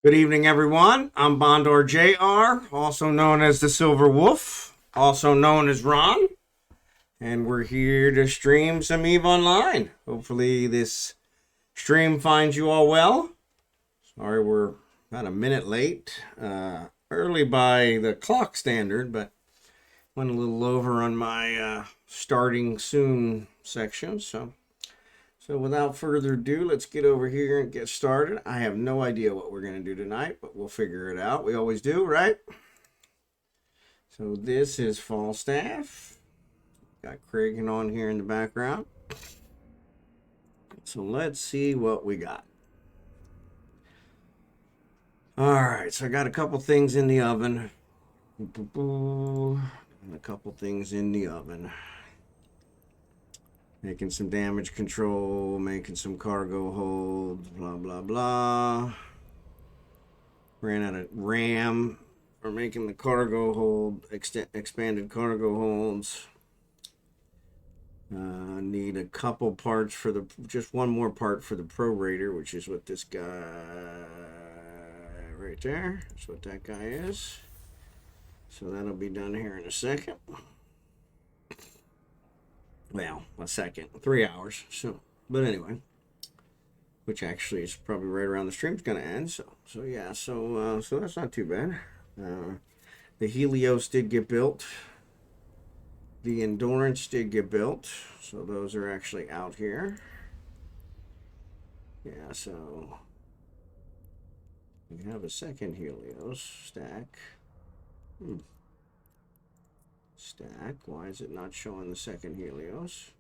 Good evening, everyone. I'm Bondor JR, also known as the Silver Wolf, also known as Ron, and we're here to stream some eveonline. Hopefully, this stream finds you all well. Sorry, we're about a minute late, early by the clock standard, but went a little over on my starting soon section, So without further ado, let's get over here and get started. I have no idea what we're going to do tonight, but we'll figure it out. We always do, right? So this is Falstaff. Got Craig on here in the background. So let's see what we got. All right, so I got a couple things in the oven. And a couple things in the oven. Making some damage control, making some cargo holds, blah, blah, blah. Ran out of RAM for making the cargo hold, expanded cargo holds. Need a couple parts for just one more part for the prorator, which is what this guy right there. That's what that guy is. So that'll be done here in a second. Well, a second, 3 hours. So, but anyway, which actually is probably right around the stream's gonna end. So yeah, so that's not too bad. The Helios did get built. The Endurance did get built. So those are actually out here. Yeah, so we have a second Helios stack. Stack. Why is it not showing the second Helios?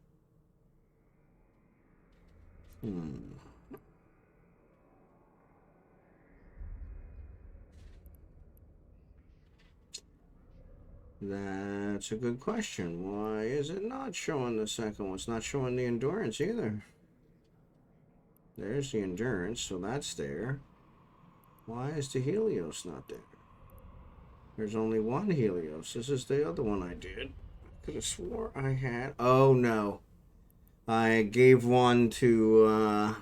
That's a good question. Why is it not showing the second one? It's not showing the Endurance either. There's the Endurance, so that's there. Why is the Helios not there? There's only one Helios. This is the other one I did. I could have swore I had. Oh, no. I gave one to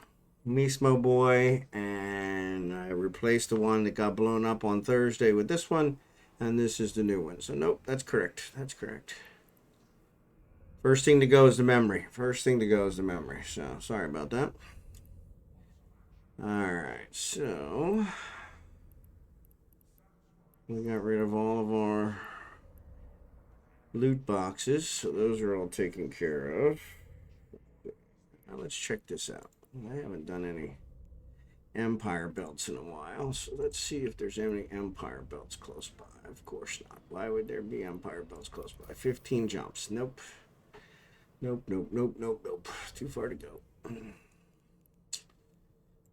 Mismo Boy, and I replaced the one that got blown up on Thursday with this one, and this is the new one. So, nope, that's correct. That's correct. First thing to go is the memory. First thing to go is the memory. So, sorry about that. All right, so we got rid of all of our loot boxes, so those are all taken care of. Now let's check this out. I haven't done any Empire belts in a while, so let's see if there's any Empire belts close by. Of course not. Why would there be Empire belts close by? 15 jumps. Nope. Nope, nope, nope, nope, nope. Too far to go.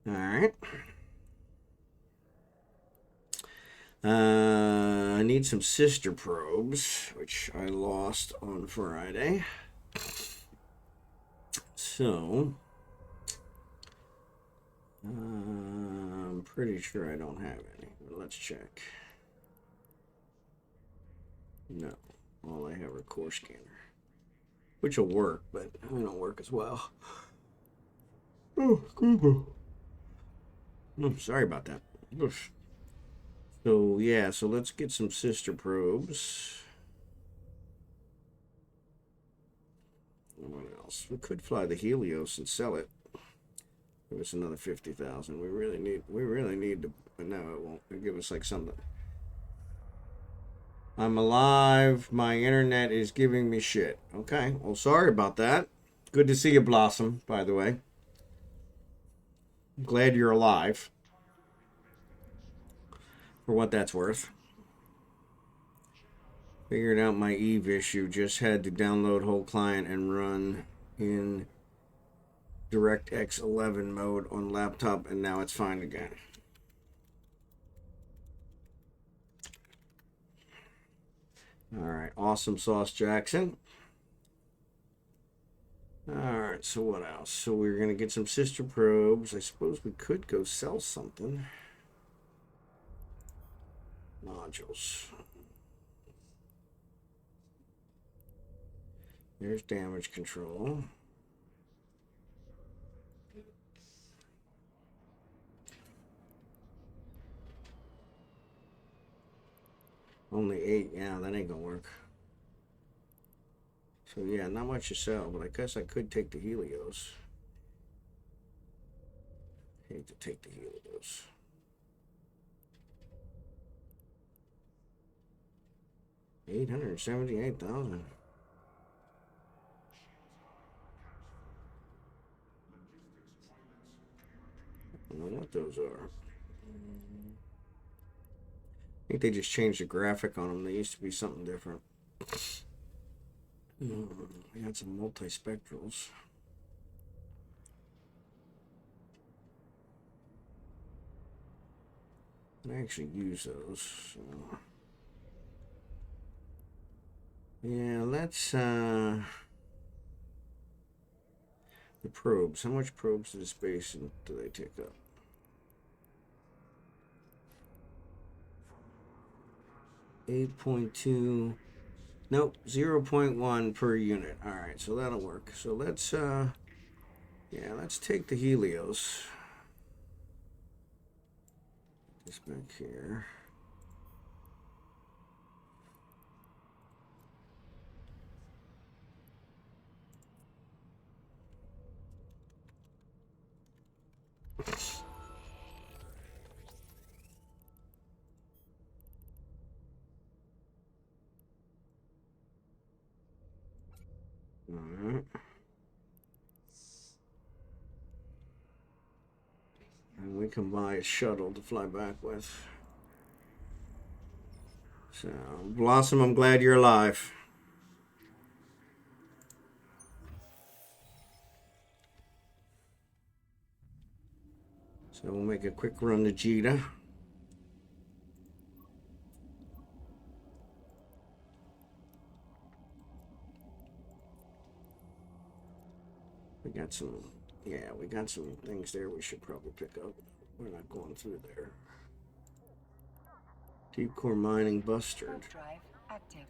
All right. I need some sister probes, which I lost on Friday. So, I'm pretty sure I don't have any. But let's check. No, all I have are core scanner, which will work, but they don't work as well. Oh, Google. Oh, sorry about that. Oof. So, yeah, so let's get some sister probes. What else? We could fly the Helios and sell it. Give us another 50,000. We really need to, but no, it won't. It'll give us like something. I'm alive. My internet is giving me shit. Okay, well, sorry about that. Good to see you, Blossom, by the way. I'm glad you're alive. For what that's worth. Figured out my Eve issue. Just had to download whole client and run in DirectX 11 mode on laptop, and now it's fine again. All right, awesome sauce, Jackson. All right, so what else? So we're gonna get some sister probes. I suppose we could go sell something. Modules. There's damage control. Only 8. Yeah, that ain't gonna work. So yeah, not much to sell, but I guess I could take the Helios. Hate to take the Helios. $878,000. I don't know what those are. I think they just changed the graphic on them. They used to be something different. We had some multispectrals. I actually use those. So. Yeah, let's the probes. How much probes to the space do they take up? $8.2. Nope, 0.1 per unit. All right, so that'll work. So let's yeah, let's take the Helios. This back here. Alright. And we can buy a shuttle to fly back with. So, Blossom, I'm glad you're alive. So we'll make a quick run to Jita. We got some, yeah, we got some things there we should probably pick up. We're not going through there. Deep core mining bustard. Drive active.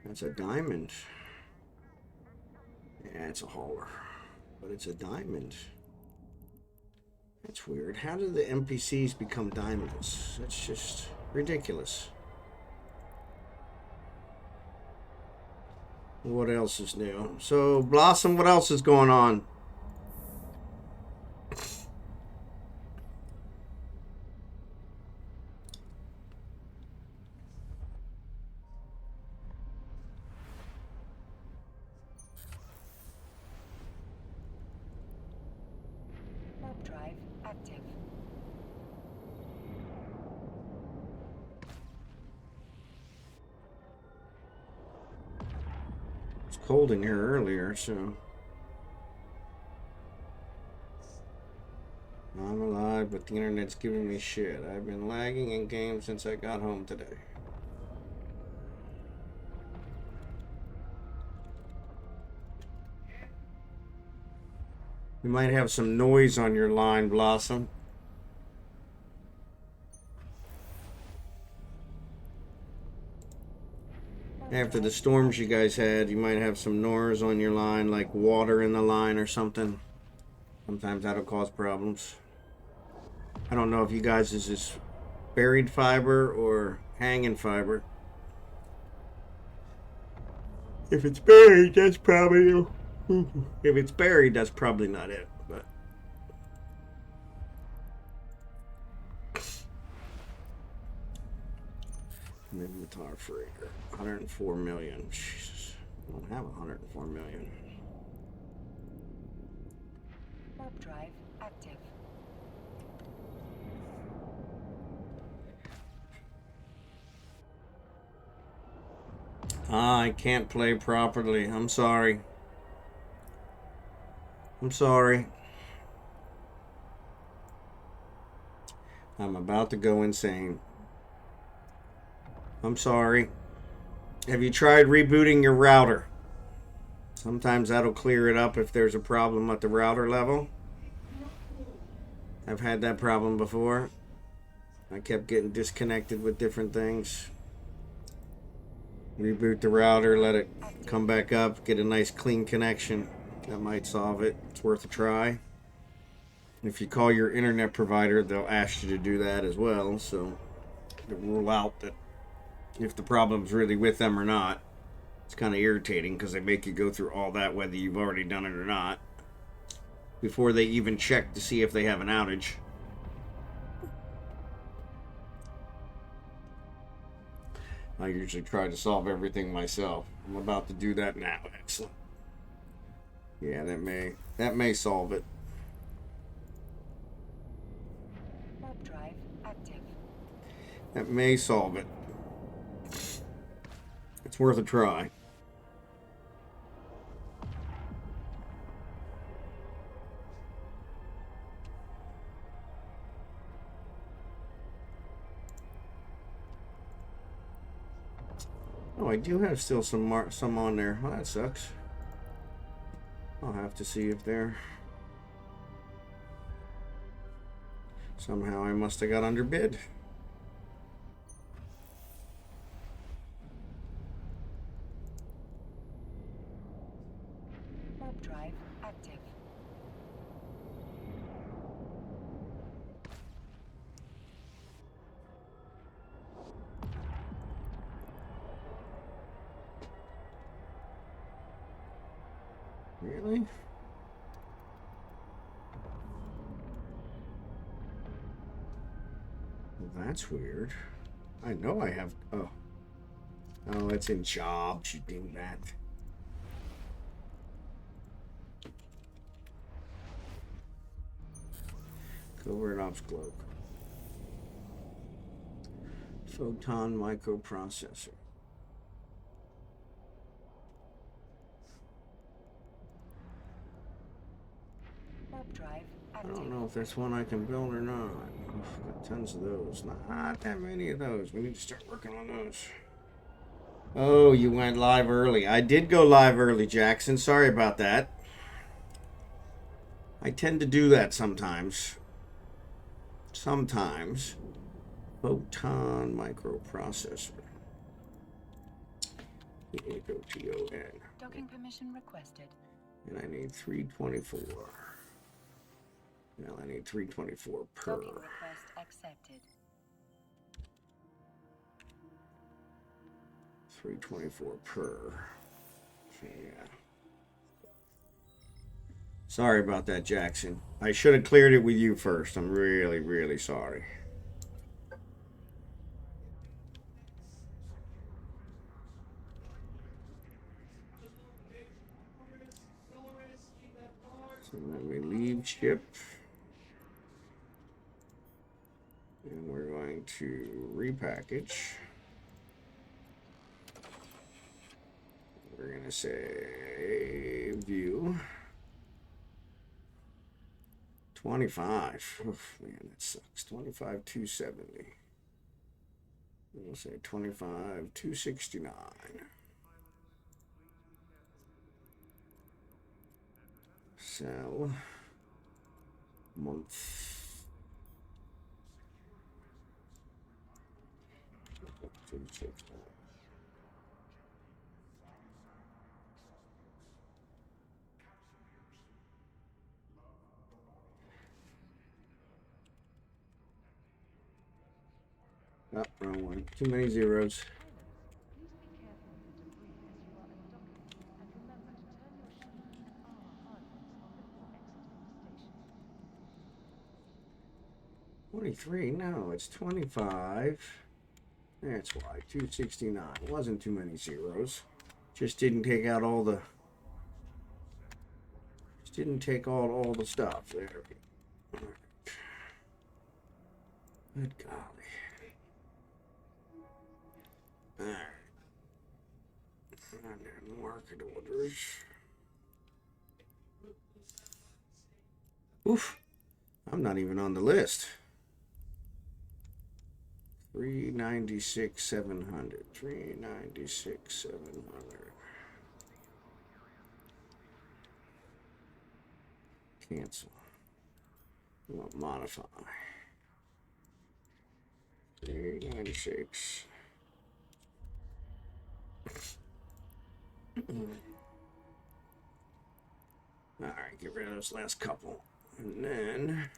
That's a diamond. Yeah, it's a hauler, but it's a diamond. That's weird. How do the NPCs become diamonds? That's just ridiculous. What else is new? So, Blossom, what else is going on? Warp drive active. It's cold in here earlier, so I'm alive, but the internet's giving me shit. I've been lagging in games since I got home today. You might have some noise on your line, Blossom. After the storms you guys had, you might have some noise on your line, like water in the line or something. Sometimes that'll cause problems. I don't know if you guys is this buried fiber or hanging fiber. If it's buried, that's probably if it's buried, that's probably not it. But Wed-Thur freighter, 104 million. Jesus, I don't have 104 million. Warp drive active. I can't play properly. I'm sorry. I'm sorry. I'm about to go insane. I'm sorry. Have you tried rebooting your router? Sometimes that'll clear it up if there's a problem at the router level. I've had that problem before. I kept getting disconnected with different things. Reboot the router, let it come back up, get a nice clean connection. That might solve it. It's worth a try. If you call your internet provider, they'll ask you to do that as well. So rule out that if the problem's really with them or not. It's kind of irritating because they make you go through all that whether you've already done it or not before they even check to see if they have an outage. I usually try to solve everything myself. I'm about to do that now. Excellent. Yeah, that may solve it. Warp drive active. That may solve it. It's worth a try. Oh, I do have still some on there. Well, that sucks. I'll have to see if they're... Somehow I must have got underbid. Warp drive active. Really? Well, that's weird. I know I have... Oh. Oh, it's in jobs, you dingbat. Covert ops cloak. Photon microprocessor. Warp drive I active. don't know if that's one I can build or not. I've got tons of those. Not that many of those. We need to start working on those. Oh, you went live early. I did go live early, Jackson. Sorry about that. I tend to do that sometimes. Sometimes. Photon microprocessor. P-H-O-T-O-N. Docking permission requested. And I need 324. Now I need 324 per. Docking request accepted. 324 per. So, yeah. Sorry about that, Jackson. I should have cleared it with you first. I'm really, really sorry. So let me leave ship. And we're going to repackage. We're going to say view. 25. Oof, man, that sucks. 25,270. We'll say 25,269. Sell. Month. Oh, wrong one. Too many zeros. $23. No, it's 25. That's why. 269. Wasn't too many zeros. Just didn't take out all the. Just didn't take out all the stuff. There we go. Good golly. Alright. Market orders. Oof. I'm not even on the list. 396,700. 396,700. Cancel. We'll modify. 396. Alright, get rid of those last couple. And then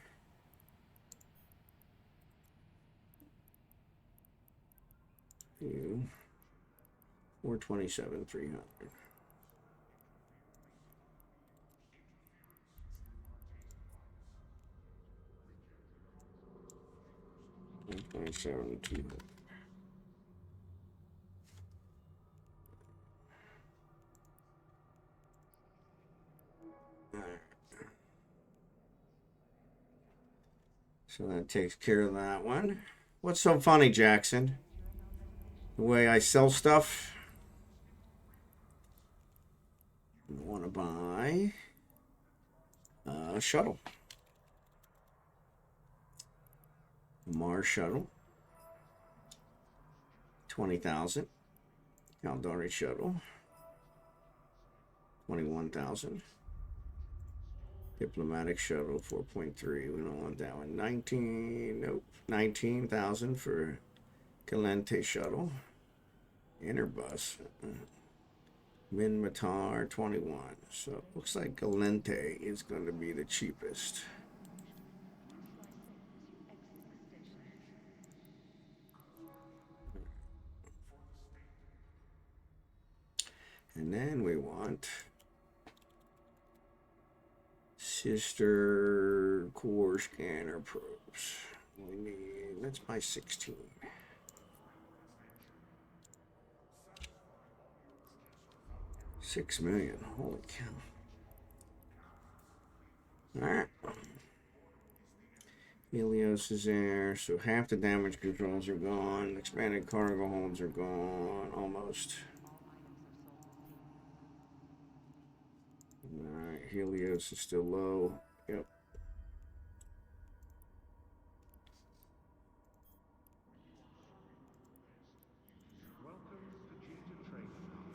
you 427,300. $27,200. All right. So that takes care of that one. What's so funny, Jackson? The way I sell stuff. I want to buy a shuttle. A Mars shuttle. 20,000. Caldari shuttle. 21,000. Diplomatic shuttle 4.3. We don't want that one. 19. Nope. 19,000 for Galente shuttle. Interbus. Minmatar 21. So it looks like Galente is going to be the cheapest. And then we want sister core scanner probes. We need, let's buy 16. $6 million. Holy cow. Alright. Helios is there, so half the damage controls are gone. Expanded cargo holds are gone, almost. Alright, Helios is still low. Yep.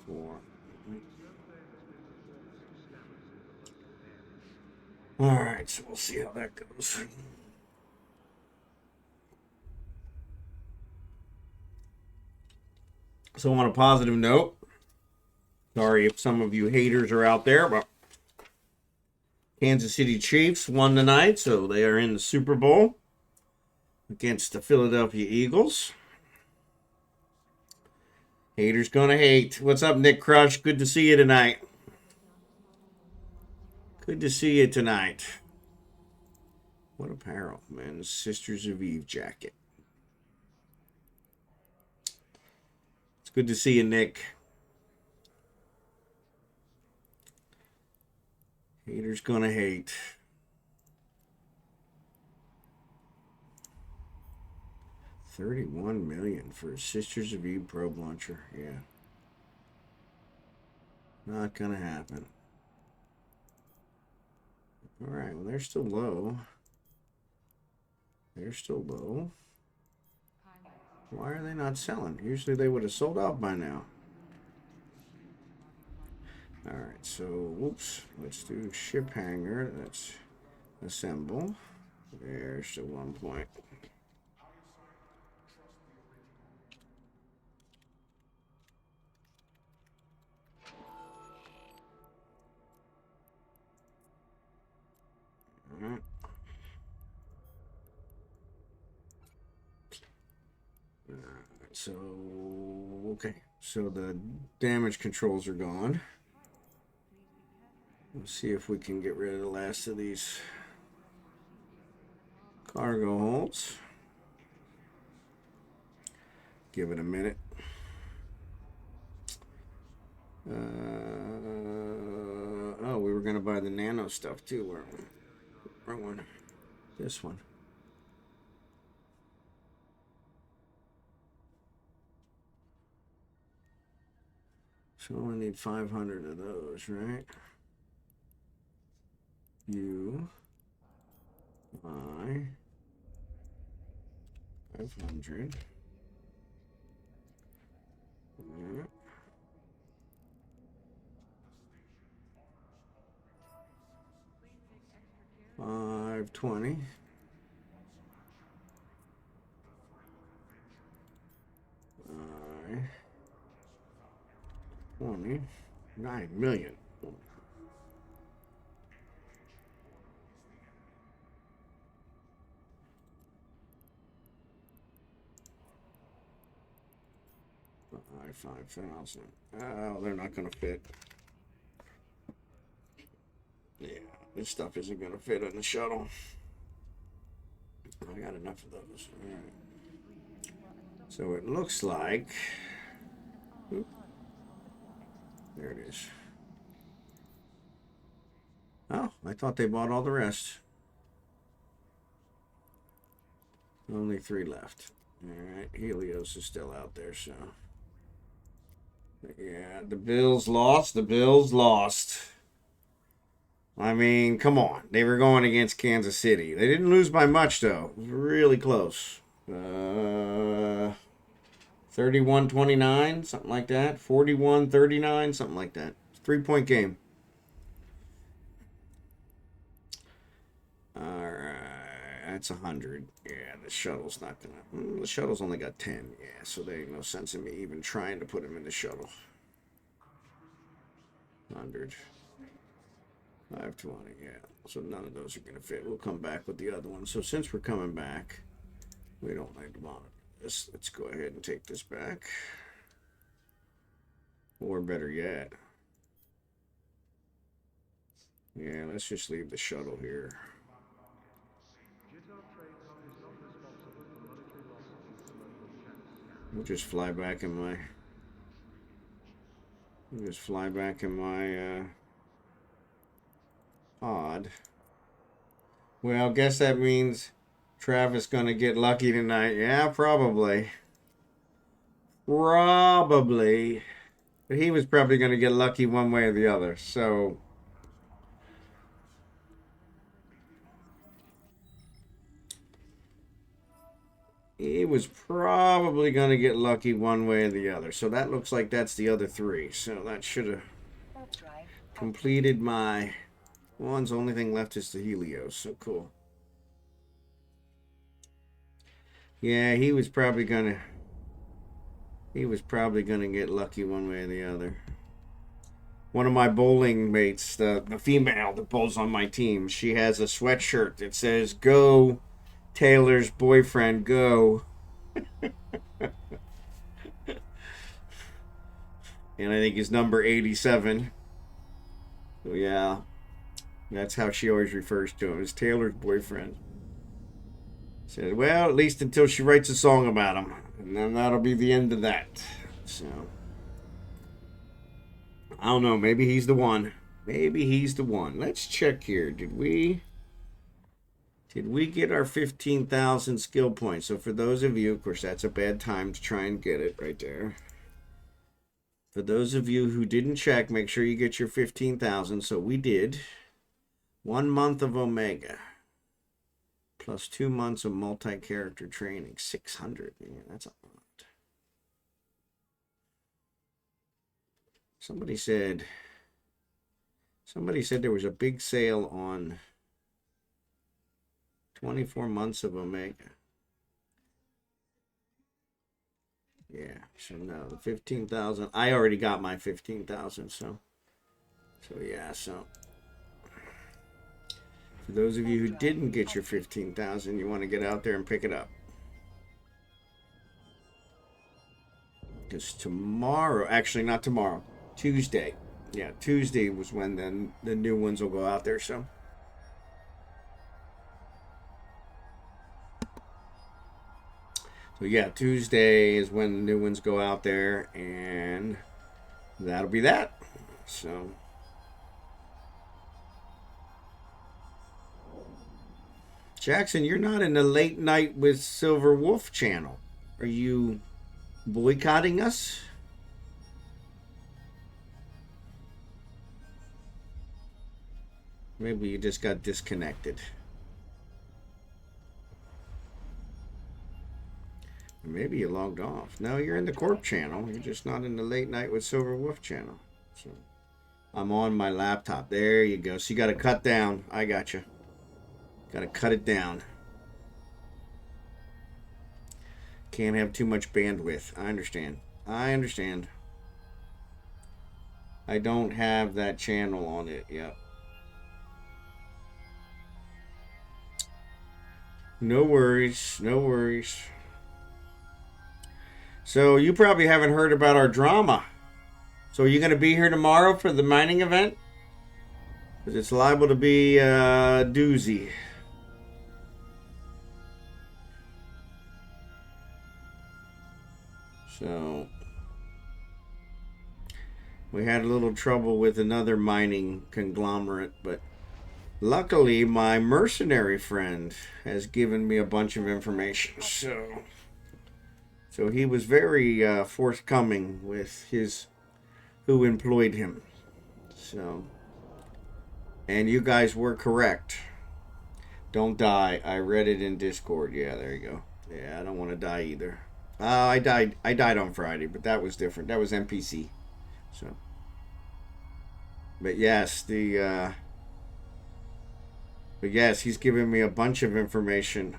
Four. Alright, so we'll see how that goes. So on a positive note, sorry if some of you haters are out there, but Kansas City Chiefs won tonight, so they are in the Super Bowl against the Philadelphia Eagles. Haters gonna hate. What's up, nickcrush? Good to see you tonight. Good to see you tonight. What apparel, man. Sisters of Eve jacket. It's good to see you, Nick. Haters gonna hate. $31 million for Sisters of Eve probe launcher. Yeah. Not gonna happen. Alright, well, they're still low. They're still low. Why are they not selling? Usually they would have sold out by now. Alright, so, whoops. Let's do ship hanger. That's assemble. There's the 1 point. Alright. So, okay. So the damage controls are gone. Let's see if we can get rid of the last of these cargo holds. Give it a minute. Oh, we were going to buy the nano stuff too, weren't we? Wrong one. This one. So we only need 500 of those, right? U, I, 500. Yeah. $520. $29 million. 5,000. Oh, they're not going to fit. Yeah, this stuff isn't going to fit in the shuttle. I got enough of those. All right. So it looks like... Oop, there it is. Oh, I thought they bought all the rest. Only 3 left. Alright, Helios is still out there, so... Yeah, the Bills lost. The Bills lost. I mean, come on. They were going against Kansas City. They didn't lose by much, though. It was really close. 31-29, something like that. 41-39, something like that. 3-point game. Alright, that's 100. Yeah, the shuttle's not gonna... the shuttle's only got 10. Yeah, so there ain't no sense in me even trying to put him in the shuttle. 100. 520, yeah. So none of those are gonna fit. We'll come back with the other one. So since we're coming back, we don't need to monitor this. Let's go ahead and take this back. Or better yet... yeah, let's just leave the shuttle here. We'll just fly back in my... we'll just fly back in my pod. Well, guess that means Travis gonna get lucky tonight. Yeah, probably. Probably. But he was probably gonna get lucky one way or the other, so... he was probably going to get lucky one way or the other. So that looks like that's the other 3. So that should have completed my ones. Only thing left is the Helios. So cool. Yeah, he was probably going to get lucky one way or the other. One of my bowling mates, the female that bowls on my team, she has a sweatshirt that says, "Go Taylor's boyfriend, go." And I think his number 87. So yeah, that's how she always refers to him, as Taylor's boyfriend. Said, well, at least until she writes a song about him. And then that'll be the end of that. So, I don't know, maybe he's the one. Maybe he's the one. Let's check here. Did we get our 15,000 skill points? So for those of you, of course, that's a bad time to try and get it right there. For those of you who didn't check, make sure you get your 15,000. So we did 1 month of Omega plus 2 months of multi-character training. 600. Man, that's a lot. Somebody said there was a big sale on 24 months of Omega. Yeah, so no, the 15,000. I already got my 15,000, so yeah, so for those of you who didn't get your 15,000, you want to get out there and pick it up. Because tomorrow, actually not tomorrow, Tuesday. Yeah, Tuesday was when then the new ones will go out there, so. So yeah, Tuesday is when the new ones go out there, and that'll be that. So Jackson, you're not in the Late Night with Silverwolf channel. Are you boycotting us? Maybe you just got disconnected. Maybe you logged off. No, you're in the Corp channel. You're just not in the Late Night with Silverwolf channel. So I'm on my laptop. There you go. So you got to cut down. I got you. Got to cut it down. Can't have too much bandwidth. I understand. I understand. I don't have that channel on it yet. No worries. No worries. So you probably haven't heard about our drama. So are you going to be here tomorrow for the mining event? Because it's liable to be a doozy. So we had a little trouble with another mining conglomerate, but luckily my mercenary friend has given me a bunch of information. So he was very forthcoming with his who employed him. So, and you guys were correct. Don't die. I read it in Discord. Yeah, there you go. Yeah, I don't want to die either. I died on Friday, but that was different. That was NPC. So, but yes, he's giving me a bunch of information.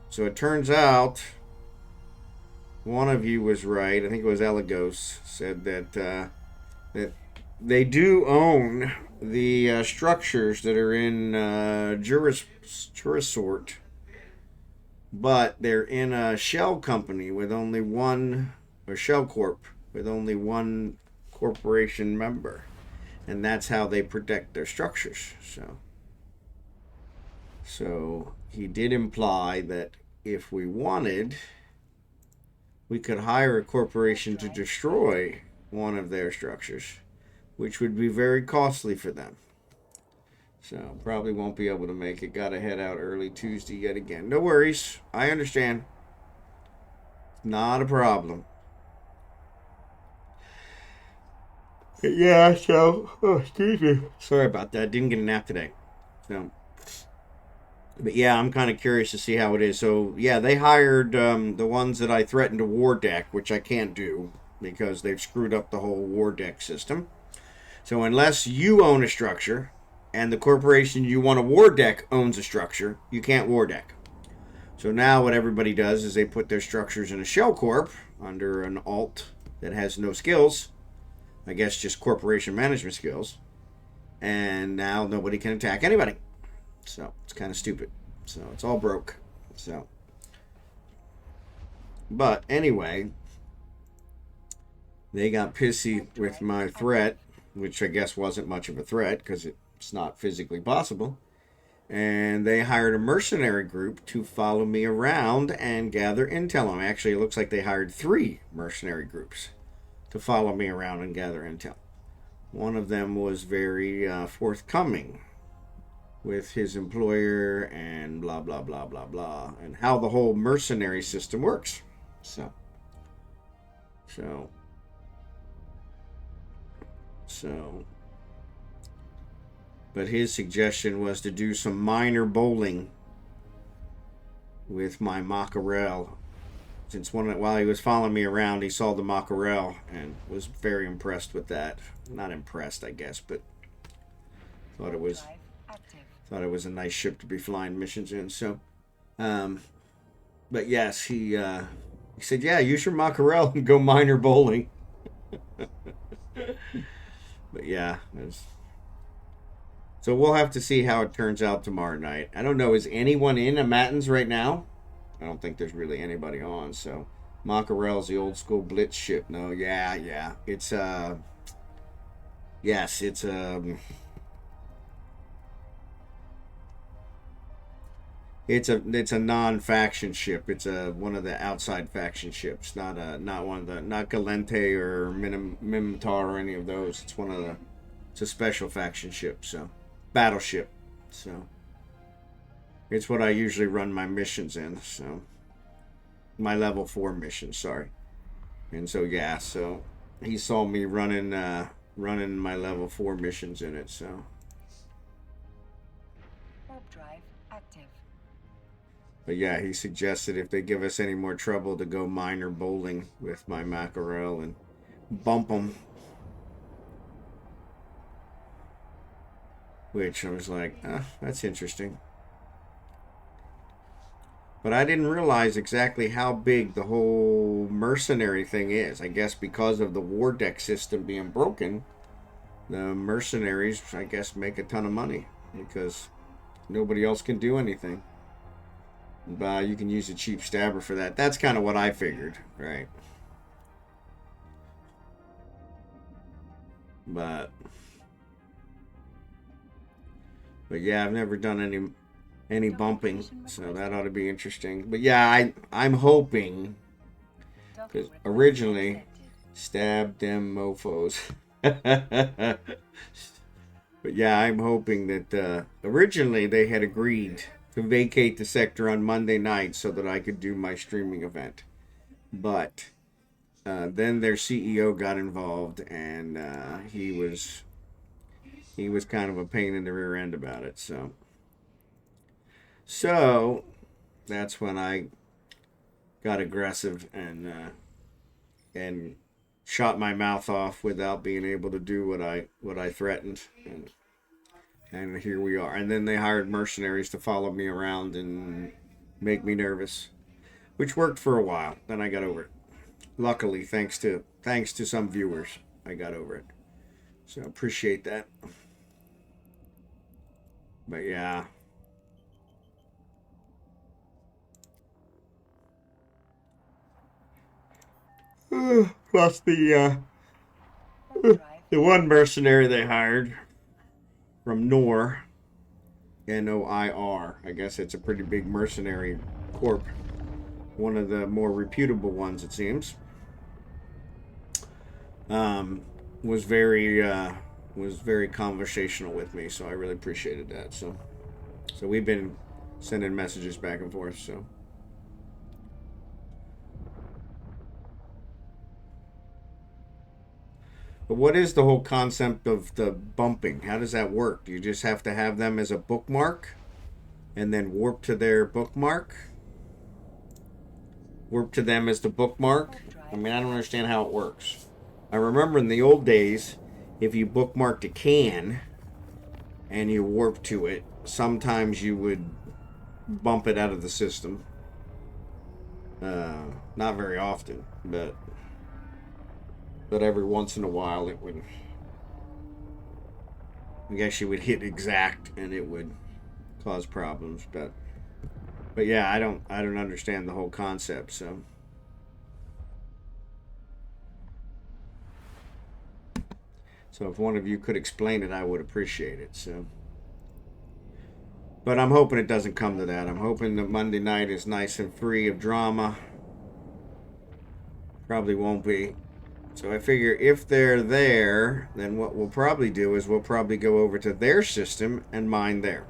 So it turns out one of you was right. I think it was Elagos said that that they do own the structures that are in Jurisort, but they're in a shell company with only one, or shell corp with only one corporation member, and that's how they protect their structures. So he did imply that if we wanted, we could hire a corporation to destroy one of their structures, which would be very costly for them. So probably won't be able to make it. Got to head out early Tuesday yet again. No worries. I understand. Not a problem. Yeah, so, excuse me. Sorry about that. Didn't get a nap today. So, but yeah, I'm kind of curious to see how it is. So yeah, they hired the ones that I threatened to war deck, which I can't do because they've screwed up the whole war deck system. So unless you own a structure and the corporation you want to war deck owns a structure, you can't war deck. So now what everybody does is they put their structures in a shell corp under an alt that has no skills. I guess just corporation management skills. And now nobody can attack anybody. So it's kind of stupid. So it's all broke. So, but anyway, they got pissy with my threat, which I guess wasn't much of a threat because it's not physically possible. And they hired a mercenary group to follow me around and gather intel on me. Actually, it looks like they hired 3 mercenary groups to follow me around and gather intel. One of them was very forthcoming with his employer and blah, blah, blah, blah, blah, and how the whole mercenary system works. So, but his suggestion was to do some minor bowling with my Mackerel. Since while he was following me around, he saw the Mackerel and was very impressed with that. Not impressed, I guess, but thought it was a nice ship to be flying missions in. So, but yes, he said, yeah, use your Mackerel and go minor bowling. But yeah, so we'll have to see how it turns out tomorrow night. I don't know, is anyone in a Matins right now? I don't think there's really anybody on. So Mackerel's the old school blitz ship. No, yeah, it's yes, it's a non-faction ship. It's one of the outside faction ships, not one of the, not Galente or Mimitar or any of those. It's a special faction ship, so battleship. So it's what I usually run my missions in. So my level 4 missions, sorry. And so yeah, so he saw me running my level 4 missions in it. So. But yeah, he suggested if they give us any more trouble to go minor bowling with my Mackerel and bump them. Which I was like, that's interesting. But I didn't realize exactly how big the whole mercenary thing is. I guess because of the war deck system being broken, the mercenaries, I guess, make a ton of money because nobody else can do anything. You can use a cheap stabber for that. That's kind of what I figured, right? But yeah, I've never done any bumping, so that ought to be interesting. But yeah, I'm hoping, because originally stab them mofos. But yeah, I'm hoping that originally they had agreed to vacate the sector on Monday night so that I could do my streaming event. But then their CEO got involved, and he was kind of a pain in the rear end about it. So that's when I got aggressive and shot my mouth off without being able to do what I threatened. And here we are. And then they hired mercenaries to follow me around and make me nervous, which worked for a while. Then I got over it. Luckily, thanks to some viewers, I got over it. So appreciate that. But yeah. Plus the one mercenary they hired from Noir, Noir. I guess it's a pretty big mercenary corp. One of the more reputable ones, it seems. Was very conversational with me, so I really appreciated that. So we've been sending messages back and forth. So. But what is the whole concept of the bumping? How does that work? Do you just have to have them as a bookmark and then warp to their bookmark? Warp to them as the bookmark? I mean, I don't understand how it works. I remember in the old days, if you bookmarked a can and you warp to it, sometimes you would bump it out of the system. Not very often, but every once in a while it would, I guess you would hit exact and it would cause problems. But yeah, I don't understand the whole concept. So if one of you could explain it, I would appreciate it. So, but I'm hoping it doesn't come to that. I'm hoping that Monday night is nice and free of drama. Probably won't be. So I figure if they're there, then what we'll probably do is we'll probably go over to their system and mine there.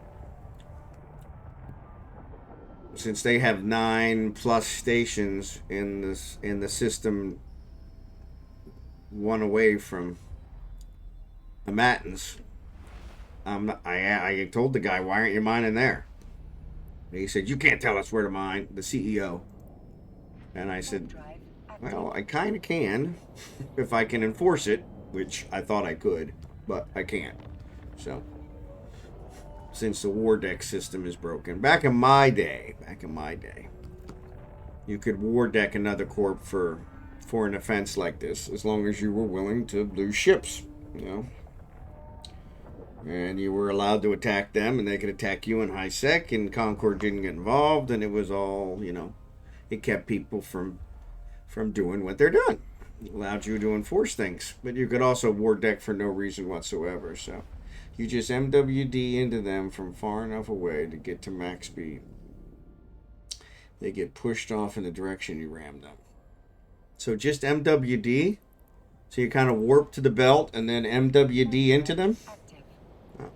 Since they have 9+ stations in the system, one away from the Mattins, I told the guy, why aren't you mining there? And he said, you can't tell us where to mine, the CEO. And I said, well, I kind of can if I can enforce it, which I thought I could, but I can't. So, since the war deck system is broken. Back in my day, you could war deck another corp for an offense like this, as long as you were willing to lose ships, you know. And you were allowed to attack them, and they could attack you in high sec, and Concord didn't get involved, and it was all, you know, it kept people from doing what they're doing. It allowed you to enforce things, but you could also war deck for no reason whatsoever. So you just MWD into them from far enough away to get to max speed. They get pushed off in the direction you ram them. So just MWD. So you kind of warp to the belt and then MWD into them. Oh.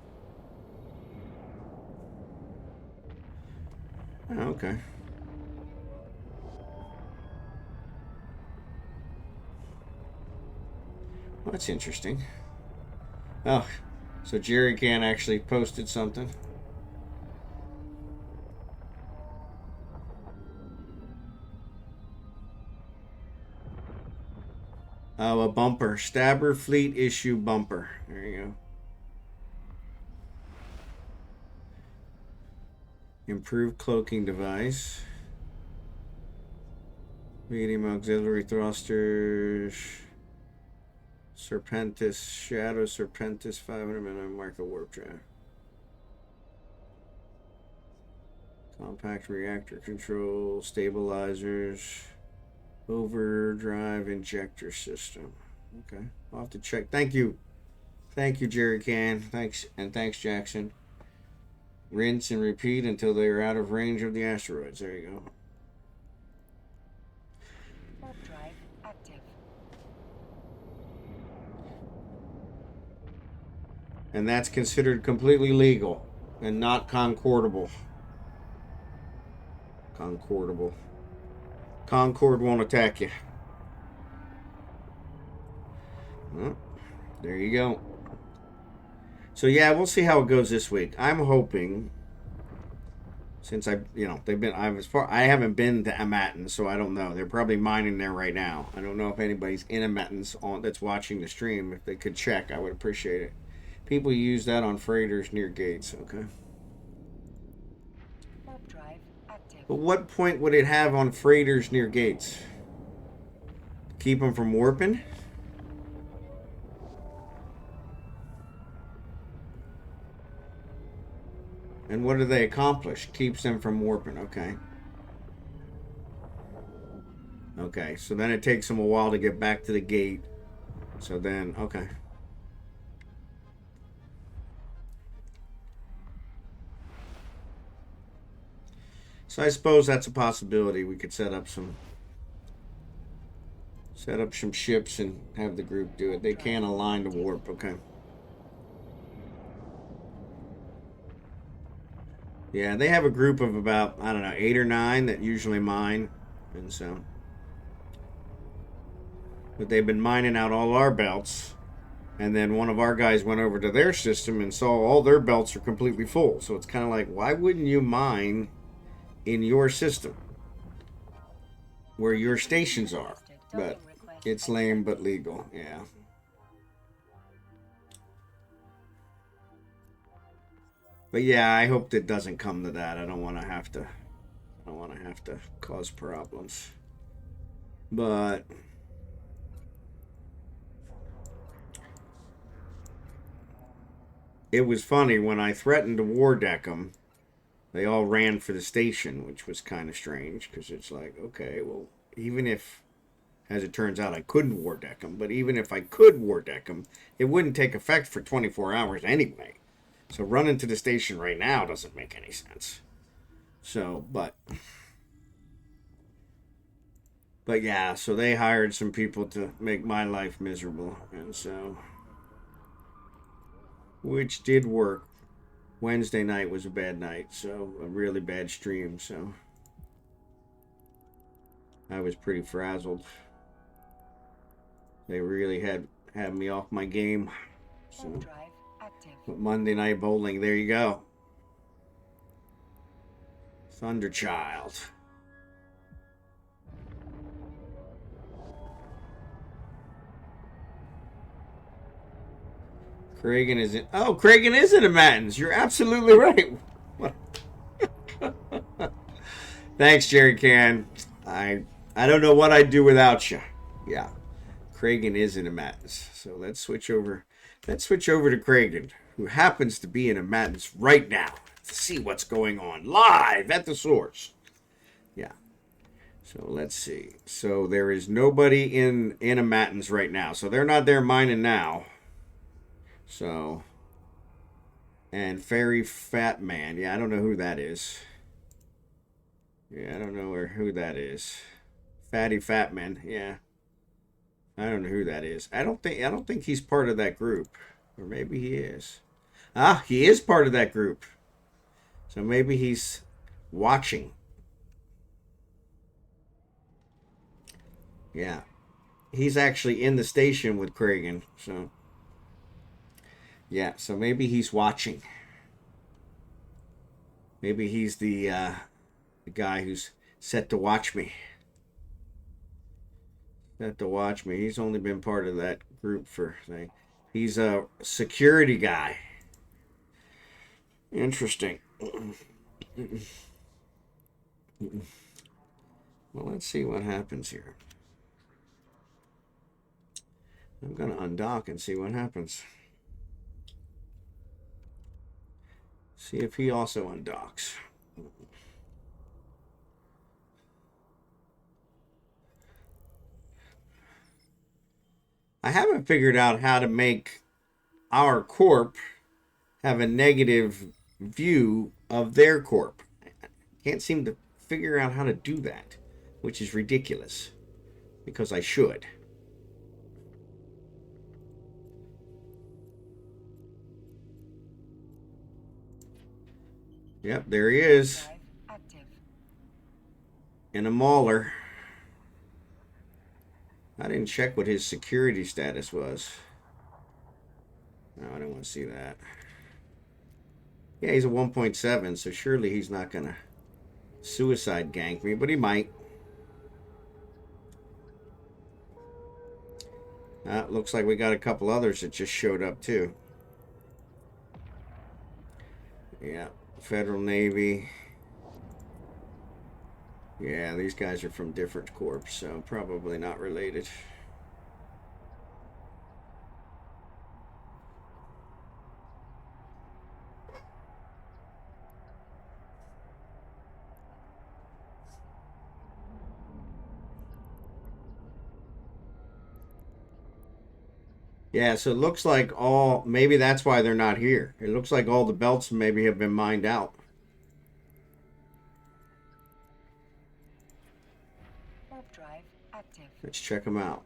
Oh, okay. Well, that's interesting. Oh, so Jerry Can actually posted something. Oh, a bumper. Stabber Fleet issue bumper. There you go. Improved cloaking device. Medium auxiliary thrusters. Serpentis, Shadow Serpentis, 500mm marker warp drive. Compact reactor control, stabilizers, overdrive injector system. Okay, I'll have to check. Thank you, Thank you, Jerry Can. Thanks, and thanks, Jackson. Rinse and repeat until they are out of range of the asteroids. There you go. Warp drive active. And that's considered completely legal and not concordable. Concordable. Concord won't attack you. Well, there you go. So yeah, we'll see how it goes this week. I'm hoping, since I haven't been to Amatin, so I don't know. They're probably mining there right now. I don't know if anybody's in Amatin's that's watching the stream. If they could check, I would appreciate it. People use that on freighters near gates. Okay. Warp drive active. But what point would it have on freighters near gates? Keep them from warping? And what do they accomplish? Keeps them from warping. Okay. Okay, so then it takes them a while to get back to the gate. So then, okay. So I suppose that's a possibility. We could set up some ships and have the group do it. They can't align to warp. Okay. Yeah, they have a group of about, I don't know, 8 or 9 that usually mine. And so. But they've been mining out all our belts. And then one of our guys went over to their system and saw all their belts are completely full. So it's kind of like, why wouldn't you mine in your system where your stations are? But it's lame but legal. Yeah. But yeah, I hope it doesn't come to that. I don't want to have to cause problems. But it was funny when I threatened to war deck them. They all ran for the station, which was kind of strange because it's like, okay, well, even if, as it turns out, I couldn't war deck them, but even if I could war deck them, it wouldn't take effect for 24 hours anyway. So running to the station right now doesn't make any sense. So, but yeah, so they hired some people to make my life miserable, and so, which did work. Wednesday night was a bad night, so a really bad stream, so I was pretty frazzled. They really had me off my game. So, but Monday Night Bowling, there you go. Thunderchild. Kragan isn't. Oh, Kragan is in a Matins. You're absolutely right. Thanks, Jerry Can. I don't know what I'd do without you. Yeah, Kragan is in a Matins. So let's switch over. Let's switch over to Kragan, who happens to be in a Matins right now to see what's going on live at the source. Yeah. So let's see. So there is nobody in a Matins right now. So they're not there mining now. So, and Fairy Fat Man. Yeah, I don't know who that is. Yeah, I don't know who that is. Fatty Fat Man. Yeah, I don't know who that is. I don't think he's part of that group, or maybe he is. Ah, he is part of that group. So maybe he's watching. Yeah, he's actually in the station with Kragan. So. Yeah, so maybe he's watching. Maybe he's the guy who's set to watch me. Set to watch me. He's only been part of that group for, say, he's a security guy. Interesting. Well, let's see what happens here. I'm going to undock and see what happens. See if he also undocks. I haven't figured out how to make our corp have a negative view of their corp. Can't seem to figure out how to do that, which is ridiculous because I should. Yep, there he is. Drive active. In a mauler. I didn't check what his security status was. No, I don't want to see that. Yeah, he's a 1.7, so surely he's not going to suicide gank me, but he might. Looks like we got a couple others that just showed up too. Yeah, Federal Navy. Yeah, these guys are from different corps, so probably not related. Yeah, so it looks like maybe that's why they're not here. It looks like all the belts maybe have been mined out. Warp drive active. Let's check them out.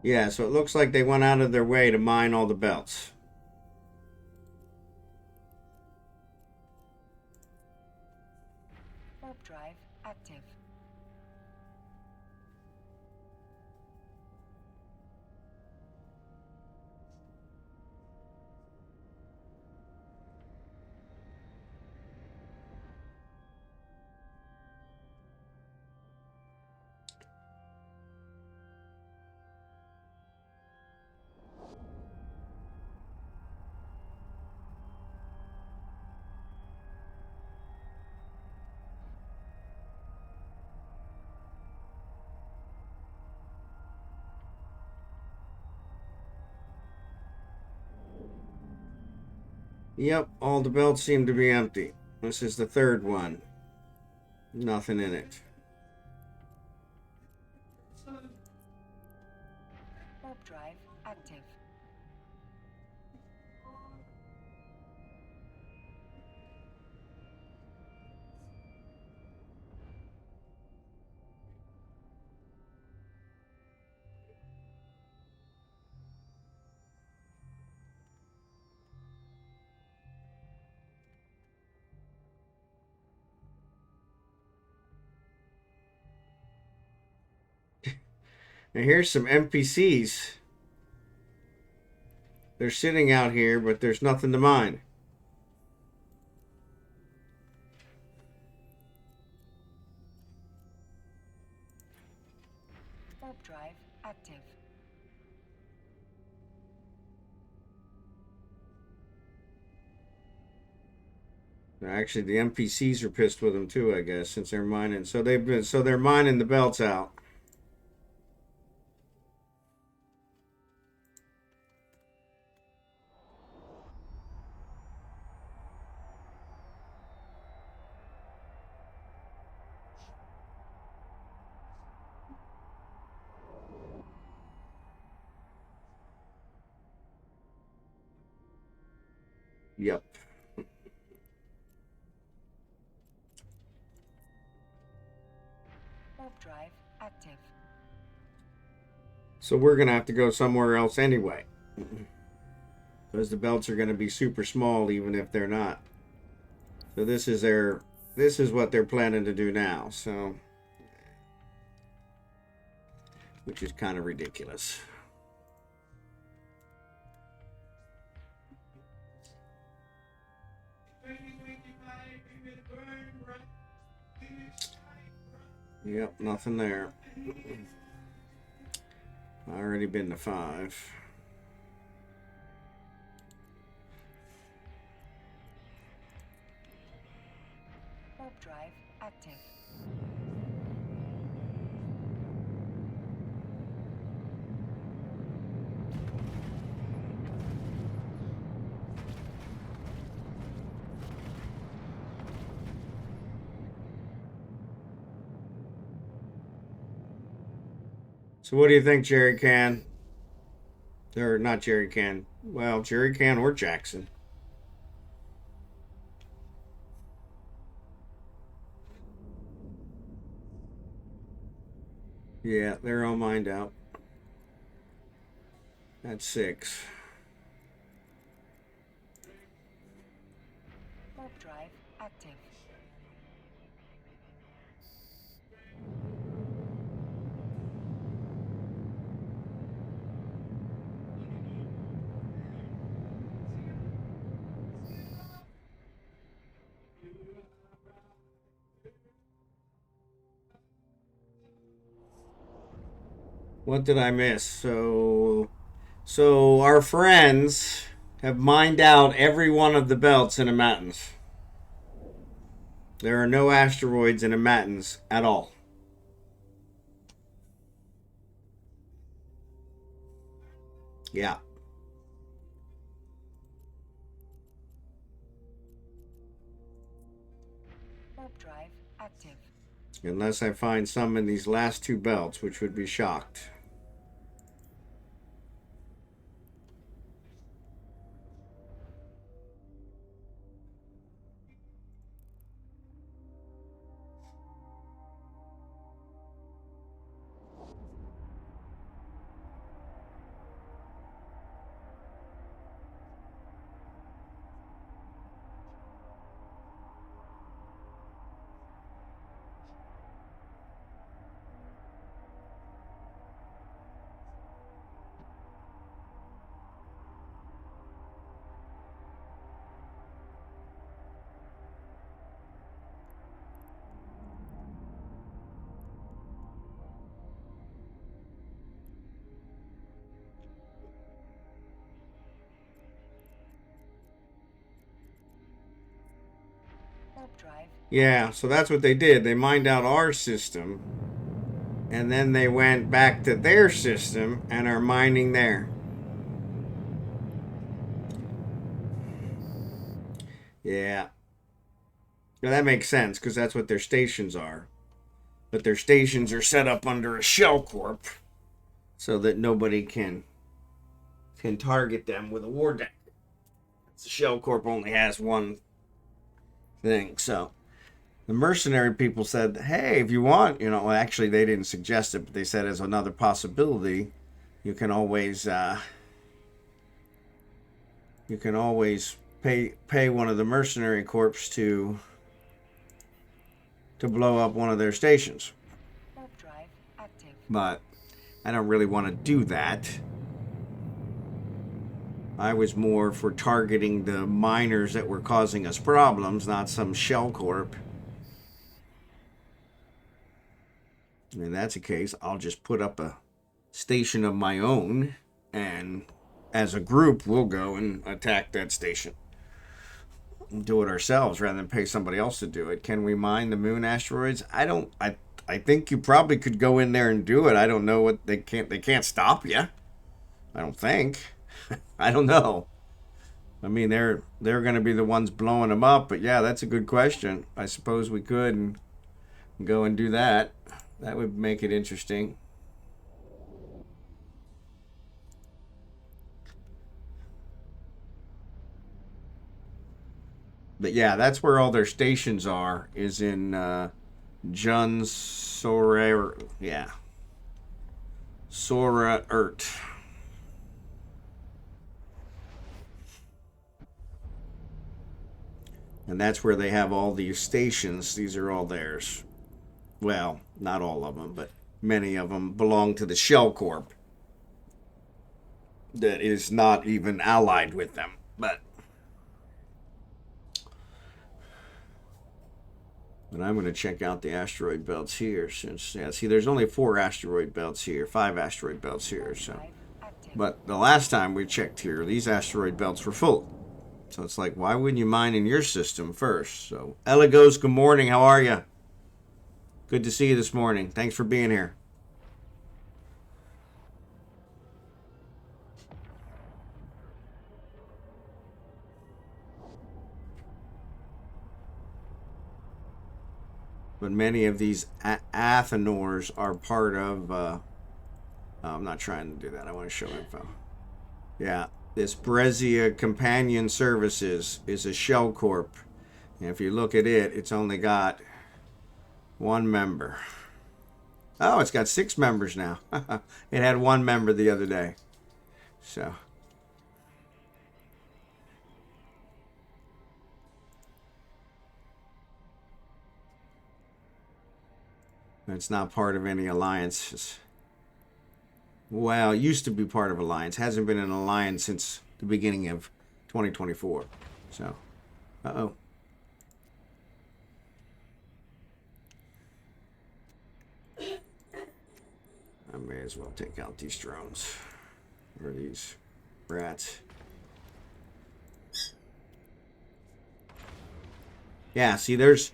Yeah, so it looks like they went out of their way to mine all the belts. Warp drive active. Yep, all the belts seem to be empty. This is the third one. Nothing in it. Warp drive active. Now here's some NPCs. They're sitting out here, but there's nothing to mine. Warp drive active. Actually, the NPCs are pissed with them too, I guess, since they're mining. So they're mining the belts out. Yep. Warp drive active. So we're gonna have to go somewhere else anyway, because the belts are gonna be super small, even if they're not. So this is what they're planning to do now. So, which is kind of ridiculous. Yep, nothing there. Already been to 5. Warp drive active. So what do you think, Jerry Can? Or not Jerry Can. Well, Jerry Can or Jackson. Yeah, they're all mined out. That's 6. Warp drive active. What did I miss? So our friends have mined out every one of the belts in the mountains. There are no asteroids in the mountains at all. Yeah. Warp drive active. Unless I find some in these last 2 belts, which would be shocked. Warp drive. Yeah, so that's what they did. They mined out our system, and then they went back to their system and are mining there. Yeah. Now that makes sense, because that's what their stations are. But their stations are set up under a shell corp, so that nobody can target them with a war deck. The shell corp only has one thing, so the mercenary people said, hey, if you want, well, actually they didn't suggest it, but they said as another possibility, you can always pay one of the mercenary corps to blow up one of their stations. Warp drive active. But I don't really want to do that. I was more for targeting the miners that were causing us problems, not some shell corp. And if that's the case, I'll just put up a station of my own, and as a group, we'll go and attack that station. And do it ourselves rather than pay somebody else to do it. Can we mine the moon asteroids? I think you probably could go in there and do it. I don't know what they can't stop you. I don't think. I don't know. I mean, they're going to be the ones blowing them up, but yeah, that's a good question. I suppose we could and go and do that. That would make it interesting. But yeah, that's where all their stations are, is in Jun Sora, yeah, Sora Ert. And that's where they have all these stations. These are all theirs. Well, not all of them, but many of them belong to the Shell Corp that is not even allied with them. But But I'm going to check out the asteroid belts here since, yeah, see, there's only 4 asteroid belts here, 5 asteroid belts here, so. But the last time we checked here, these asteroid belts were full. So it's like, why wouldn't you mine in your system first? So, Elegos, good morning. How are you? Good to see you this morning. Thanks for being here. But many of these Athenors are part of... I'm not trying to do that. I want to show info. Yeah, this Brezia Companion Services is a shell corp. And if you look at it, it's only got 1 member. Oh, it's got 6 members now. It had 1 member the other day. So... it's not part of any alliances. Well, it used to be part of alliance. Hasn't been an alliance since the beginning of 2024. So, uh-oh. I may as well take out these drones. Or these rats. Yeah, see, there's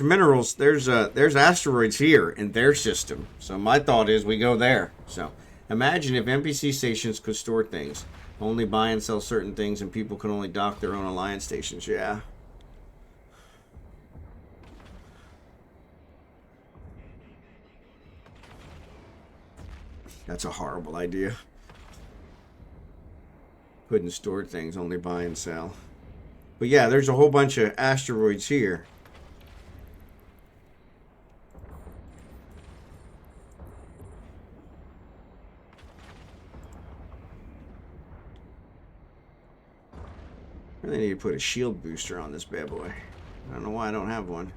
minerals, there's asteroids here in their system. So my thought is we go there. So imagine if NPC stations could store things, only buy and sell certain things, and people could only dock their own alliance stations. Yeah. That's a horrible idea. Couldn't store things, only buy and sell. But yeah, there's a whole bunch of asteroids here. I really need to put a shield booster on this bad boy. I don't know why I don't have one.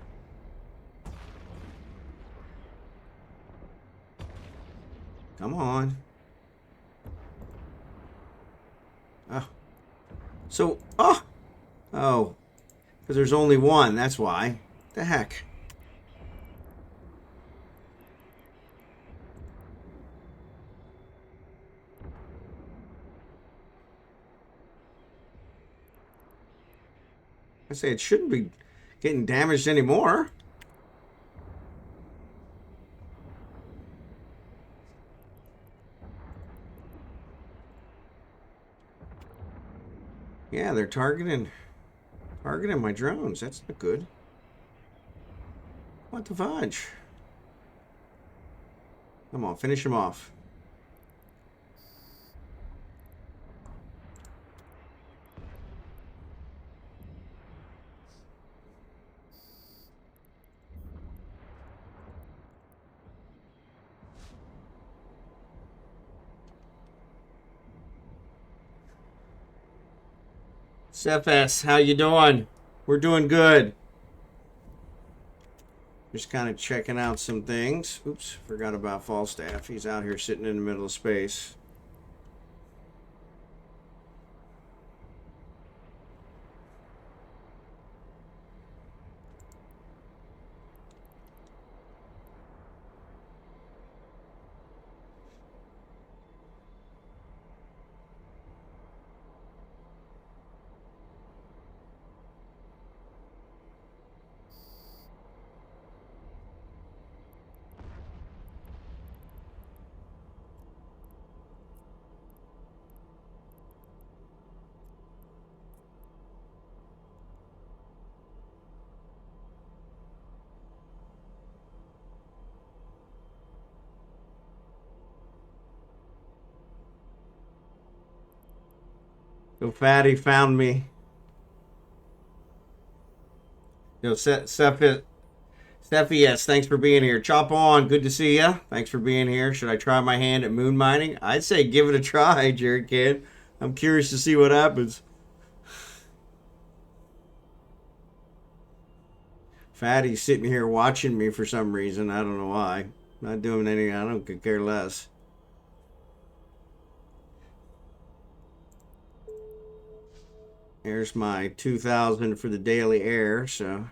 Come on. Oh. So, oh! Oh. Because there's only 1, that's why. The heck? I say it shouldn't be getting damaged anymore. Yeah, they're targeting my drones. That's not good. What the fudge? Come on, finish them off. Seffiess, how you doing? We're doing good. Just kind of checking out some things. Oops, forgot about Falstaff. He's out here sitting in the middle of space. So Fatty found me. Yo, Seffiess, thanks for being here. Chop on, good to see ya. Thanks for being here. Should I try my hand at moon mining? I'd say give it a try, Jared Kid. I'm curious to see what happens. Fatty's sitting here watching me for some reason. I don't know why. Not doing anything. I don't could care less. Here's my 2,000 for the daily air, so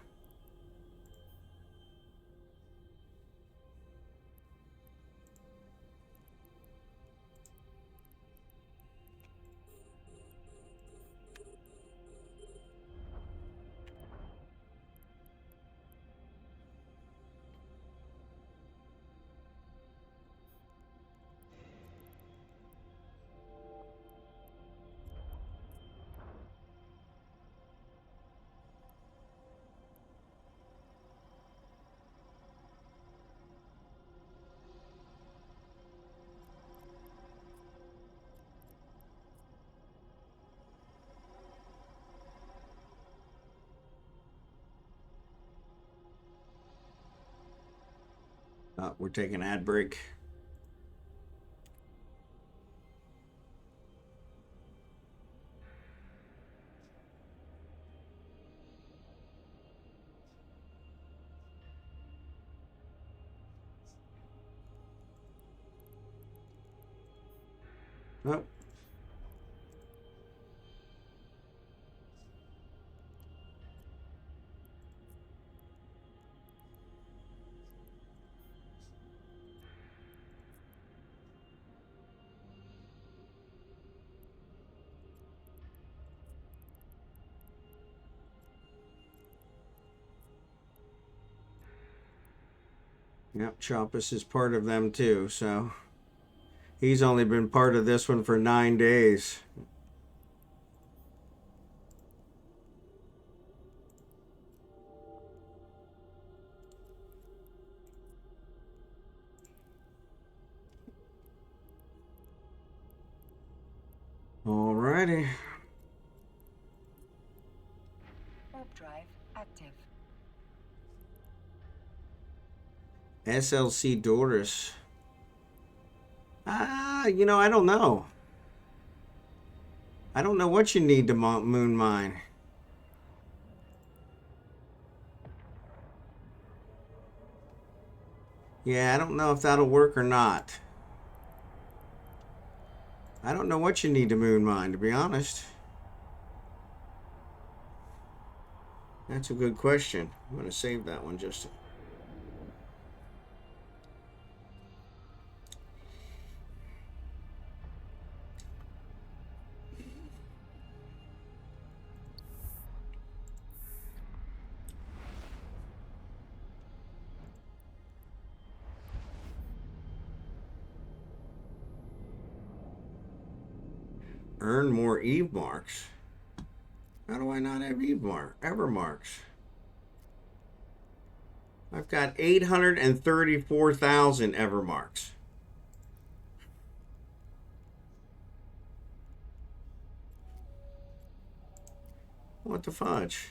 We're taking ad break. Oh. Yep, Choppus is part of them too, so he's only been part of this one for 9 days. Alrighty. Warp drive active. SLC Doris. You know, I don't know. I don't know what you need to moon mine. Yeah, I don't know if that'll work or not. I don't know what you need to moon mine, to be honest. That's a good question. I'm going to save that one, Justin. Earn more Eve marks. How do I not have ever marks? I've got 834,000 ever marks. What the fudge?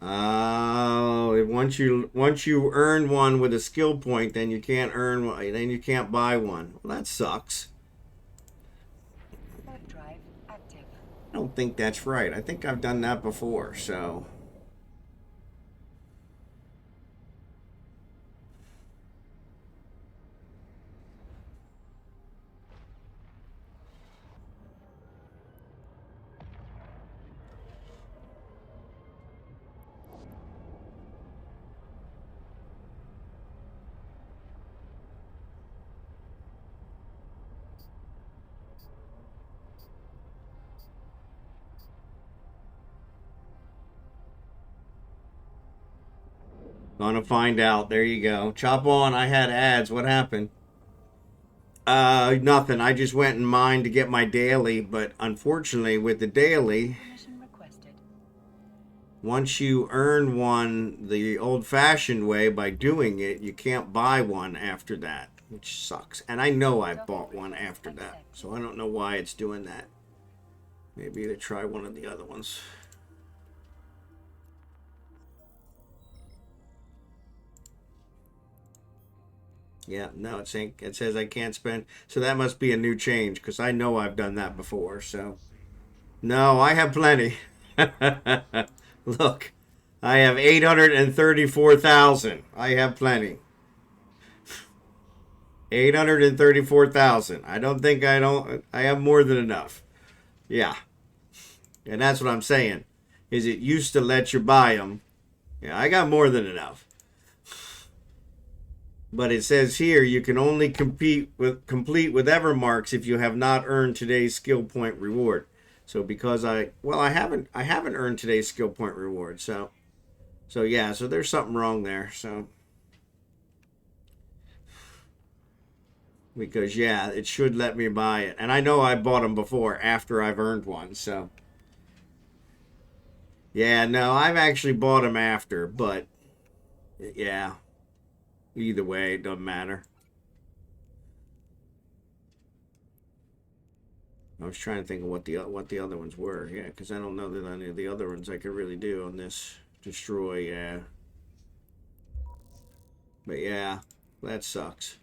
Oh, once you earn one with a skill point, then you can't earn one, then you can't buy one. Well, that sucks. Warp drive active. I don't think that's right. I think I've done that before, so. Gonna find out. There you go. Chop on. I had ads. What happened? Nothing. I just went and mined to get my daily, but unfortunately with the daily, Permission requested. once you earn one the old-fashioned way by doing it, you can't buy one after that, which sucks. And I know I bought one after that, so I don't know why it's doing that. Maybe to try one of the other ones. Yeah, no, it's saying, it says I can't spend. So that must be a new change, because I know I've done that before. So, no, I have plenty. Look, I have 834,000. I have plenty. 834,000. I don't think I have more than enough. Yeah, and that's what I'm saying. Is it used to let you buy them? Yeah, I got more than enough. But it says here you can only complete with Evermarks if you have not earned today's skill point reward. So because I haven't earned today's skill point reward. So yeah, so there's something wrong there. So because yeah, it should let me buy it, and I know I bought them before after I've earned one. So yeah, no, I've actually bought them after, but yeah. Either way, it doesn't matter. I was trying to think of what the other ones were. Yeah, because I don't know that any of the other ones I could really do on this. Destroy, yeah. But yeah, that sucks.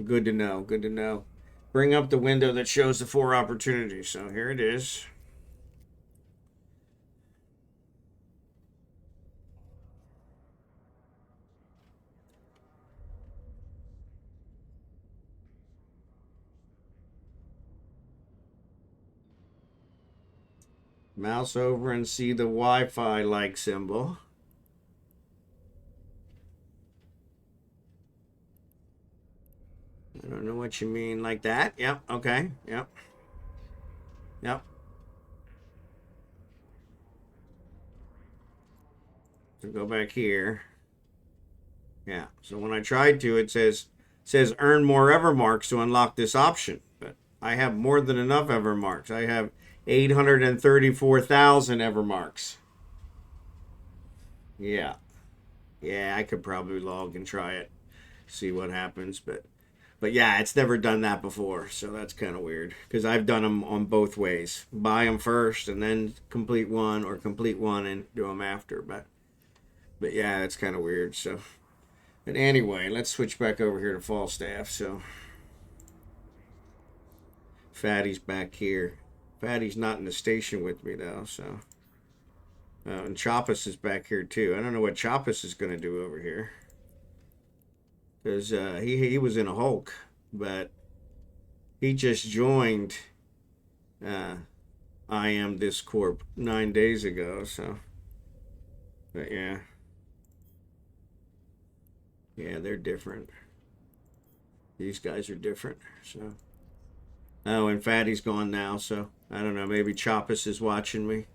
Good to know. Good to know. Bring up the window that shows the 4 opportunities. So here it is. Mouse over and see the Wi-Fi like symbol. I don't know what you mean like that. Yep. Okay. Yep. Yep. So go back here. Yeah. So when I tried to, it says earn more Evermarks to unlock this option. But I have more than enough Evermarks. I have 834,000 Evermarks. Yeah. Yeah, I could probably log and try it. See what happens, but yeah, it's never done that before, so that's kind of weird because I've done them on both ways. Buy them first and then complete one, or complete one and do them after, but yeah, it's kind of weird. So, but anyway, let's switch back over here to Falstaff. So Fatty's back here. Fatty's not in the station with me though, so and Choppus is back here too. I don't know what Choppus is going to do over here because he was in a Hulk, but he just joined I Am This Corp 9 days ago. So, but yeah, they're different. These guys are different. So, oh, and Fatty's gone now. So I don't know. Maybe Choppus is watching me.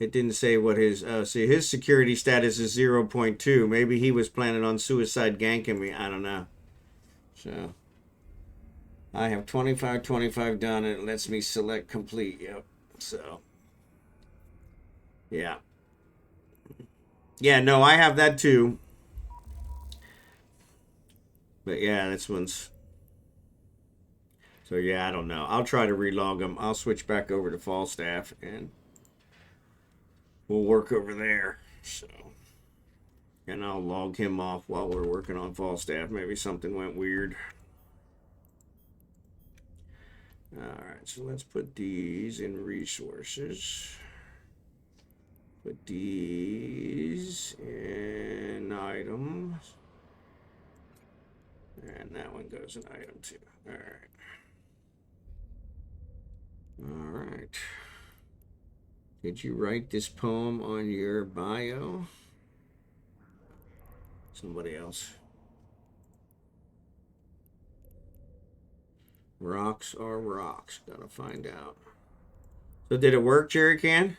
It didn't say what his see his security status is 0.2. Maybe he was planning on suicide ganking me. I don't know. So I have 25 done, and it lets me select complete. Yep. So yeah. Yeah, no, I have that too. But yeah, this one's so yeah, I don't know. I'll try to relog them. I'll switch back over to Falstaff and we'll work over there. So, and I'll log him off while we're working on Falstaff. Maybe something went weird. All right, so let's put these in resources. Put these in items. And that one goes in item 2. All right. All right. Did you write this poem on your bio? Somebody else. Rocks are rocks. Gotta find out. So did it work, Jerry Can?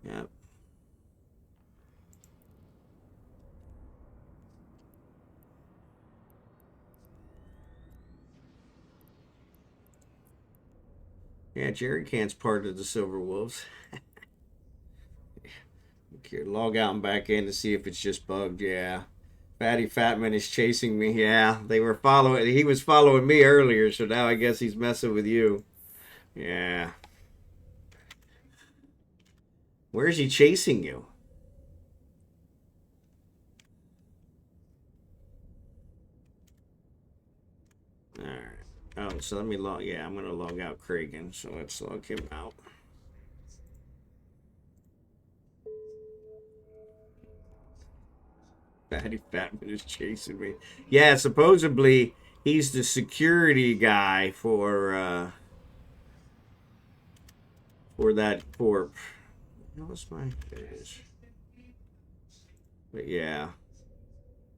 Yep. Yeah, Jerry Can's part of the Silver Wolves. Okay, log out and back in to see if it's just bugged. Yeah. Fatty Fatman is chasing me. Yeah, they were following. He was following me earlier, so now I guess he's messing with you. Yeah. Where's he chasing you? All right. Oh, so let me log. Yeah, I'm gonna log out Kragan. So let's log him out. Fatty Fatman is chasing me. Yeah, supposedly he's the security guy for that corp. What's my page? But yeah,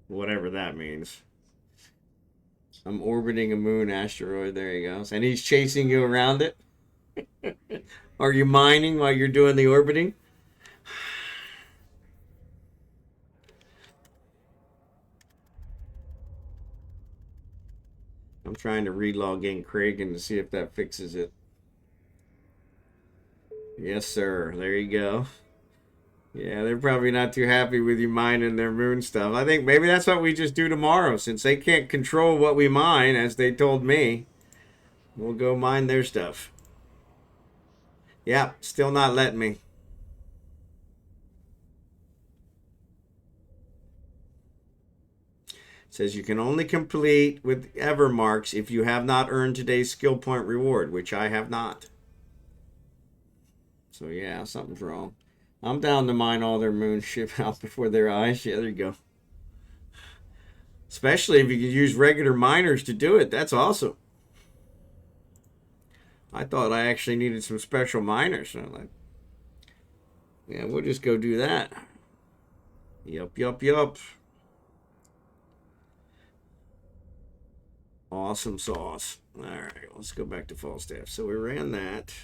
whatever that means. I'm orbiting a moon asteroid. There you go. And he's chasing you around it. Are you mining while you're doing the orbiting? I'm trying to relog in Kragan to see if that fixes it. Yes, sir. There you go. Yeah, they're probably not too happy with you mining their moon stuff. I think maybe that's what we just do tomorrow, since they can't control what we mine, as they told me. We'll go mine their stuff. Yeah, still not letting me. says you can only complete with ever marks if you have not earned today's skill point reward, which I have not. So yeah, something's wrong. I'm down to mine all their moon ship out before their eyes. Yeah, there you go. Especially if you can use regular miners to do it. That's awesome. I thought I actually needed some special miners. So like, yeah, we'll just go do that. Yup. Awesome sauce. All right, let's go back to Falstaff. So we ran that.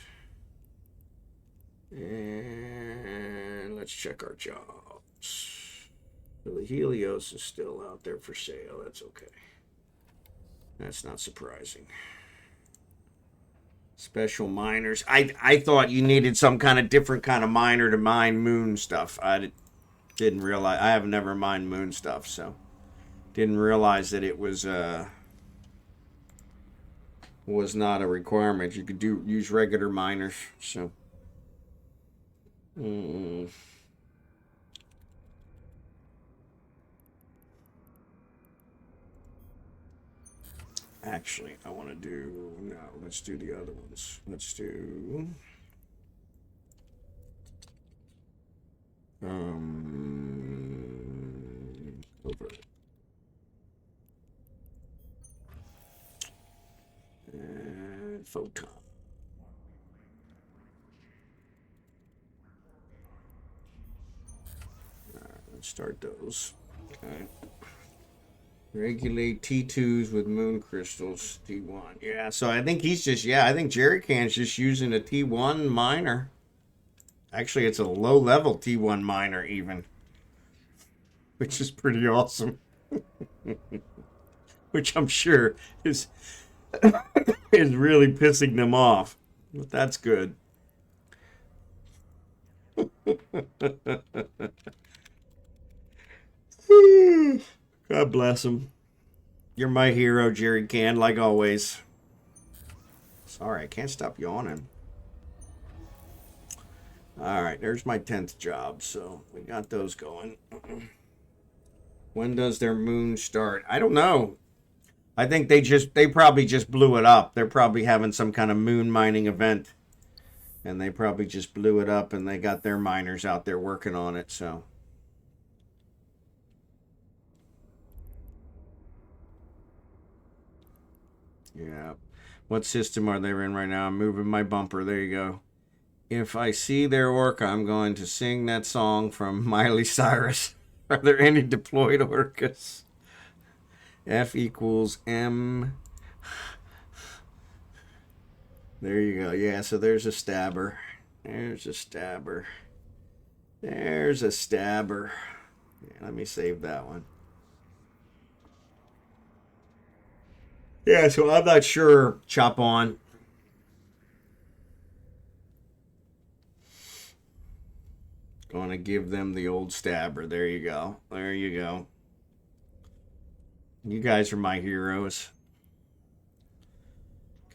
And let's check our jobs. So the Helios is still out there for sale. That's okay. That's not surprising. Special miners. I thought you needed some kind of different kind of miner to mine moon stuff. I didn't realize. I have never mined moon stuff, so didn't realize that it was not a requirement. You could use regular miners. So. Actually, I want to do, no, let's do the other ones. Let's do, over. And photon. All right, let's start those. Okay. Regulate T2s with moon crystals, T1. Yeah, so I think he's just, I think Jerry Can's just using a T1 miner. Actually, it's a low-level T1 miner even. Which is pretty awesome. Which I'm sure is really pissing them off. But that's good. God bless him. You're my hero, Jerry Can, like always. Sorry, I can't stop yawning. Alright, there's my 10th job, so we got those going. When does their moon start? I don't know. I think they probably just blew it up. They're probably having some kind of moon mining event. And they probably just blew it up and they got their miners out there working on it, so. Yeah. What system are they in right now? I'm moving my bumper. There you go. If I see their orca, I'm going to sing that song from Miley Cyrus. Are there any deployed orcas? F equals M. There you go. Yeah, so there's a stabber. There's a stabber. There's a stabber. Yeah, let me save that one. Yeah, so I'm not sure, Chop On. Gonna give them the old stabber. There you go. There you go. You guys are my heroes.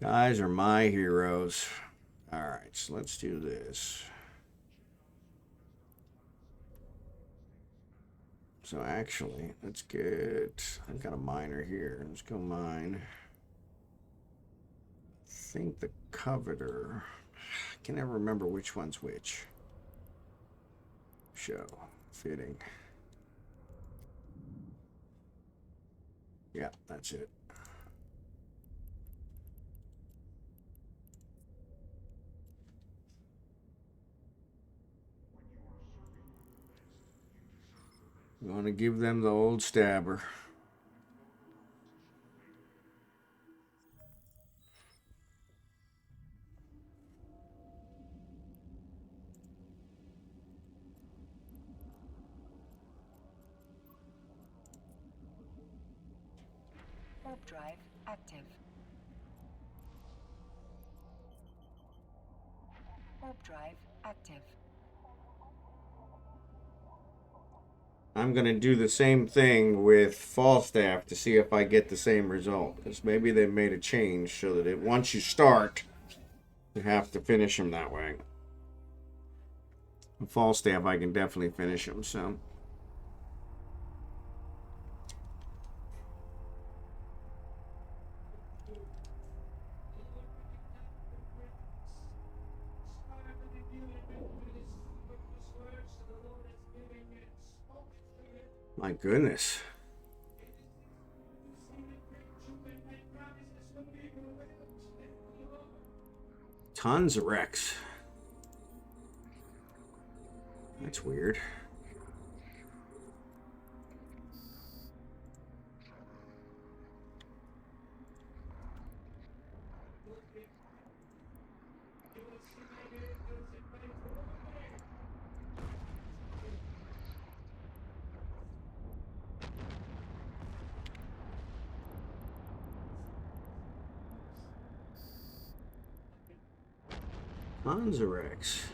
Guys are my heroes. Alright, so let's do this. So actually, let's get... I've got a miner here. Let's go mine. I think the Coveter... I can never remember which one's which. Show. Fitting. Yeah, that's it. I'm going to give them the old stabber. Warp drive active. Warp drive active. I'm going to do the same thing with Falstaff to see if I get the same result. Because maybe they made a change so that once you start, you have to finish them that way. With Falstaff, I can definitely finish them, so... My goodness. Tons of wrecks. That's weird. Tons of wrecks.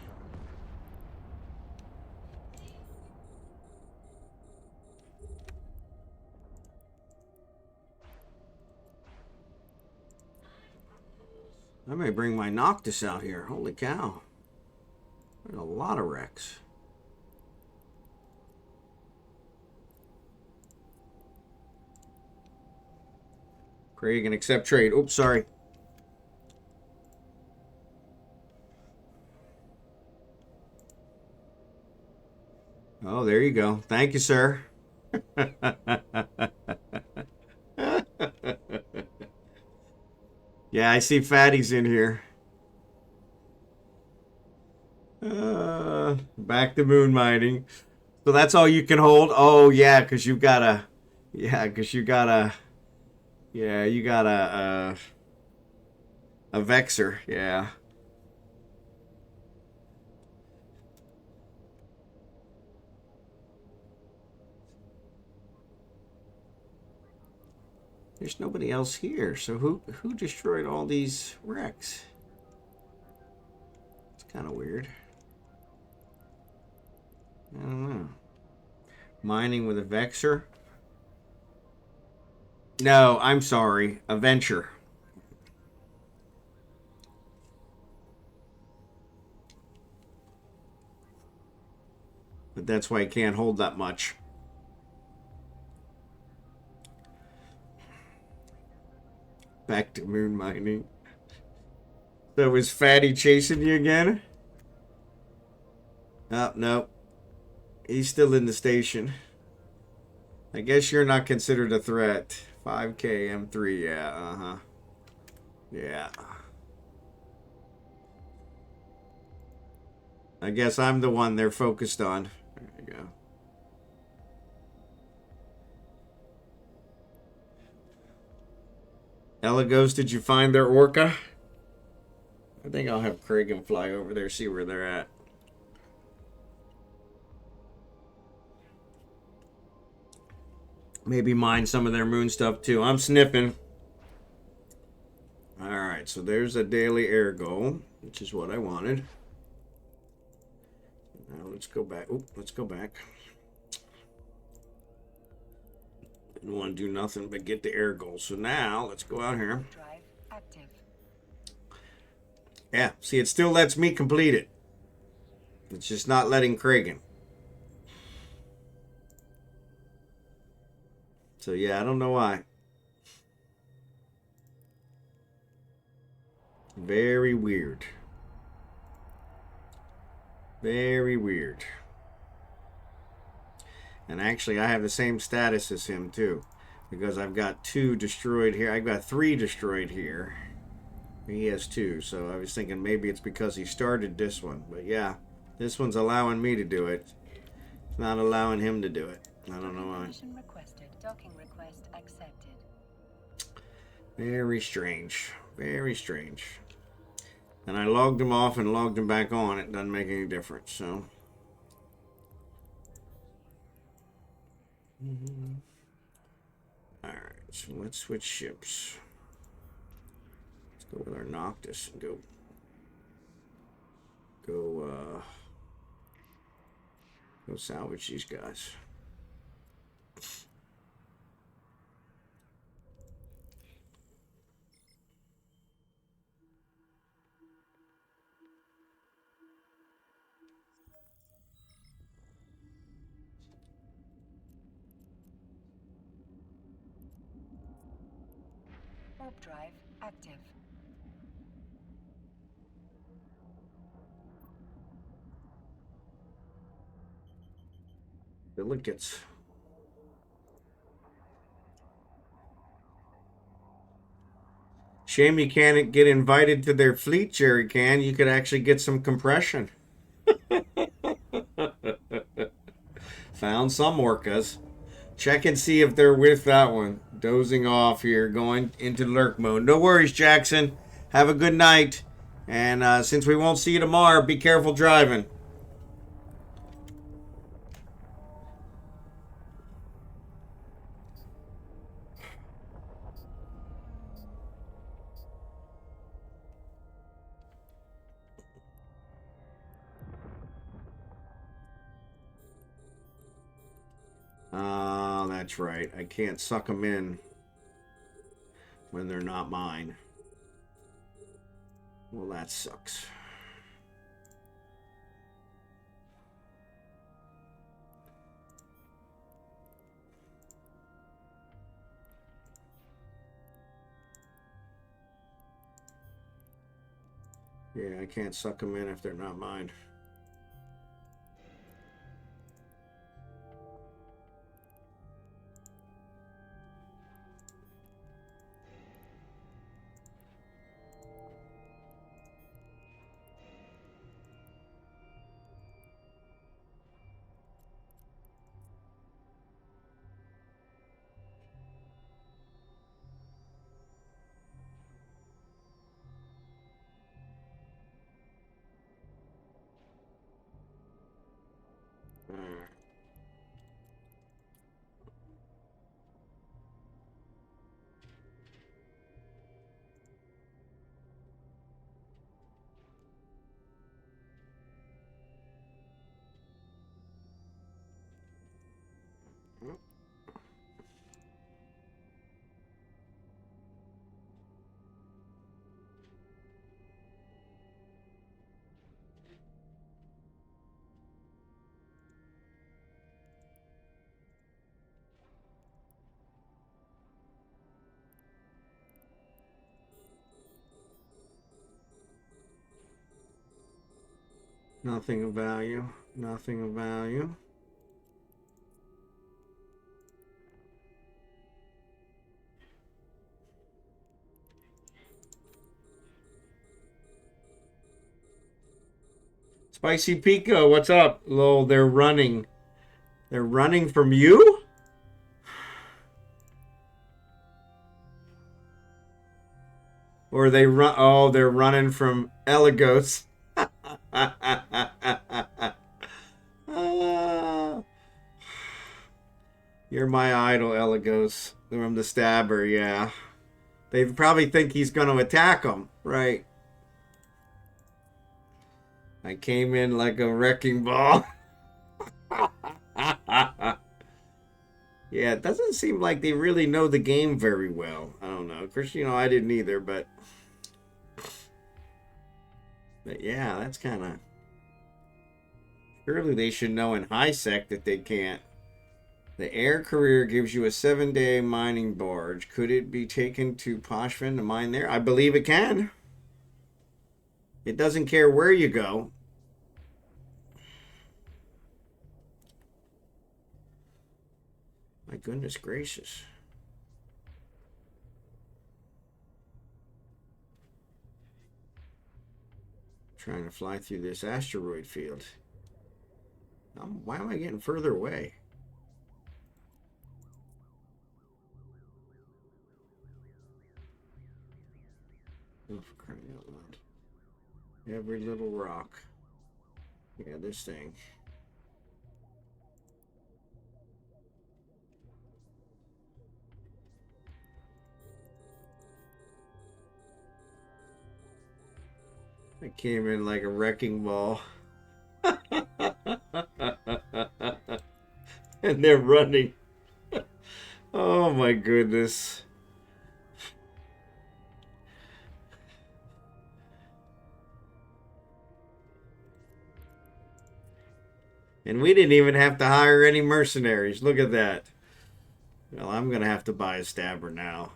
I may bring my Noctis out here. Holy cow. There's a lot of wrecks. Craig and accept trade. Oops, sorry. Oh, there you go. Thank you, sir. Yeah, I see fatties in here. Back to moon mining. So that's all you can hold? Oh, yeah, because you got a... Yeah, because you got a... Yeah, you got a Vexer. Yeah. There's nobody else here. So who destroyed all these wrecks? It's kind of weird. I don't know. Mining with a Vexer? No, I'm sorry. A Venture. But that's why I can't hold that much. Back to moon mining. So was Fatty chasing you again? Oh, no. He's still in the station. I guess you're not considered a threat. 5K M3, yeah, uh-huh. Yeah. I guess I'm the one they're focused on. There you go. Elagos, did you find their orca? I think I'll have Kragan fly over there, see where they're at. Maybe mine some of their moon stuff too. I'm sniffing. Alright, so there's a daily air goal, which is what I wanted. Now let's go back. Oop, let's go back. Didn't want to do nothing but get the air goal. So now let's go out here. Drive active. Yeah, see, it still lets me complete it. It's just not letting Kragan. So yeah, I don't know why. Very weird. Very weird. And actually, I have the same status as him too, because I've got 2 destroyed here. I've got 3 destroyed here. He has 2, so I was thinking maybe it's because he started this one. But yeah, this one's allowing me to do it. It's not allowing him to do it. I don't know why. Permission requested. Docking request accepted. Very strange. Very strange. And I logged him off and logged him back on. It doesn't make any difference, so... Alright, so let's switch ships. Let's go with our Noctis and go salvage these guys. Warp drive active. Delegates. Shame you can't get invited to their fleet, Jerry can. You could actually get some compression. Found some orcas. Check and see if they're with that one. Dozing off here, going into lurk mode. No worries, Jackson. Have a good night. And since we won't see you tomorrow, be careful driving. That's right. I can't suck them in when they're not mine. Well, that sucks. Yeah, I can't suck them in if they're not mine. Nothing of value. Nothing of value. Spicy Pico, what's up? Lol, they're running. They're running from you? Or they run? Oh, they're running from Elegos. You're my idol, Elegos. From the stabber, yeah. They probably think he's going to attack them, right? I came in like a wrecking ball. Yeah, it doesn't seem like they really know the game very well. I don't know. Of course, you know, I didn't either, but yeah, that's kind of... Surely they should know in high sec that they can't. The air career gives you a 7-day mining barge. Could it be taken to Poshvin to mine there? I believe it can. It doesn't care where you go. My goodness gracious. Trying to fly through this asteroid field. Why am I getting further away? Oh, for crying out loud. Every little rock. Yeah, this thing. I came in like a wrecking ball. And they're running. Oh my goodness. And we didn't even have to hire any mercenaries. Look at that. Well, I'm going to have to buy a stabber now.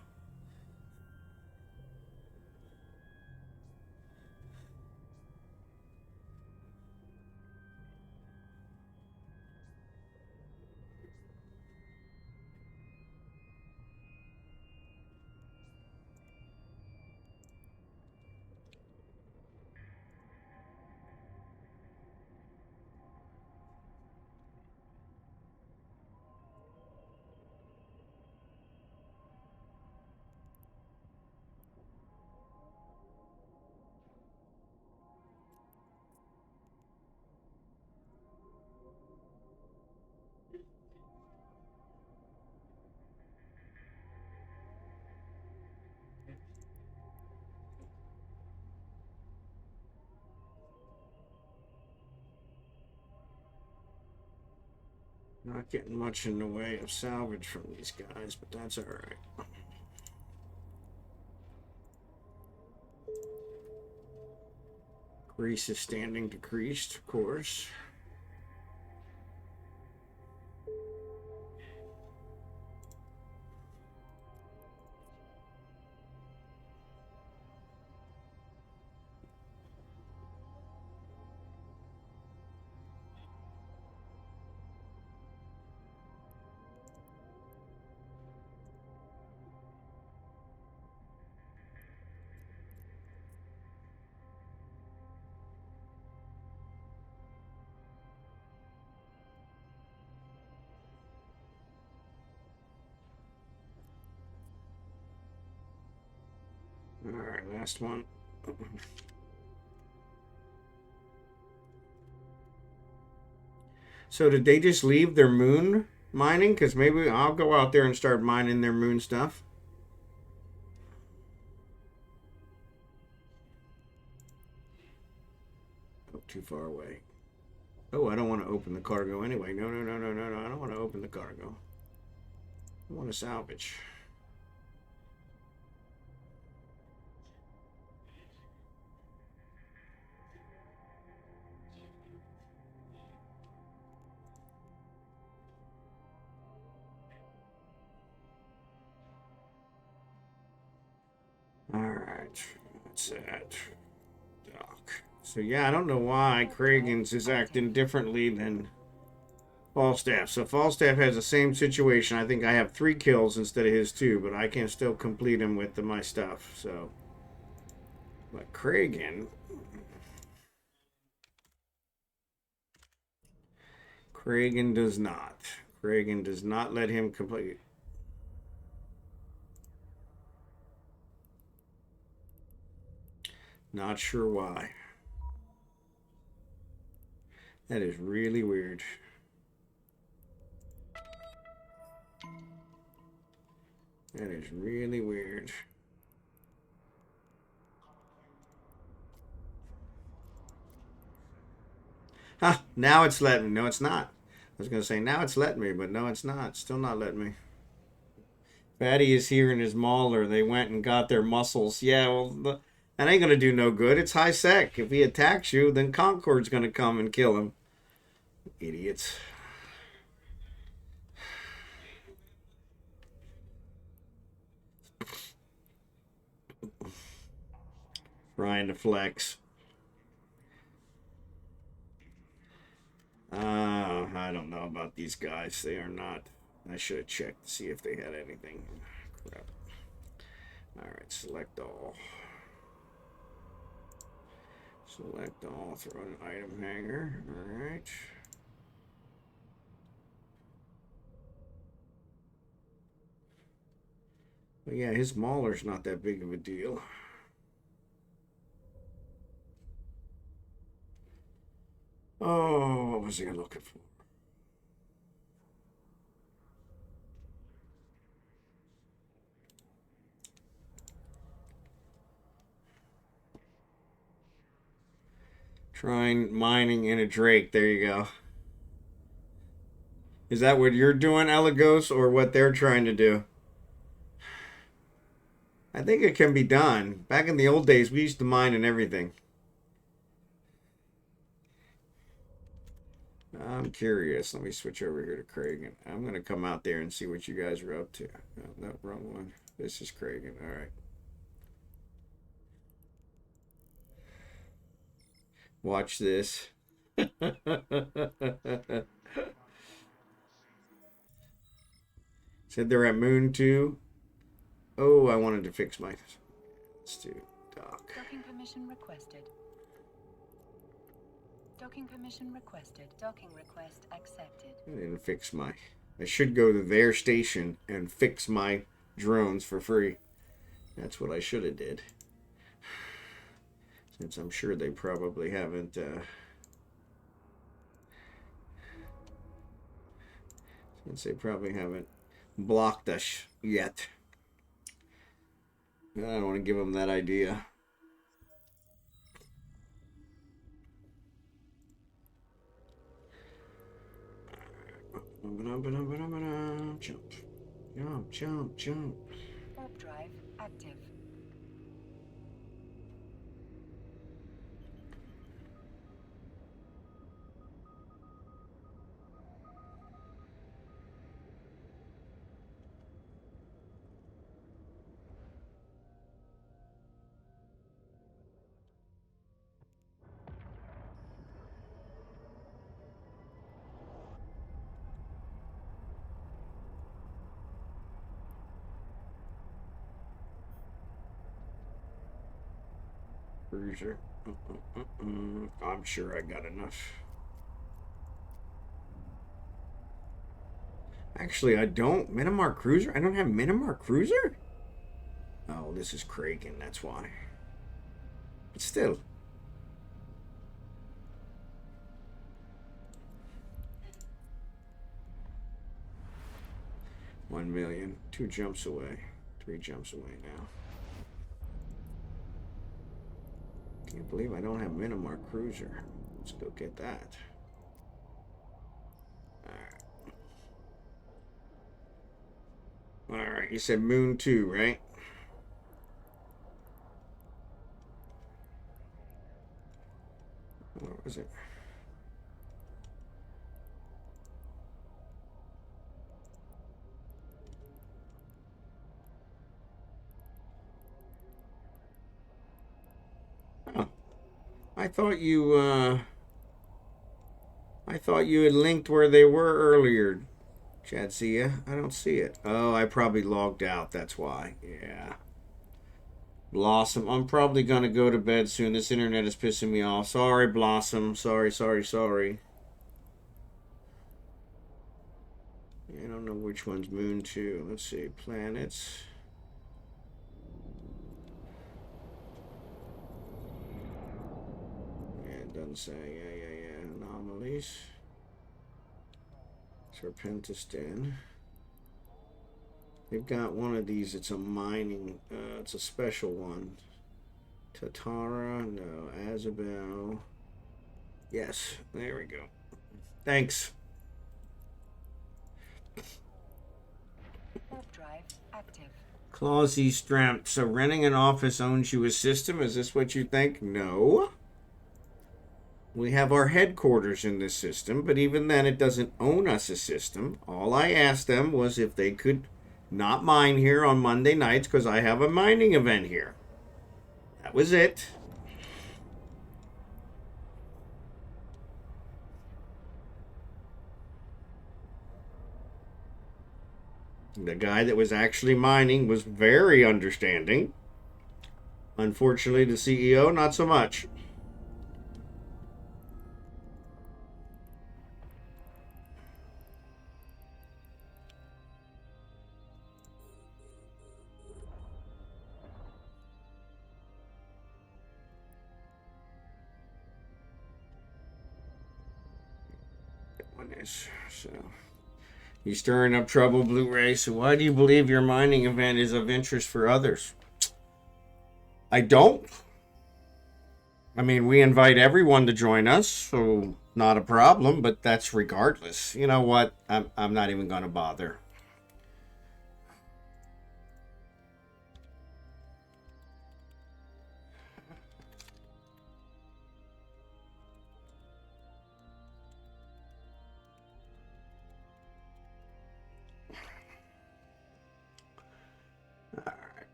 Not getting much in the way of salvage from these guys, but that's alright. Grease is standing decreased, of course. Alright, last one. So did they just leave their moon mining? Because maybe I'll go out there and start mining their moon stuff. Oh, too far away. Oh, I don't want to open the cargo anyway. No. I don't want to open the cargo. I want to salvage. Alright, that's that. Dock. So yeah, I don't know why Kragan's is acting differently than Falstaff. So Falstaff has the same situation. I think I have 3 kills instead of his 2, but I can still complete him with my stuff. So, but Kragan does not. Kragan does not let him complete. Not sure why. That is really weird. That is really weird. Huh, now it's letting me. No, it's not. I was going to say, now it's letting me, but no, it's not. Still not letting me. Fatty is here in his mauler. They went and got their muscles. Yeah, well, that ain't going to do no good. It's high sec. If he attacks you, then Concord's going to come and kill him. Idiots. Trying to flex. I don't know about these guys. They are not. I should have checked to see if they had anything. Crap. Alright, select all. Select all. Throw an item hanger. Alright. But yeah, his mauler's not that big of a deal. Oh, what was he looking for? Trying mining in a Drake. There you go. Is that what you're doing, Elagos, or what they're trying to do? I think it can be done. Back in the old days, we used to mine and everything. I'm curious. Let me switch over here to Kragan. I'm going to come out there and see what you guys are up to. Oh, no, wrong one. This is Kragan. All right. Watch this. Said they're at Moon 2. Oh, I wanted to fix my... Let's do dock. Docking permission requested. Docking permission requested. Docking request accepted. I didn't fix my... I should go to their station and fix my drones for free. That's what I should have did. Since I'm sure they probably haven't... since they probably haven't blocked us yet. I don't want to give them that idea. Jump. Jump, jump, jump. Warp drive active. Cruiser. I'm sure I got enough. Actually, I don't. Minimar Cruiser? I don't have Minimar Cruiser? Oh, this is Kraken, that's why. But still. $1 million. 2 jumps away. 3 jumps away now. Can't believe I don't have Minimar Cruiser. Let's go get that. Alright, you said Moon 2, right? What was it? Oh. I thought you had linked where they were earlier, Jadzia. I don't see it. Oh, I probably logged out, that's why. Yeah. Blossom, I'm probably going to go to bed soon. This internet is pissing me off. Sorry, Blossom. Sorry. I don't know which one's Moon 2. Let's see. Planets. Yeah, it doesn't say. Yeah. Anomalies. Serpentistan. They've got one of these. It's a mining. It's a special one. Tatara. No. Azabel. Yes. There we go. Thanks. Warp drive active. KlausiStreamt. So renting an office owns you a system? Is this what you think? No. We have our headquarters in this system, but even then it doesn't own us a system. All I asked them was if they could not mine here on Monday nights because I have a mining event here. That was it. The guy that was actually mining was very understanding. Unfortunately, the CEO, not so much. So, you stirring up trouble, Blu-ray. So why do you believe your mining event is of interest for others? I don't. I mean, we invite everyone to join us, so not a problem, but that's regardless. You know what? I'm not even going to bother.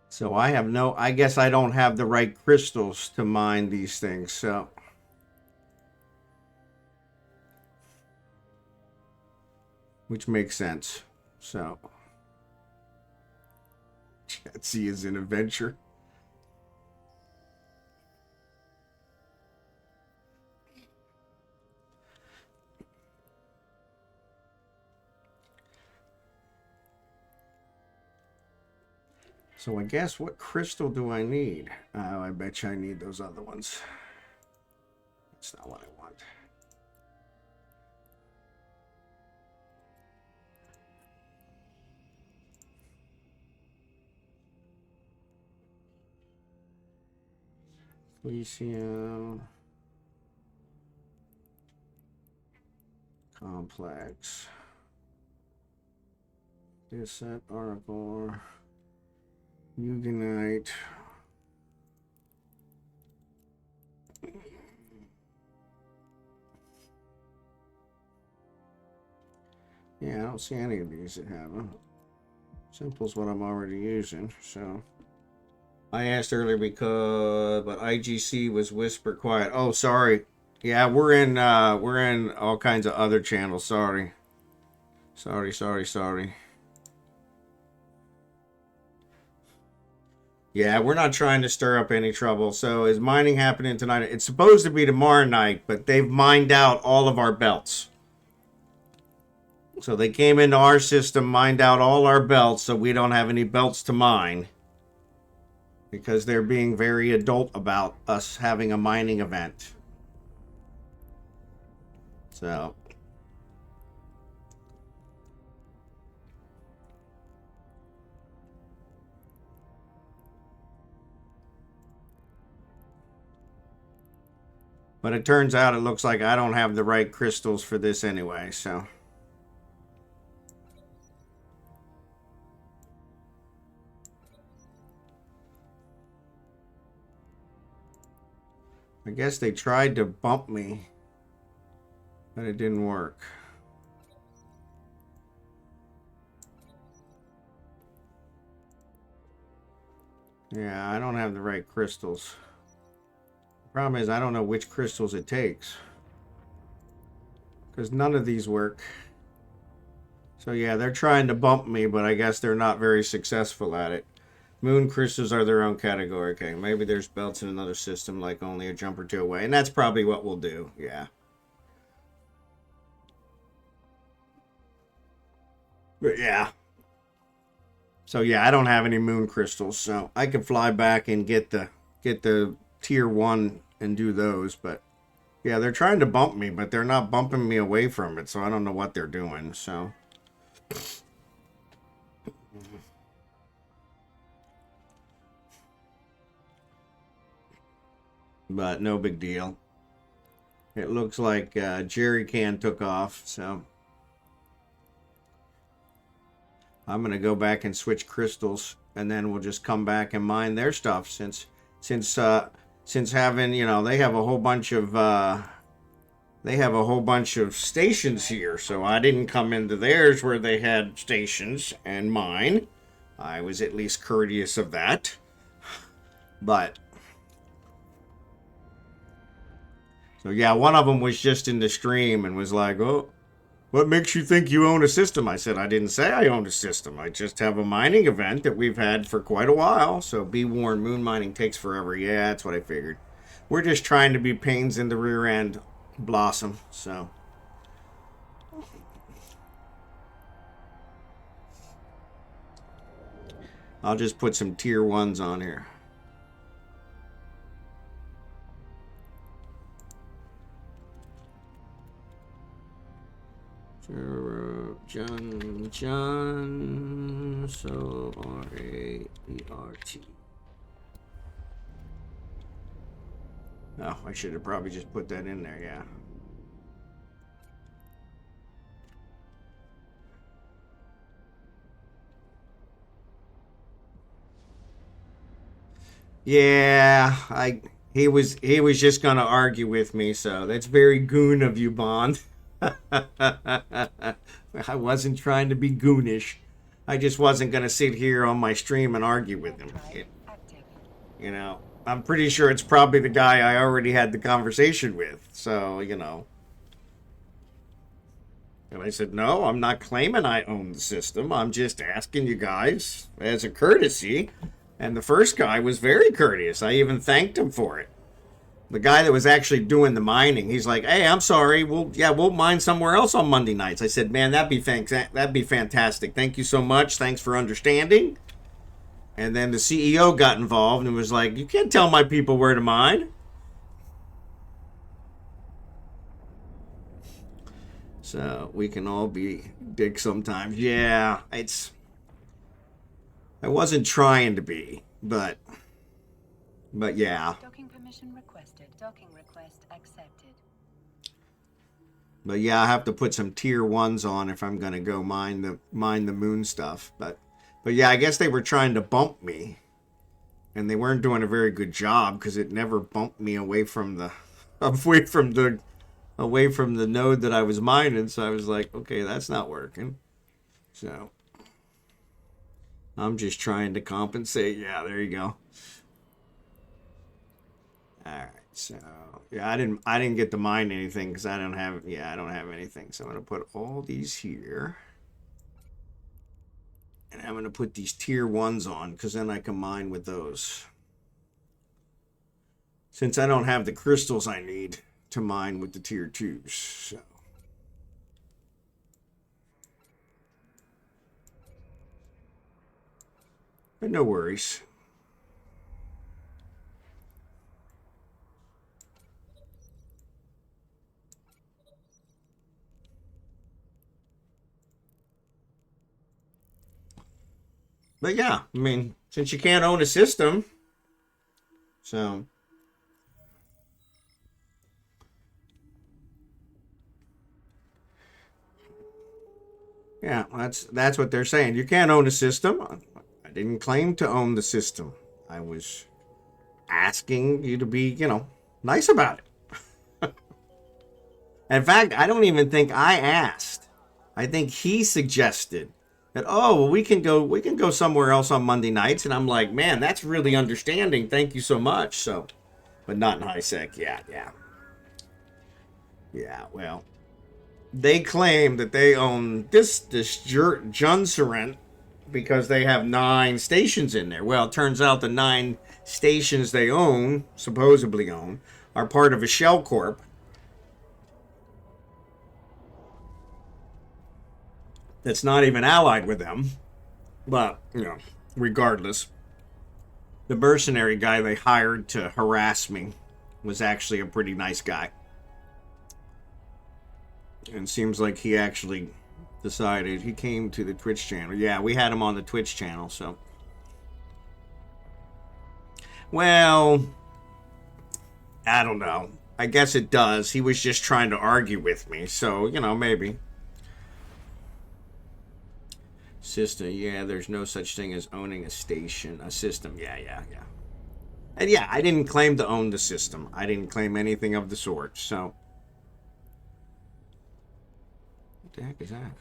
So I guess I don't have the right crystals to mine these things, so. Which makes sense. So. Jetsy is an adventure. So I guess what crystal do I need? Oh, I bet you I need those other ones. That's not what I want. Felicio. Complex. This set article. Eugenite. Yeah, I don't see any of these that have them. Simple's what I'm already using, so. I asked earlier because, but IGC was whisper quiet. Oh, sorry. Yeah, we're in all kinds of other channels. Sorry. Sorry. Yeah, we're not trying to stir up any trouble. So is mining happening tonight? It's supposed to be tomorrow night, but they've mined out all of our belts. So they came into our system, mined out all our belts, so we don't have any belts to mine. Because they're being very adult about us having a mining event. So. But it turns out it looks like I don't have the right crystals for this anyway, so. I guess they tried to bump me, but it didn't work. Yeah, I don't have the right crystals. The problem is I don't know which crystals it takes. Because none of these work. So yeah, they're trying to bump me, but I guess they're not very successful at it. Moon crystals are their own category. Okay, maybe there's belts in another system, like only a jump or two away. And that's probably what we'll do, yeah. But yeah. So yeah, I don't have any moon crystals, so I could fly back and get the tier 1 and do those, but yeah, they're trying to bump me, but they're not bumping me away from it, so I don't know what they're doing, so. But no big deal. It looks like Jerry Can took off, so. I'm going to go back and switch crystals, and then we'll just come back and mine their stuff, since having, you know, they have a whole bunch of stations here, so I didn't come into theirs where they had stations and mine. I was at least courteous of that. But so yeah, one of them was just in the stream and was like, "Oh, what makes you think you own a system?" I said, "I didn't say I owned a system. I just have a mining event that we've had for quite a while. So be warned, moon mining takes forever." Yeah, that's what I figured. We're just trying to be pains in the rear end, Blossom. So. I'll just put some tier 1s on here. John, so R-A-E-R-T. Oh, I should have probably just put that in there, yeah. Yeah, he was just gonna argue with me, so that's very goon of you, Bond. I wasn't trying to be goonish. I just wasn't gonna sit here on my stream and argue with him. You know, I'm pretty sure it's probably the guy I already had the conversation with. So, you know. And I said, no, I'm not claiming I own the system. I'm just asking you guys as a courtesy. And the first guy was very courteous. I even thanked him for it. The guy that was actually doing the mining, he's like, "Hey, I'm sorry. We'll mine somewhere else on Monday nights." I said, "Man, that'd be fantastic. Thank you so much. Thanks for understanding." And then the CEO got involved and was like, "You can't tell my people where to mine." So we can all be dicks sometimes. Yeah, I wasn't trying to be, but yeah. Docking permission requested. Docking request accepted. But yeah, I have to put some tier 1s on if I'm gonna go mine the moon stuff. But yeah, I guess they were trying to bump me, and they weren't doing a very good job because it never bumped me away from the node that I was mining. So I was like, okay, that's not working. So I'm just trying to compensate. Yeah, there you go. All right, so yeah, I didn't get to mine anything because I don't have anything. So I'm gonna put all these here, and I'm gonna put these tier 1s on because then I can mine with those. Since I don't have the crystals I need to mine with the tier 2s, so. But no worries. But yeah, I mean, since you can't own a system, so. Yeah, that's what they're saying. You can't own a system. I didn't claim to own the system. I was asking you to be, nice about it. In fact, I don't even think I asked. I think he suggested that, oh, well, we can go somewhere else on Monday nights, and I'm like, man, that's really understanding. Thank you so much. So, but not in high sec. Yeah. Well, they claim that they own this Junserent because they have 9 stations in there. Well, it turns out the 9 stations they supposedly own, are part of a shell corp. That's not even allied with them. But, regardless, the mercenary guy they hired to harass me was actually a pretty nice guy. And seems like he actually decided. He came to the Twitch channel. Yeah, we had him on the Twitch channel, so. Well, I don't know. I guess it does. He was just trying to argue with me, so, maybe. System, yeah, there's no such thing as owning a system. Yeah. And yeah, I didn't claim to own the system. I didn't claim anything of the sort, so. What the heck is that?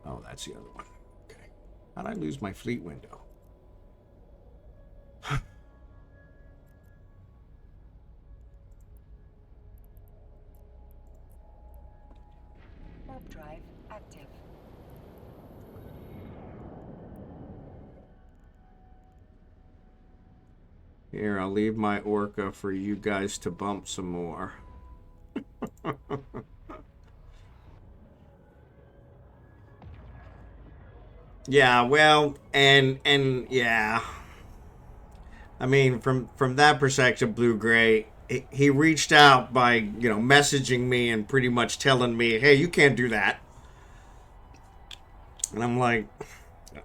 Oh, that's the other one. Okay. How'd I lose my fleet window? Warp drive active. Here, I'll leave my orca for you guys to bump some more. Yeah, well, and yeah. I mean, from that perspective, Blue Gray, he reached out by, messaging me and pretty much telling me, hey, you can't do that. And I'm like,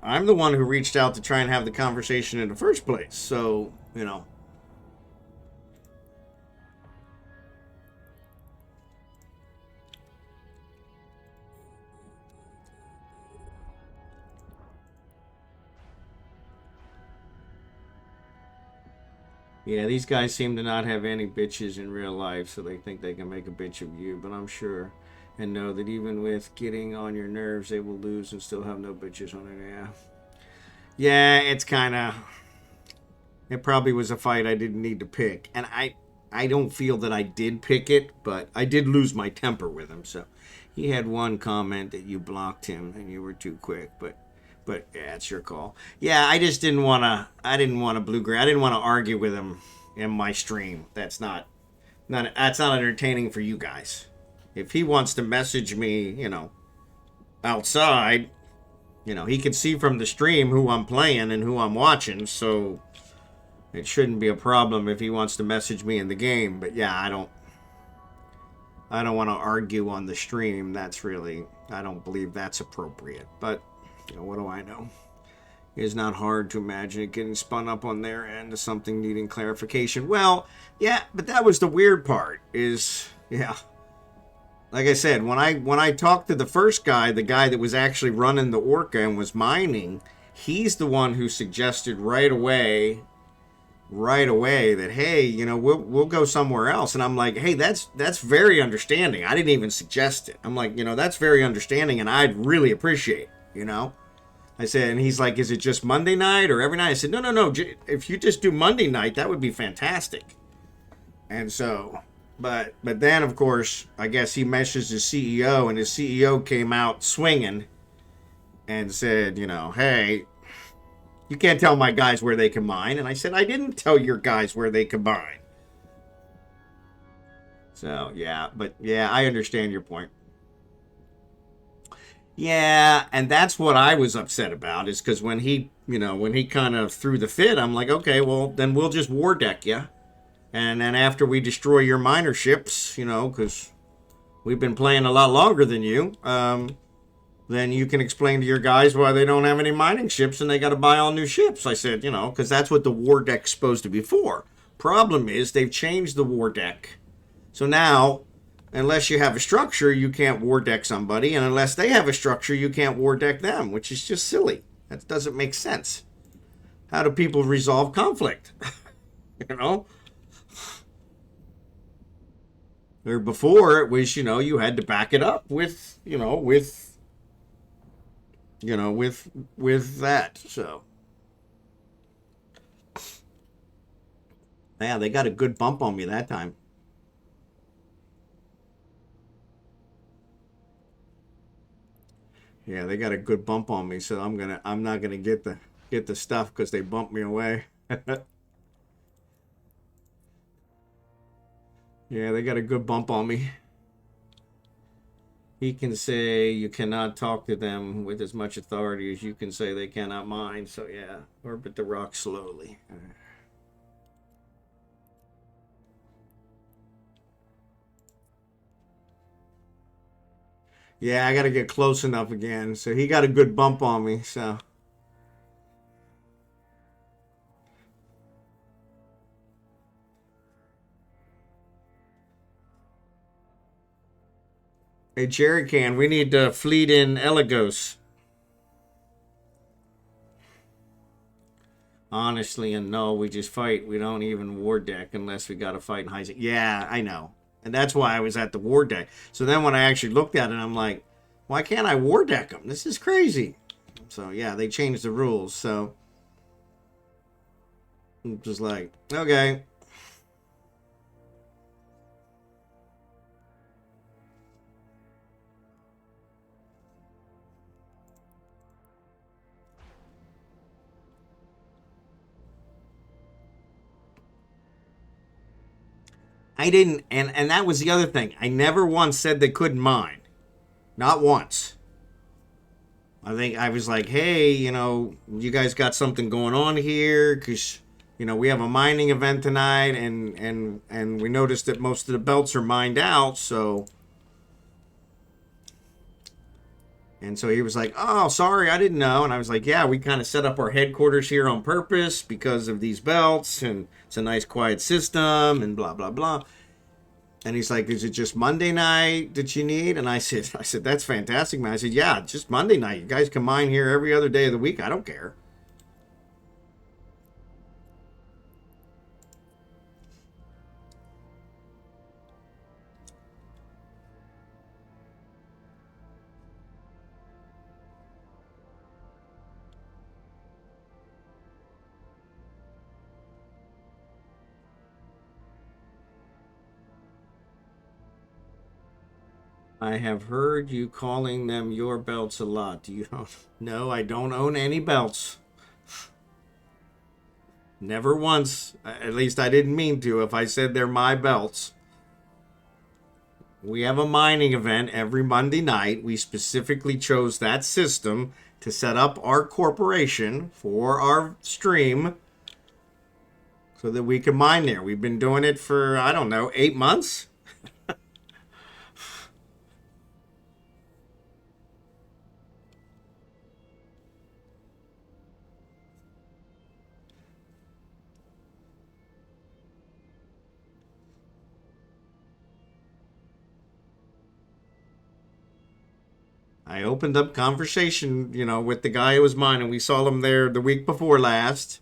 I'm the one who reached out to try and have the conversation in the first place. So, Yeah, these guys seem to not have any bitches in real life, so they think they can make a bitch of you, but I'm sure and know that even with getting on your nerves, they will lose and still have no bitches on it. Yeah. Yeah, it's kind of. It probably was a fight I didn't need to pick. And I don't feel that I did pick it, but I did lose my temper with him, so. He had one comment that you blocked him and you were too quick, but yeah, it's your call. Yeah, I just didn't want to Blue Gray. I didn't want to argue with him in my stream. That's not entertaining for you guys. If he wants to message me, outside, he can see from the stream who I'm playing and who I'm watching, so it shouldn't be a problem if he wants to message me in the game. But yeah, I don't want to argue on the stream. I don't believe that's appropriate. But what do I know? It's not hard to imagine it getting spun up on their end as something needing clarification. Well, yeah, but that was the weird part. like I said, when I talked to the first guy, the guy that was actually running the Orca and was mining, he's the one who suggested right away that, hey, you know, we'll go somewhere else. And I'm like, hey, that's very understanding. I didn't even suggest it. I'm like, you know, that's very understanding, and I'd really appreciate it, you know. I said, and he's like, is it just Monday night or every night? I said, no. If you just do Monday night, that would be fantastic. And so, but then, of course, I guess he messaged his CEO, and his CEO came out swinging and said, you know, hey, you can't tell my guys where they can mine. And I said, I didn't tell your guys where they can mine. So, yeah, but yeah, I understand your point. Yeah, and that's what I was upset about, is because when he, you know, when he kind of threw the fit, I'm like, okay, well, then we'll just war deck you. And then after we destroy your miner ships, you know, because we've been playing a lot longer than you, then you can explain to your guys why they don't have any mining ships and they got to buy all new ships. I said, you know, because that's what the war deck's supposed to be for. Problem is, they've changed the war deck. So now, unless you have a structure, you can't war deck somebody. And unless they have a structure, you can't war deck them, which is just silly. That doesn't make sense. How do people resolve conflict? You know? Or before, it was, you know, you had to back it up with, with that. So, yeah, they got a good bump on me that time. Yeah, they got a good bump on me, so I'm not gonna get the stuff because they bumped me away. Yeah, they got a good bump on me. He can say you cannot talk to them with as much authority as you can say they cannot mine. So yeah, orbit the rock slowly. Yeah, I got to get close enough again. So he got a good bump on me. So. Hey, Jerry Can, we need to fleet in Elagos. Honestly, and no, we just fight. We don't even war deck unless we got to fight in high. Yeah, I know. And that's why I was at the war deck. So then when I actually looked at it, I'm like, why can't I war deck them? This is crazy. So yeah, they changed the rules. So I'm just like, okay. I didn't, and that was the other thing. I never once said they couldn't mine. Not once. I think I was like, hey, you know, you guys got something going on here because, you know, we have a mining event tonight, and we noticed that most of the belts are mined out, so. And so he was like, oh, sorry, I didn't know. And I was like, yeah, we kind of set up our headquarters here on purpose because of these belts, and it's a nice quiet system, and blah, blah, blah. And he's like, is it just Monday night that you need? And I said, that's fantastic, man. I said, yeah, just Monday night. You guys can mine here every other day of the week. I don't care. I have heard you calling them your belts a lot. Do you know? No, I don't own any belts. Never once. At least I didn't mean to if I said they're my belts. We have a mining event every Monday night. We specifically chose that system to set up our corporation for our stream so that we can mine there. We've been doing it for, I don't know, 8 months? I opened up conversation, with the guy who was mine, and we saw him there the week before last.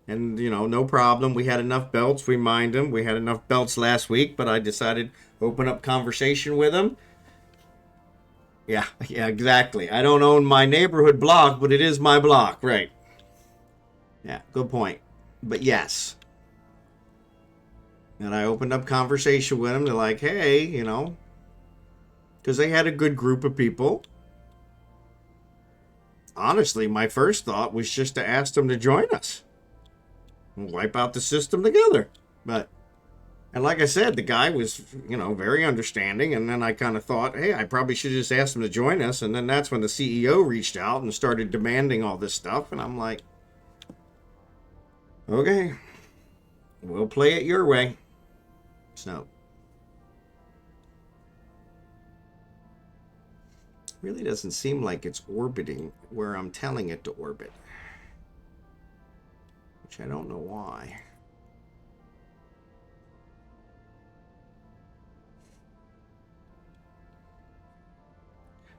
And, no problem. We had enough belts. We mined him. We had enough belts last week, but I decided to open up conversation with him. Yeah, exactly. I don't own my neighborhood block, but it is my block, right? Yeah, good point. But yes. And I opened up conversation with them. They're like, hey, because they had a good group of people. Honestly, my first thought was just to ask them to join us. We'll wipe out the system together. And like I said, the guy was, very understanding. And then I kind of thought, hey, I probably should just ask him to join us. And then that's when the CEO reached out and started demanding all this stuff. And I'm like, okay, we'll play it your way. So, really doesn't seem like it's orbiting where I'm telling it to orbit. Which I don't know why.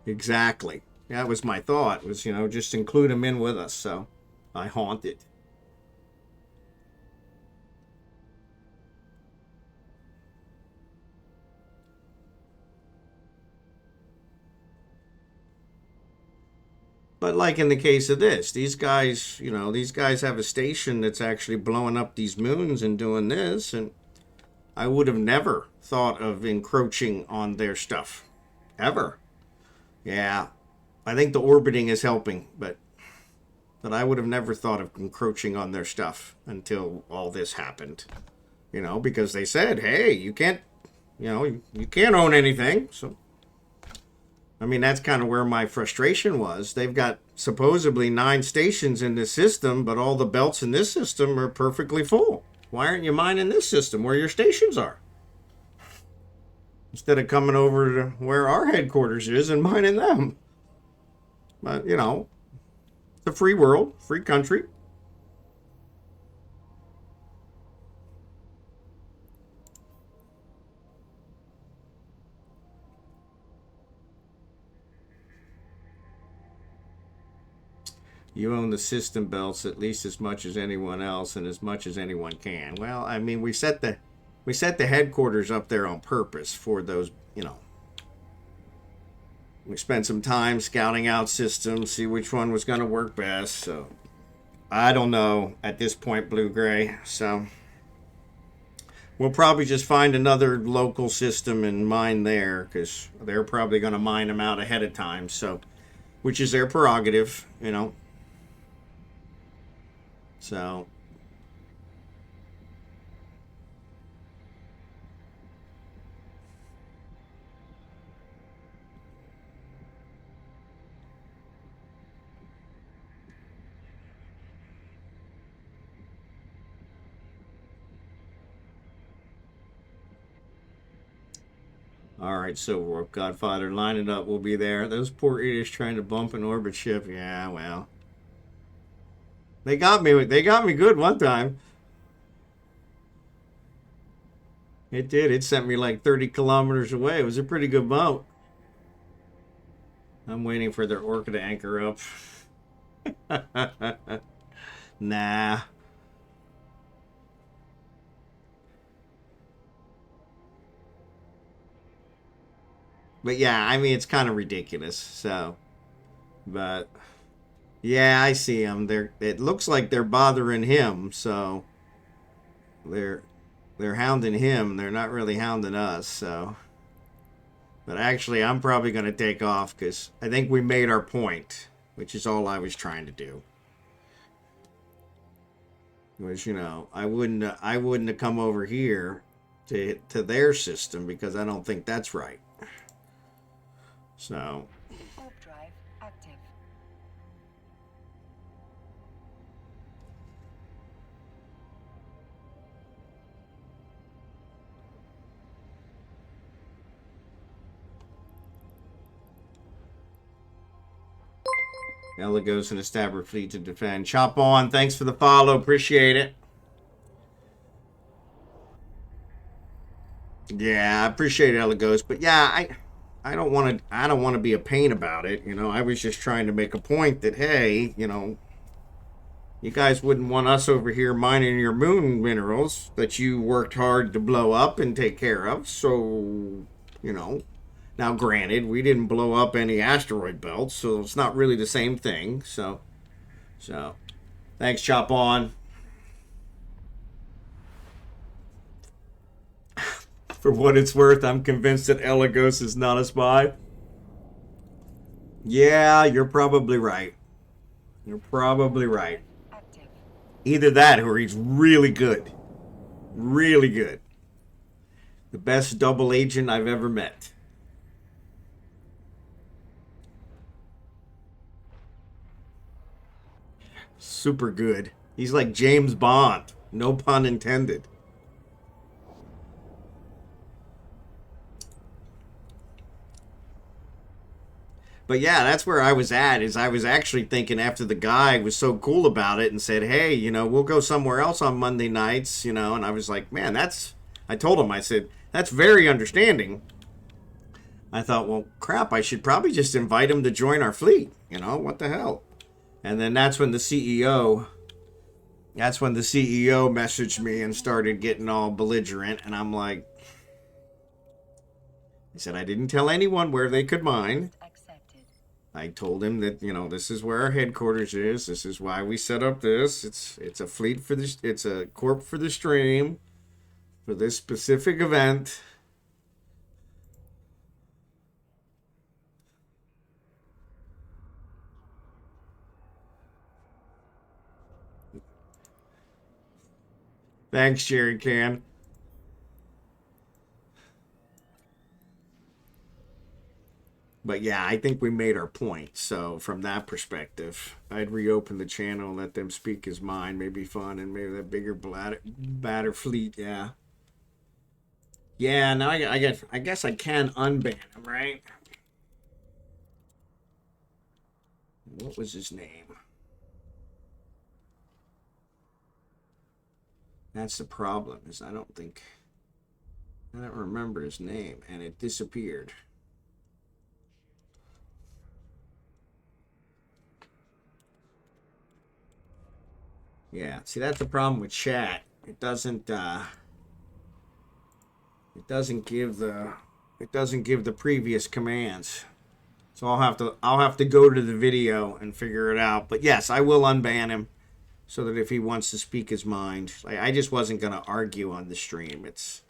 Exactly. That was my thought, was, just include him in with us. So, I haunted. But like in the case of this, these guys have a station that's actually blowing up these moons and doing this, and I would have never thought of encroaching on their stuff. Ever. Yeah. I think the orbiting is helping, but I would have never thought of encroaching on their stuff until all this happened. Because they said, hey, you can't own anything, so... I mean, that's kind of where my frustration was. They've got supposedly 9 stations in this system, but all the belts in this system are perfectly full. Why aren't you mining this system where your stations are? Instead of coming over to where our headquarters is and mining them. But, it's a free world, free country. You own the system belts at least as much as anyone else and as much as anyone can. Well, I mean, we set the headquarters up there on purpose for those, We spent some time scouting out systems, see which one was going to work best. So, I don't know at this point, Blue Gray. So, we'll probably just find another local system and mine there, because they're probably going to mine them out ahead of time. So, which is their prerogative, So, all right, Silverwolf Godfather, line it up. We'll be there. Those poor idiots trying to bump an orbit ship. Yeah, well. They got me good one time. It did. It sent me like 30 kilometers away. It was a pretty good bump. I'm waiting for their orca to anchor up. Nah. But yeah, I mean, it's kind of ridiculous. So, but yeah, I see them. It looks like they're bothering him. So they're hounding him. They're not really hounding us. So, but actually, I'm probably going to take off because I think we made our point, which is all I was trying to do. Was I wouldn't have come over here to their system because I don't think that's right. So. Warp drive active. Ella goes in a stabber fleet to defend. Chop on. Thanks for the follow. Appreciate it. Yeah, I appreciate it, Ella goes. But yeah, I don't want to be a pain about it. You know, I was just trying to make a point that, hey, you know, you guys wouldn't want us over here mining your moon minerals that you worked hard to blow up and take care of. So, you know, now granted, we didn't blow up any asteroid belts, so it's not really the same thing. So thanks, Chop On. For what it's worth, I'm convinced that Elagos is not a spy. Yeah, you're probably right. You're probably right. Active. Either that or he's really good. Really good. The best double agent I've ever met. Super good. He's like James Bond. No pun intended. But yeah, that's where I was at, is I was actually thinking after the guy was so cool about it and said, hey, you know, we'll go somewhere else on Monday nights, you know, and I was like, man, I told him, I said, that's very understanding. I thought, well, crap, I should probably just invite him to join our fleet, you know, what the hell? And then that's when the CEO messaged me and started getting all belligerent, and I'm like, I said, I didn't tell anyone where they could mine. I told him that, you know, this is where our headquarters is. This is why we set up this. It's a fleet for this. It's a corp for the stream for this specific event. Thanks, Jerry Can. But yeah, I think we made our point. So from that perspective, I'd reopen the channel and let them speak his mind. Maybe fun, and maybe that bigger batter fleet. Yeah. Yeah. Now I guess I can unban him, right? What was his name? That's the problem. Is I don't remember his name, and it disappeared. Yeah, see, that's the problem with chat. It doesn't give the previous commands. So I'll have to go to the video and figure it out. But yes, I will unban him so that if he wants to speak his mind, I just wasn't going to argue on the stream. It's,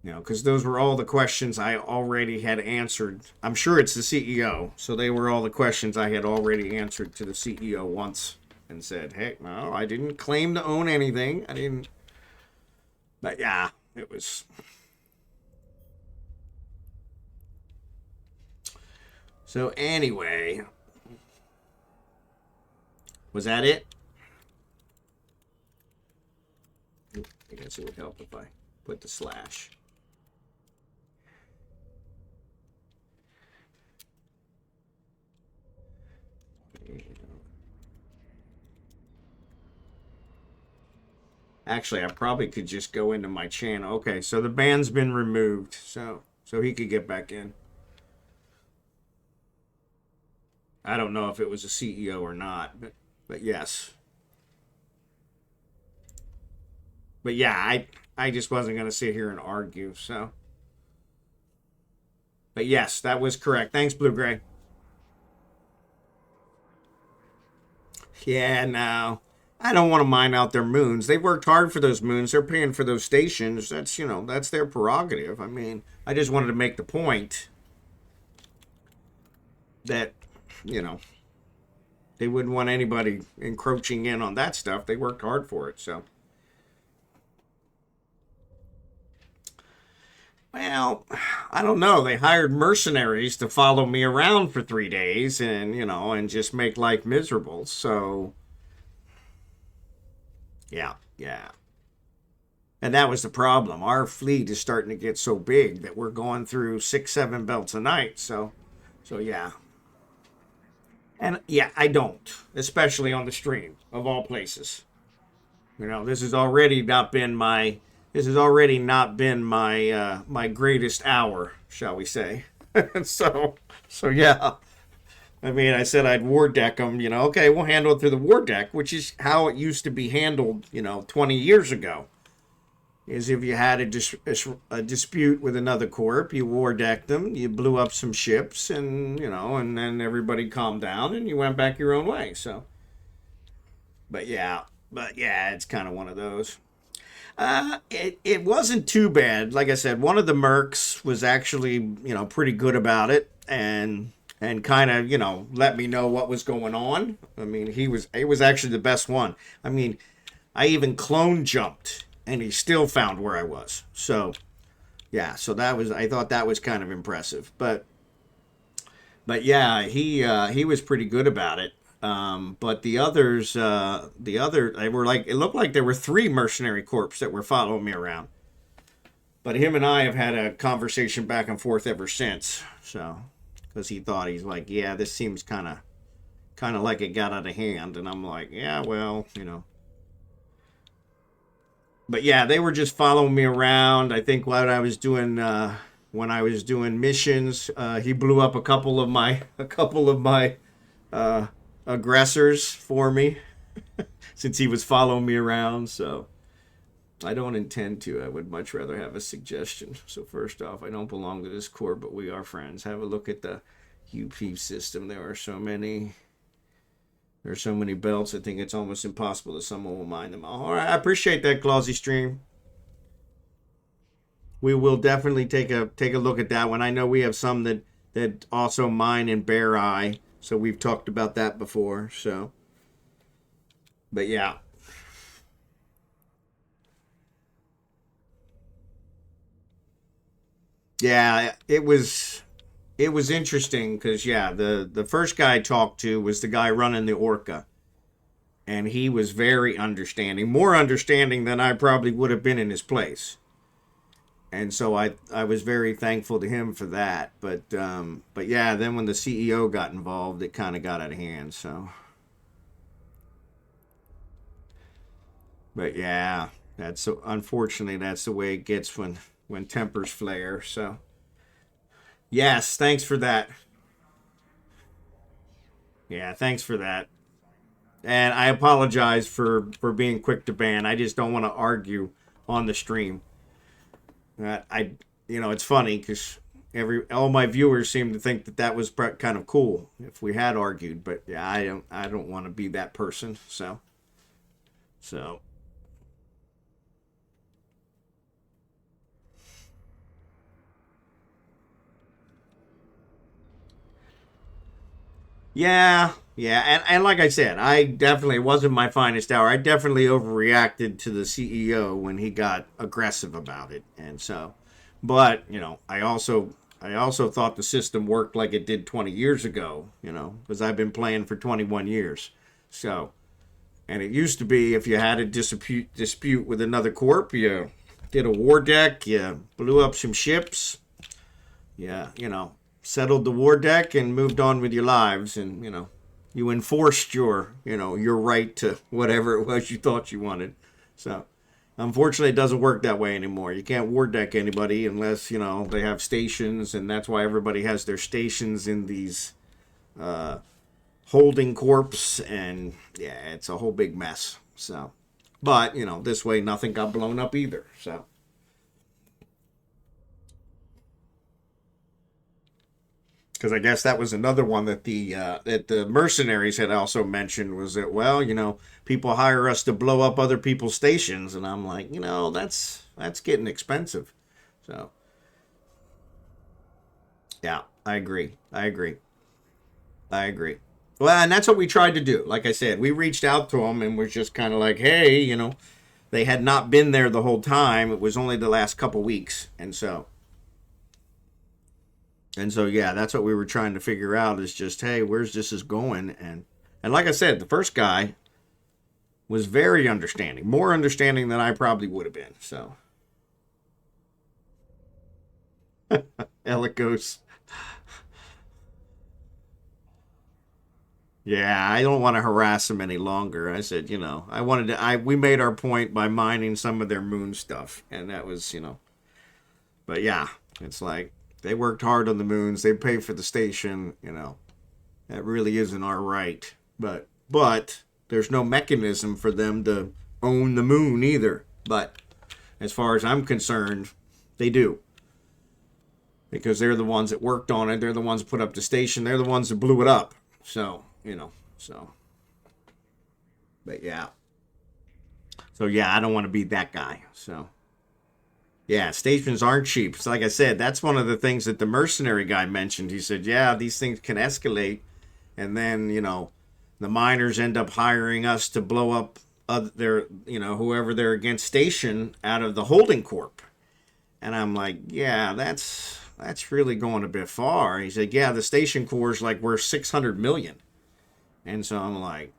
you know, because those were all the questions I already had answered. I'm sure it's the CEO, so they were all the questions I had already answered to the CEO once. And said, hey, no, I didn't claim to own anything. I didn't. But yeah, it was. So anyway. Was that it? I guess it would help if I put the slash. Actually, I probably could just go into my channel. Okay, so the ban's been removed, so he could get back in. I don't know if it was a CEO or not, but yes. But yeah, I just wasn't going to sit here and argue, so. But yes, that was correct. Thanks, Blue Gray. Yeah, no. I don't want to mine out their moons. They worked hard for those moons. They're paying for those stations. That's, you know, that's their prerogative. I mean, I just wanted to make the point that, you know, they wouldn't want anybody encroaching in on that stuff. They worked hard for it, so. Well, I don't know. They hired mercenaries to follow me around for 3 days and, you know, and just make life miserable, so. Yeah. And that was the problem. Our fleet is starting to get so big that we're going through 6-7 belts a night. So yeah. And yeah, I don't, especially on the stream of all places. You know, this has already not been my this has already not been my my greatest hour, shall we say. So yeah. I mean, I said I'd war deck them, you know, okay, we'll handle it through the war deck, which is how it used to be handled, you know, 20 years ago. Is if you had a dispute with another corp, you war decked them, you blew up some ships, and, you know, and then everybody calmed down and you went back your own way. So, but yeah, it's kind of one of those. It wasn't too bad. Like I said, one of the mercs was actually, you know, pretty good about it, and kind of, you know, let me know what was going on. I mean, it was actually the best one. I mean, I even clone jumped and he still found where I was. So, yeah, so I thought that was kind of impressive. But yeah, he was pretty good about it. But the others, they were like, it looked like there were 3 mercenary corps that were following me around. But him and I have had a conversation back and forth ever since. So, because he's like, yeah, this seems kind of like it got out of hand, and I'm like, yeah, well, you know. But yeah, they were just following me around. I think when I was doing missions, he blew up a couple of my uh, aggressors for me since he was following me around. So I don't intend to. I would much rather have a suggestion. So first off, I don't belong to this corps, but we are friends. Have a look at the UP system. There are so many. There's so many belts, I think it's almost impossible that someone will mind them all. All right, I appreciate that, KlausiStreamt. We will definitely take a look at that one. I know we have some that also mine in Bear Eye, so we've talked about that before. So, but yeah, yeah, it was interesting because yeah, the first guy I talked to was the guy running the Orca, and he was very understanding, more understanding than I probably would have been in his place. And so I was very thankful to him for that. But yeah, then when the CEO got involved, it kind of got out of hand. So, but yeah, unfortunately that's the way it gets when tempers flare. So yes, thanks for that. Yeah, thanks for that. And I apologize for being quick to ban. I just don't want to argue on the stream. I you know, it's funny because all my viewers seem to think that that was kind of cool if we had argued, but yeah, I don't want to be that person. So yeah, and like I said, I definitely, it wasn't my finest hour. I definitely overreacted to the CEO when he got aggressive about it, and so, but you know, I also thought the system worked like it did 20 years ago. You know, because I've been playing for 21 years, so. And it used to be if you had a dispute with another corp, you did a war deck, you blew up some ships, yeah, you know, settled the war deck and moved on with your lives, and you know, you enforced your right to whatever it was you thought you wanted. So unfortunately, it doesn't work that way anymore. You can't war deck anybody unless you know they have stations, and that's why everybody has their stations in these uh, holding corpse, and yeah, it's a whole big mess. So, but you know, this way nothing got blown up either. So, because I guess that was another one that the mercenaries had also mentioned was that, well, you know, people hire us to blow up other people's stations, and I'm like, you know, that's getting expensive. So, yeah, I agree. I agree. I agree. Well, and that's what we tried to do. Like I said, we reached out to them and was just kind of like, hey, you know, they had not been there the whole time. It was only the last couple weeks, and so yeah, that's what we were trying to figure out is just, hey, where's this is going? And like I said, the first guy was very understanding, more understanding than I probably would have been. So, Elikos. Yeah, I don't want to harass them any longer. I said, you know, we made our point by mining some of their moon stuff, and that was, you know. But yeah, it's like they worked hard on the moons. They paid for the station, you know. That really isn't our right. But there's no mechanism for them to own the moon either. But as far as I'm concerned, they do. Because they're the ones that worked on it. They're the ones that put up the station. They're the ones that blew it up. So, you know, so. But yeah. So yeah, I don't want to be that guy. So. Yeah, stations aren't cheap. So like I said, that's one of the things that the mercenary guy mentioned. He said, yeah, these things can escalate. And then, you know, the miners end up hiring us to blow up their, you know, whoever they're against station out of the holding corp. And I'm like, yeah, that's really going a bit far. He said, yeah, the station core is like worth 600 million. And so I'm like,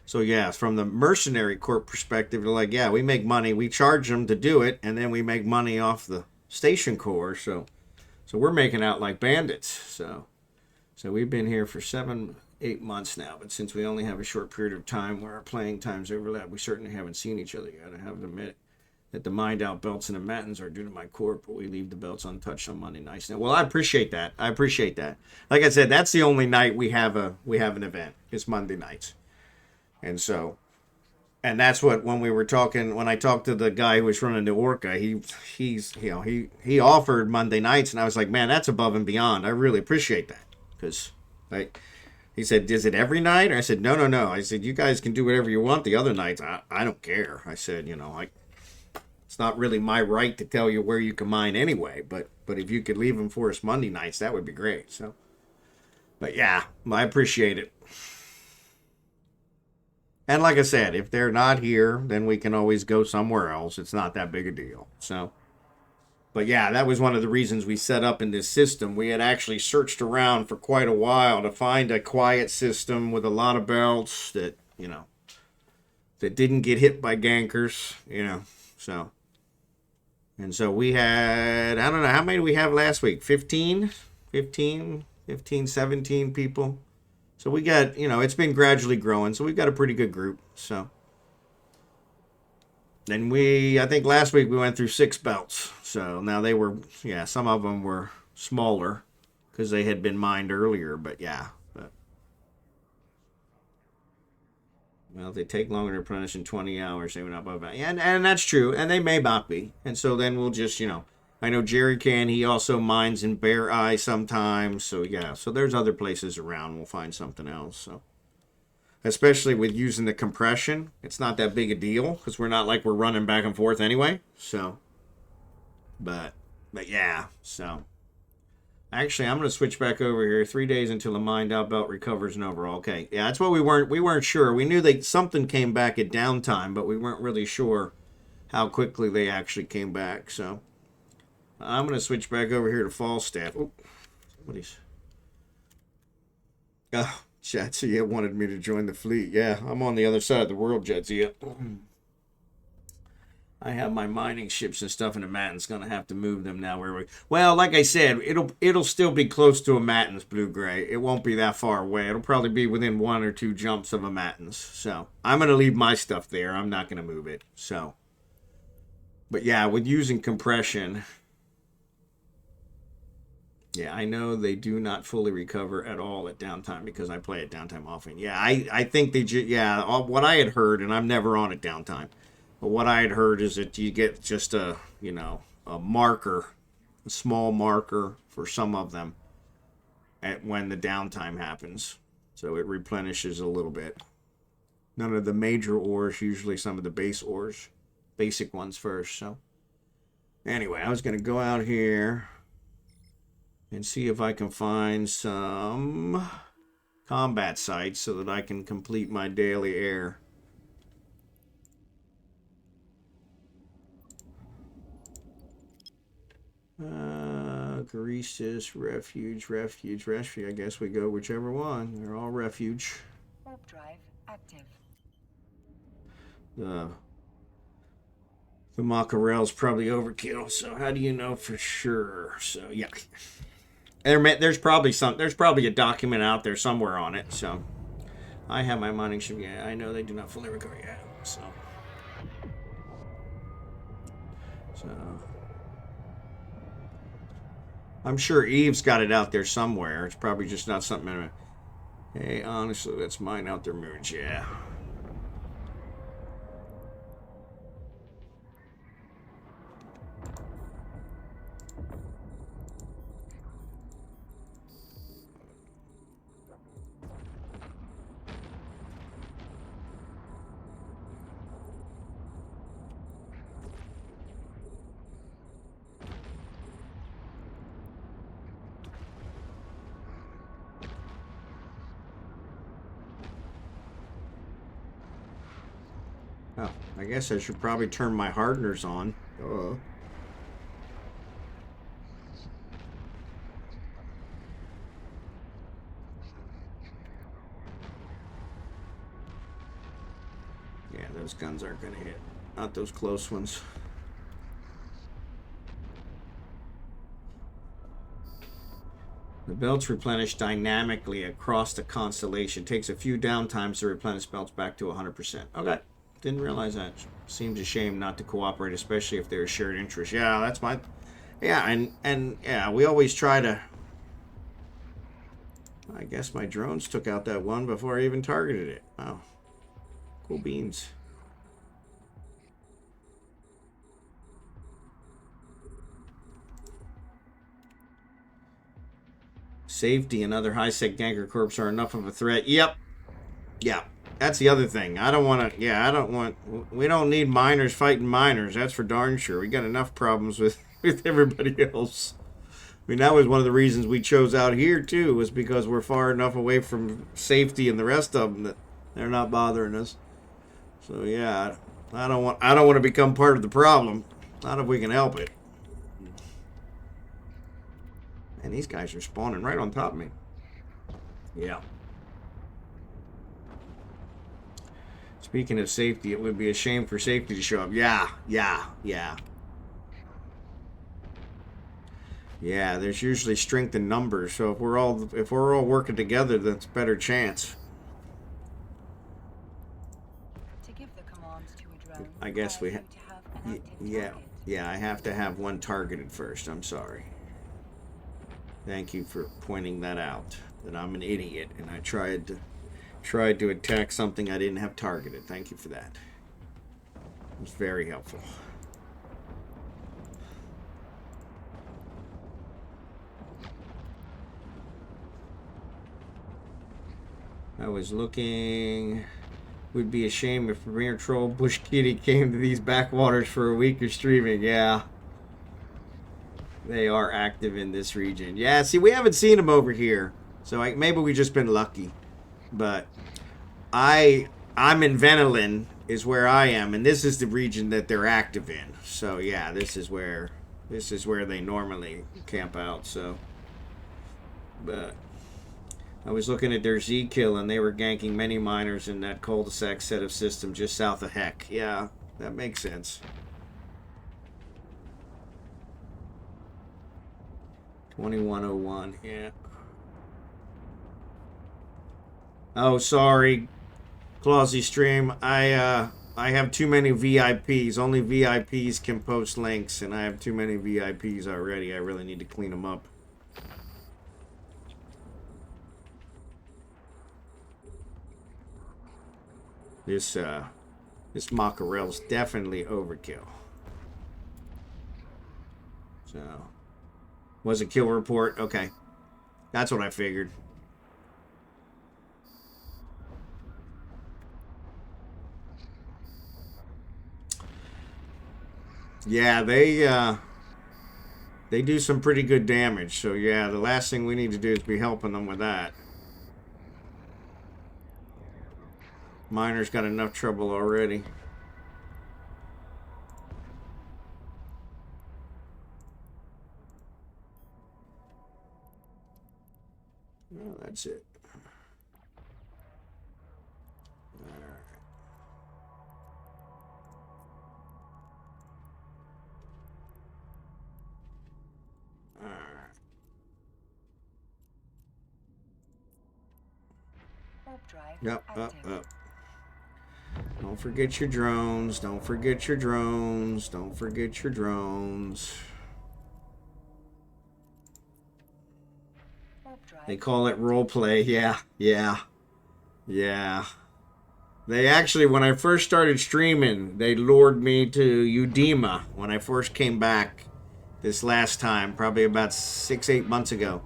so yeah, from the mercenary corp perspective, they're like, yeah, we make money. We charge them to do it, and then we make money off the station core. So we're making out like bandits. So we've been here for 7-8 months now. But since we only have a short period of time where our playing times overlap, we certainly haven't seen each other yet. I have to admit that the mined out belts and the matins are due to my corp, but we leave the belts untouched on Monday nights. Now, well, I appreciate that. Like I said, that's the only night we have an event. It's Monday nights. And so, and that's what when I talked to the guy who was running the Orca, he offered Monday nights, and I was like, man, that's above and beyond. I really appreciate that, because he said, is it every night? I said, no. I said, you guys can do whatever you want the other nights. I don't care. I said, you know, it's not really my right to tell you where you can mine anyway, but if you could leave them for us Monday nights, that would be great. So, but yeah, I appreciate it. And like I said, if they're not here, then we can always go somewhere else. It's not that big a deal. So, but yeah, that was one of the reasons we set up in this system. We had actually searched around for quite a while to find a quiet system with a lot of belts that, you know, that didn't get hit by gankers, you know. So, and so we had, I don't know, how many did we have last week? 15, 17 people. So we got, you know, it's been gradually growing. So we've got a pretty good group. So then I think last week we went through 6 belts. So now they were, yeah, some of them were smaller because they had been mined earlier. But yeah, well, they take longer to replenish in 20 hours. They went up above. And that's true. And they may not be. And so then we'll just, you know, I know Jerry can. He also mines in Bear Eye sometimes. So, yeah. So, there's other places around. We'll find something else. So, especially with using the compression, it's not that big a deal because we're not like we're running back and forth anyway. So, but yeah. So, actually, I'm going to switch back over here. 3 days until the mined out belt recovers and overall. Okay. Yeah, that's what we weren't sure. We knew something came back at downtime, but we weren't really sure how quickly they actually came back. So, I'm going to switch back over here to Falstaff. Oh, somebody's... Oh, Jadzia wanted me to join the fleet. Yeah, I'm on the other side of the world, Jadzia. I have my mining ships and stuff in the Matins. Going to have to move them now. Well, like I said, it'll still be close to a Matins, Blue Gray. It won't be that far away. It'll probably be within 1 or 2 jumps of a Matins. So I'm going to leave my stuff there. I'm not going to move it. So, but yeah, with using compression... Yeah, I know they do not fully recover at all at downtime because I play at downtime often. Yeah, I think what I had heard, and I'm never on at downtime, but what I had heard is that you get just a marker, a small marker for some of them when the downtime happens. So it replenishes a little bit. None of the major ores, usually some of the base ores, basic ones first. So anyway, I was going to go out here and see if I can find some combat sites so that I can complete my daily air. Greases, refuge. I guess we go whichever one. They're all refuge. Warp drive active. The Mackerel's probably overkill, so how do you know for sure? So, yeah. There's probably a document out there somewhere on it. So I have my mining ship. Yeah, I know they do not fully recover yet. So I'm sure Eve's got it out there somewhere. It's probably just not something. Hey, honestly, let's mine out their moons. Yeah. Oh, I guess I should probably turn my hardeners on. Yeah, those guns aren't going to hit. Not those close ones. The belts replenish dynamically across the constellation. Takes a few downtimes to replenish belts back to 100%. Okay. Didn't realize that. Seems a shame not to cooperate, especially if there's shared interest. Yeah, that's my... Yeah, and yeah, we always try to... I guess my drones took out that one before I even targeted it. Wow. Cool beans. Safety and other high-sec ganker corps are enough of a threat. Yep. Yeah. That's the other thing. I don't want to... Yeah, I don't want... We don't need miners fighting miners. That's for darn sure. We got enough problems with everybody else. I mean, that was one of the reasons we chose out here, too, was because we're far enough away from safety and the rest of them that they're not bothering us. So, yeah, I don't want to become part of the problem. Not if we can help it. And these guys are spawning right on top of me. Yeah. Speaking of safety, it would be a shame for safety to show up. Yeah. Yeah, there's usually strength in numbers, so if we're all working together, that's a better chance. To give the commands to a drone, I guess we have yeah, I have to have one targeted first. I'm sorry. Thank you for pointing that out. That I'm an idiot and I tried to attack something I didn't have targeted. Thank you for that. It was very helpful. I was looking... Would be a shame if Premier Troll Bush Kitty came to these backwaters for a week of streaming. Yeah. They are active in this region. Yeah, see, we haven't seen them over here. So maybe we've just been lucky. But I'm in Venelin is where I am. And this is the region that they're active in. So, yeah, this is where they normally camp out. So, but... I was looking at their Z-kill, and they were ganking many miners in that cul-de-sac set of systems just south of Heck. Yeah, that makes sense. 2101, yeah. Oh, sorry, KlausiStreamt. I have too many VIPs. Only VIPs can post links, and I have too many VIPs already. I really need to clean them up. This Macarel's definitely overkill. So, was a kill report? Okay. That's what I figured. Yeah, they do some pretty good damage. So, yeah, the last thing we need to do is be helping them with that. Miner's got enough trouble already. Well, that's it. All right. Warp drive Yep, up, active. up. Don't forget your drones. Don't forget your drones. Don't forget your drones. Warp drive They call it roleplay. Yeah, yeah, yeah. They actually, when I first started streaming, they lured me to Udema when I first came back this last time, probably about 6-8 months ago.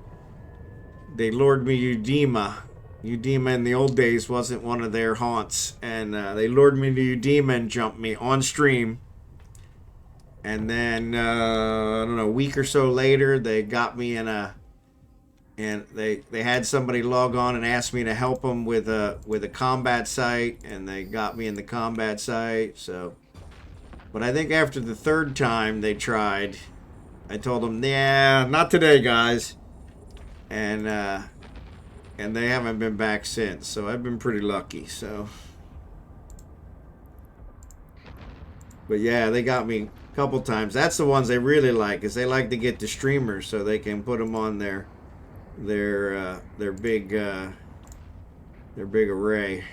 They lured me to Udema. Udema in the old days wasn't one of their haunts. And they lured me to Udema and jumped me on stream. And then, I don't know, a week or so later, they got me in a... And they had somebody log on and ask me to help them with a combat site. And they got me in the combat site, so... But I think after the third time they tried, I told them, yeah, not today, guys. And they haven't been back since, so I've been pretty lucky, so. But yeah, they got me a couple times. That's the ones they really like, is they like to get the streamers so they can put them on their big array.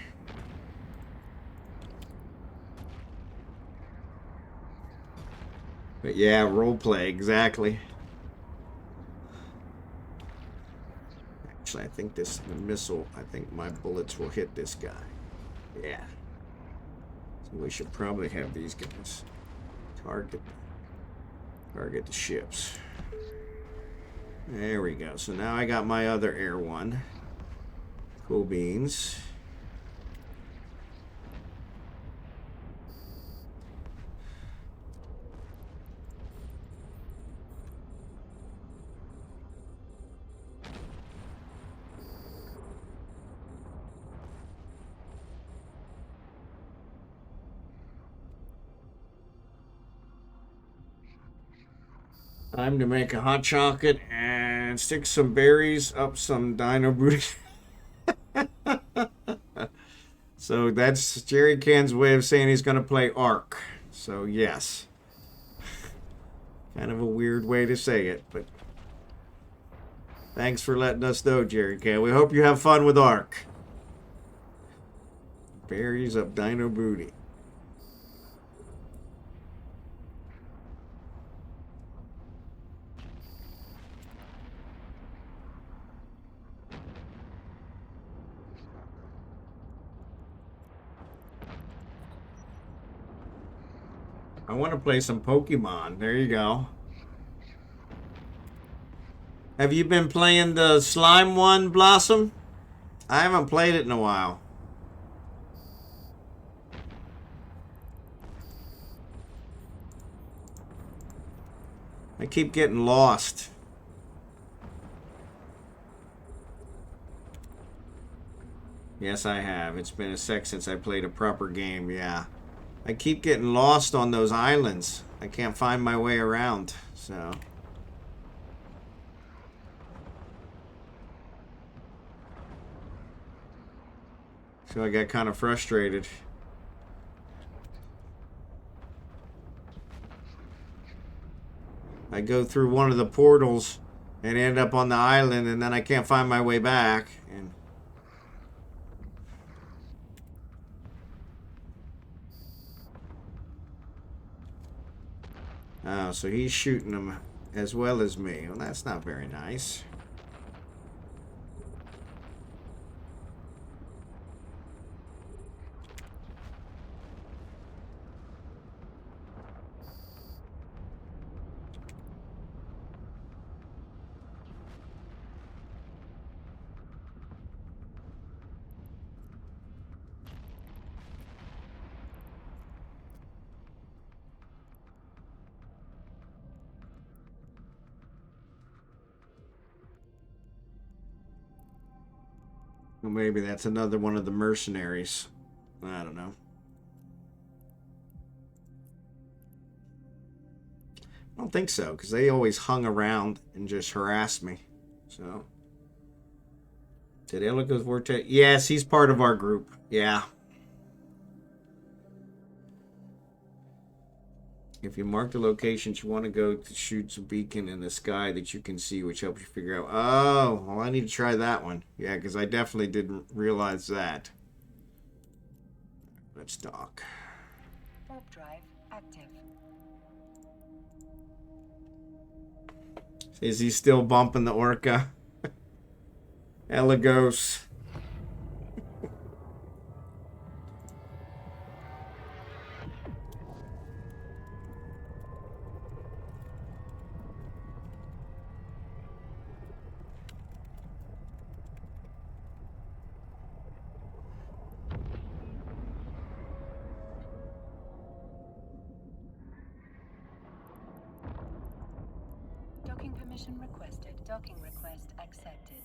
But yeah, roleplay, exactly. Actually, I think the missile, I think my bullets will hit this guy. Yeah. So we should probably have these guys target the ships. There we go. So now I got my other air one. Cool beans. Time to make a hot chocolate and stick some berries up some dino booty. So that's Jerry Can's way of saying he's going to play Ark. So yes. Kind of a weird way to say it, but thanks for letting us know, Jerry Can. We hope you have fun with Ark. Berries up dino booty. I want to play some Pokemon. There you go. Have you been playing the slime one, Blossom? I haven't played it in a while. I keep getting lost. Yes, I have. It's been a sec since I played a proper game, yeah. I keep getting lost on those islands. I can't find my way around, so. So I got kind of frustrated. I go through one of the portals and end up on the island, and then I can't find my way back. And oh, so he's shooting them as well as me. Well, that's not very nice. Well, maybe that's another one of the mercenaries. I don't know. I don't think so, because they always hung around and just harassed me. So. Did Eligos Vortex? Yes, he's part of our group. Yeah. If you mark the locations you want to go to, shoots a beacon in the sky that you can see, which helps you figure out. Oh, well, I need to try that one. Yeah, because I definitely didn't realize that. Let's dock. Warp drive active. Is he still bumping the orca? Elegos. Docking permission requested. Docking request accepted.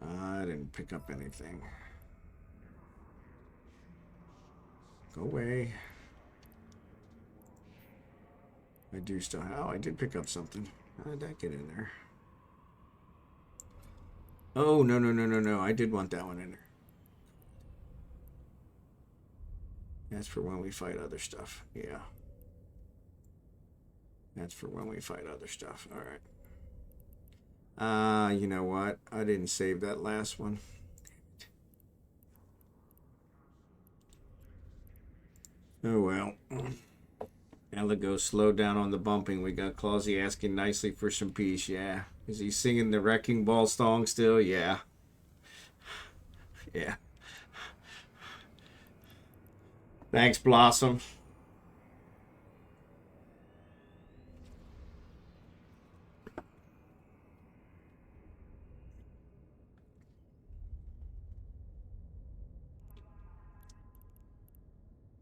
I didn't pick up anything. Go away. I do still. Oh, I did pick up something. How did that get in there? Oh, no, no, no, no, no. I did want that one in there. That's for when we fight other stuff. Yeah. That's for when we fight other stuff. All right. You know what? I didn't save that last one. Oh, well. Now let's go slow down on the bumping. We got Klausi asking nicely for some peace. Yeah. Is he singing the Wrecking Ball song still? Yeah. Yeah. Thanks, Blossom.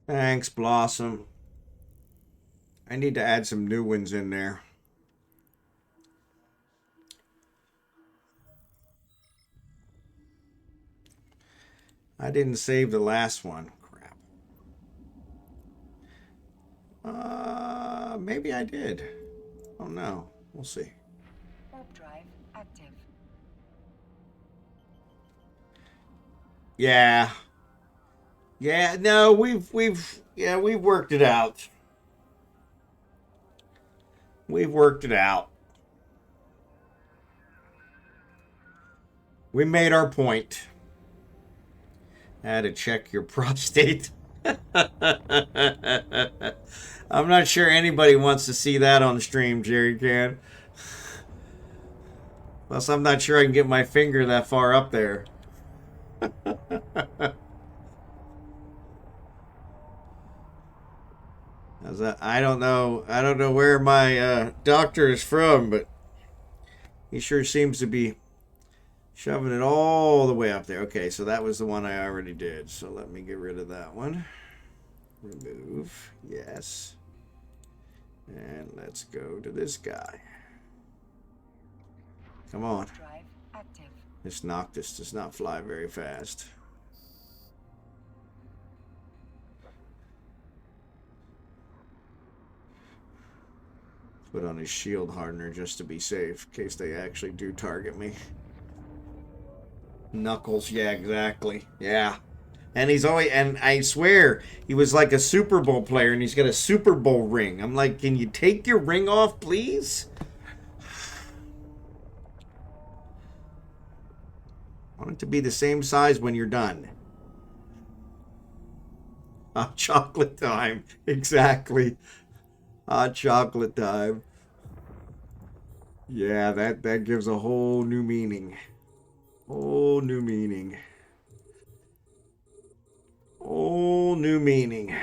Thanks, Blossom. I need to add some new ones in there. I didn't save the last one. Crap. Maybe I did. Oh no. We'll see. Warp drive active. Yeah. Yeah, no, we've worked it out. We've worked it out. We made our point. I had to check your prostate. I'm not sure anybody wants to see that on the stream, Jerry Can. Plus, I'm not sure I can get my finger that far up there. I don't know. I don't know where my doctor is from, but he sure seems to be shoving it all the way up there. Okay, so that was the one I already did. So let me get rid of that one. Remove. Yes. And let's go to this guy. Come on. Drive active. This Noctis does not fly very fast. Put on his shield hardener just to be safe in case they actually do target me. Knuckles, yeah, exactly. Yeah. And he's always, and I swear, he was like a Super Bowl player and he's got a Super Bowl ring. I'm like, can you take your ring off, please? I want it to be the same size when you're done. Hot chocolate time. Exactly. Hot chocolate time. Yeah, that gives a whole new meaning. Whole new meaning. Whole new meaning.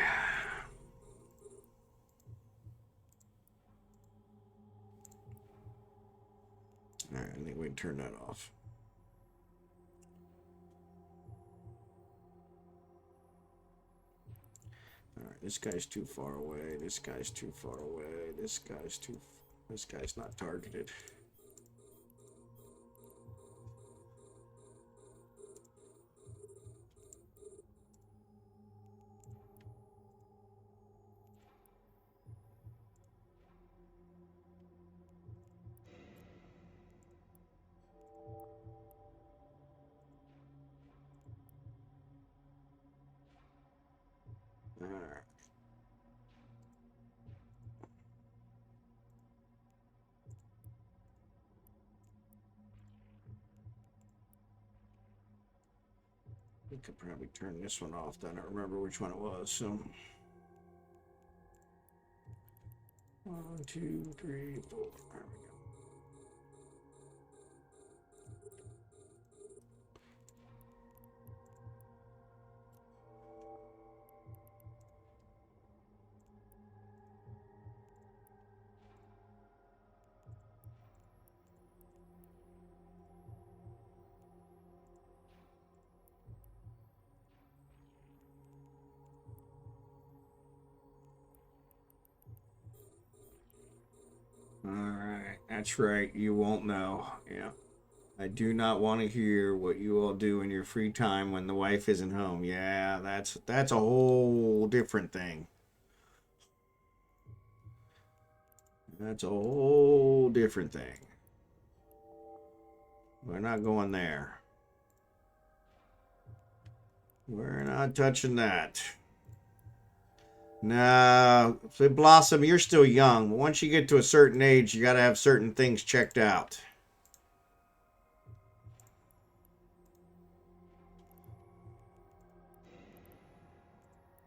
Alright, I think we can turn that off. Alright, this guy's too far away. This guy's too far away. This guy's not targeted. All right. We could probably turn this one off. I don't remember which one it was. So 1, 2, 3, 4. There we go. All right, that's right. You won't know. Yeah. I do not want to hear what you all do in your free time when the wife isn't home. Yeah, that's a whole different thing. That's a whole different thing. We're not going there. We're not touching that. No, so Blossom, you're still young. Once you get to a certain age, you got to have certain things checked out.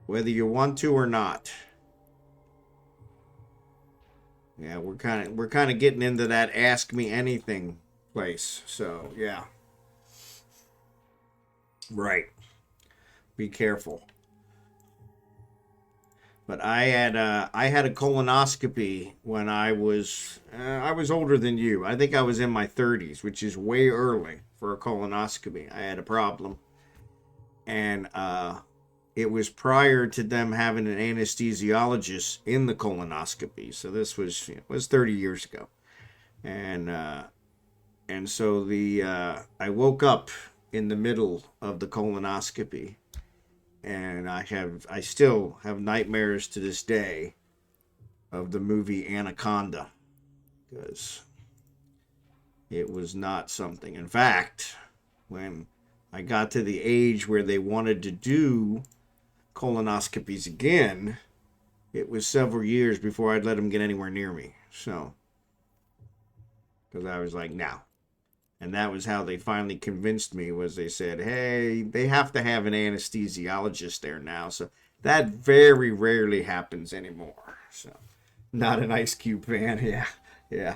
Whether you want to or not. Yeah, we're kind of getting into that ask me anything place. So, yeah. Right. Be careful. But I had a colonoscopy when I was older than you. I think I was in my 30s, which is way early for a colonoscopy. I had a problem, and it was prior to them having an anesthesiologist in the colonoscopy. So this was 30 years ago, and so I woke up in the middle of the colonoscopy. And I still have nightmares to this day of the movie Anaconda, because it was not something. In fact, when I got to the age where they wanted to do colonoscopies again, it was several years before I'd let them get anywhere near me. So, because I was like, no. And that was how they finally convinced me, was they said, hey, they have to have an anesthesiologist there now. So that very rarely happens anymore. So not an Ice Cube fan. Yeah. Yeah.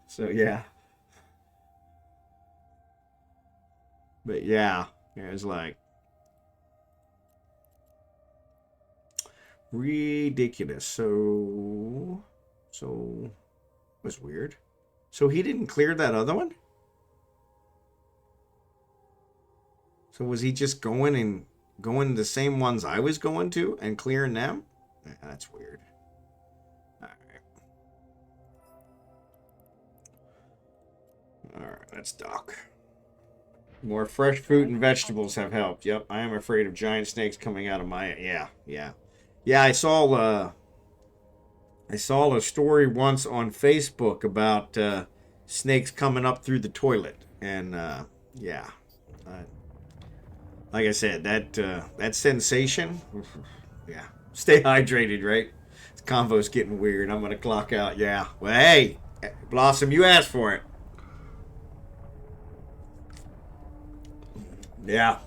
So yeah. But yeah, it was like ridiculous. So it was weird. So he didn't clear that other one? So was he just going the same ones I was going to and clearing them? Yeah, that's weird. All right, let's dock. More fresh fruit and vegetables have helped. Yep, I am afraid of giant snakes coming out of my. Yeah. I saw a story once on Facebook about snakes coming up through the toilet, and yeah. Like I said, that sensation, yeah. Stay hydrated, right? This convo's getting weird. I'm gonna clock out. Yeah. Well, hey, Blossom, you asked for it. Yeah.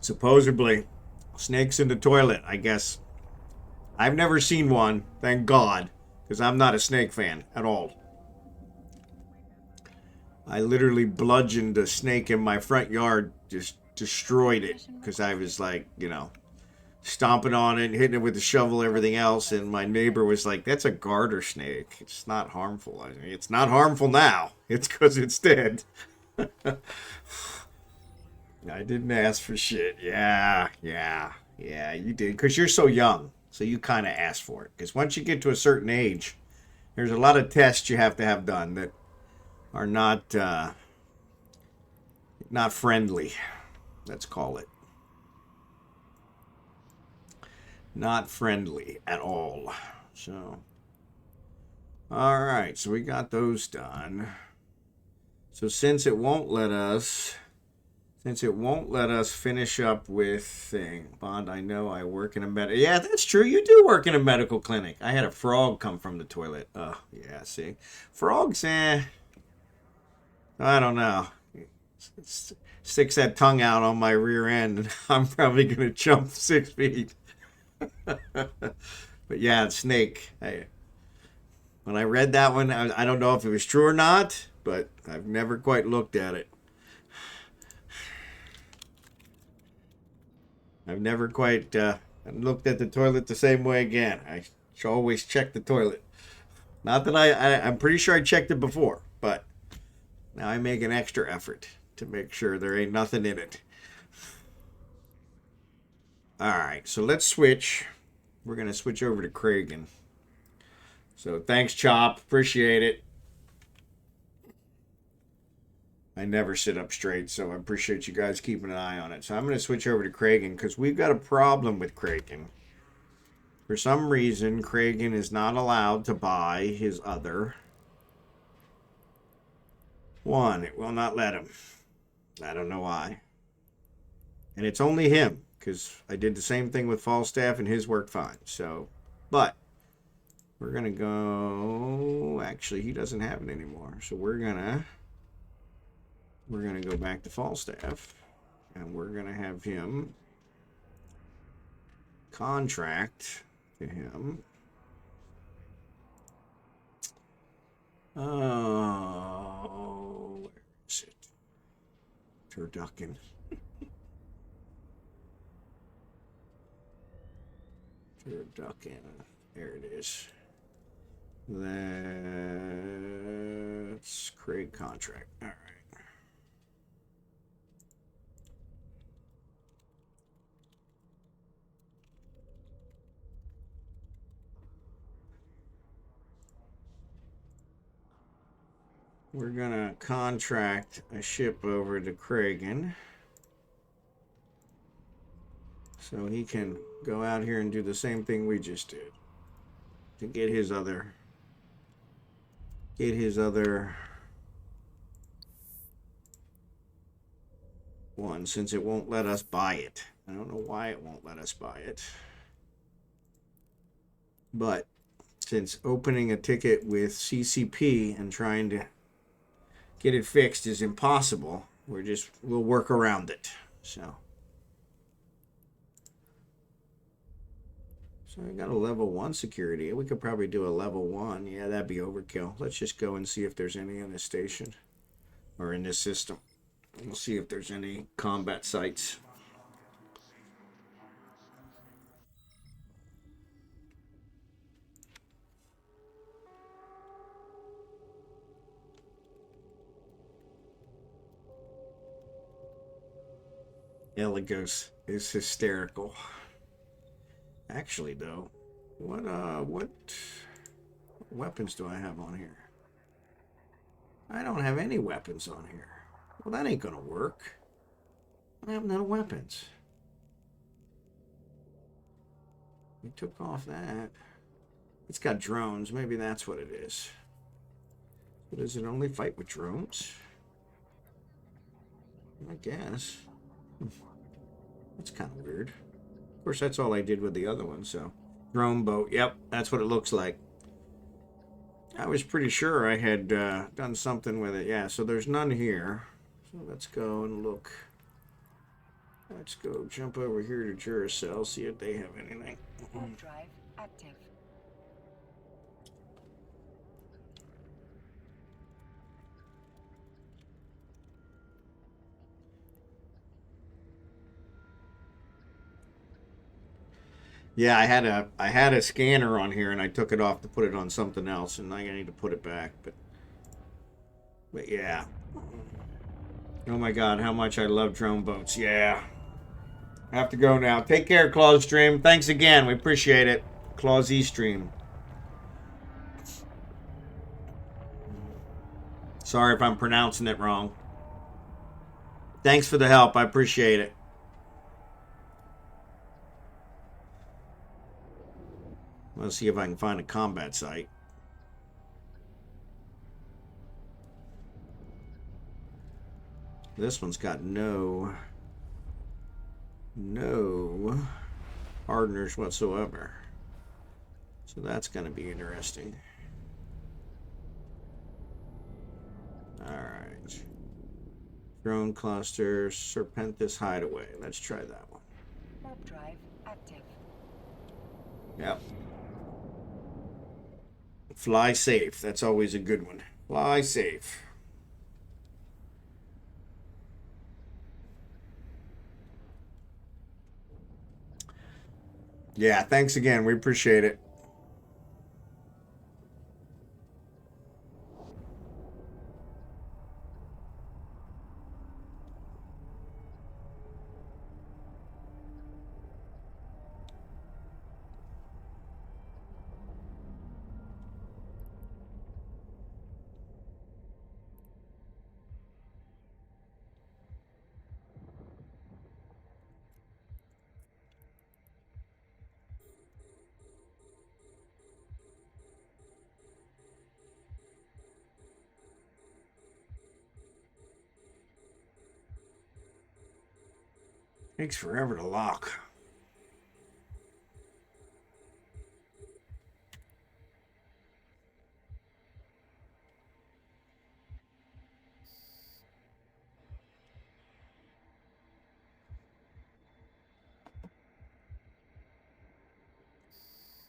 Supposedly, snakes in the toilet. I guess I've never seen one. Thank God, because I'm not a snake fan at all. I literally bludgeoned a snake in my front yard, just destroyed it, because I was like, stomping on it, hitting it with the shovel, everything else, and my neighbor was like, that's a garter snake. It's not harmful. I mean, it's not harmful now. It's because it's dead. I didn't ask for shit. Yeah, you did, because you're so young. So you kind of asked for it. Because once you get to a certain age, there's a lot of tests you have to have done that are not friendly. Let's call it. Not friendly at all. So, all right. So we got those done. So since Since it won't let us finish up with thing. Bond, I know I work in a medical... Yeah, that's true. You do work in a medical clinic. I had a frog come from the toilet. Oh, yeah, see. Frogs, I don't know. Sticks that tongue out on my rear end, and I'm probably going to jump 6 feet. But yeah, snake. When I read that one, I don't know if it was true or not, but I've never quite looked at it. I've never quite looked at the toilet the same way again. I should always check the toilet. Not that I'm pretty sure I checked it before, but now I make an extra effort to make sure there ain't nothing in it. All right, so let's switch. We're going to switch over to Kragan. So thanks, Chop. Appreciate it. I never sit up straight, so I appreciate you guys keeping an eye on it. So I'm going to switch over to Kragan because we've got a problem with Kragan. For some reason, Kragan is not allowed to buy his other one. It will not let him. I don't know why. And it's only him because I did the same thing with Falstaff and his worked fine. So, but we're going to go... Actually, he doesn't have it anymore. So we're going to go back to Falstaff, and we're going to have him contract to him. Oh, where is it? Turducken. Turducken. There it is. Let's create contract. All right. We're going to contract a ship over to Kragan so he can go out here and do the same thing we just did to get his other one, since it won't let us buy it. I don't know why it won't let us buy it. But since opening a ticket with CCP and trying to get it fixed is impossible, we'll work around it. So I got a level 1 security. We could probably do a level 1. Yeah, that'd be overkill. Let's just go and see if there's any in this station or in this system. We'll see if there's any combat sites. Eligos is hysterical. Actually, though, what weapons do I have on here? I don't have any weapons on here. Well, that ain't gonna work. I have no weapons. We took off that. It's got drones. Maybe that's what it is. But does it only fight with drones? I guess. That's kind of weird. Of course, that's all I did with the other one, so. Drone boat. Yep, that's what it looks like. I was pretty sure I had done something with it. Yeah, so there's none here. So let's go and look. Let's go jump over here to Duracell, see if they have anything. Warp drive active. Yeah, I had a scanner on here and I took it off to put it on something else, and I need to put it back. But yeah. Oh my God, how much I love drone boats. Yeah. I have to go now. Take care, KlausiStreamt. Thanks again. We appreciate it. KlausiStreamt. Sorry if I'm pronouncing it wrong. Thanks for the help. I appreciate it. Let's see if I can find a combat site. This one's got no hardeners whatsoever. So that's going to be interesting. Alright. Drone cluster, Serpentis hideaway. Let's try that one. Warp drive active. Yep. Fly safe. That's always a good one. Fly safe. Yeah, thanks again. We appreciate it. Takes forever to lock.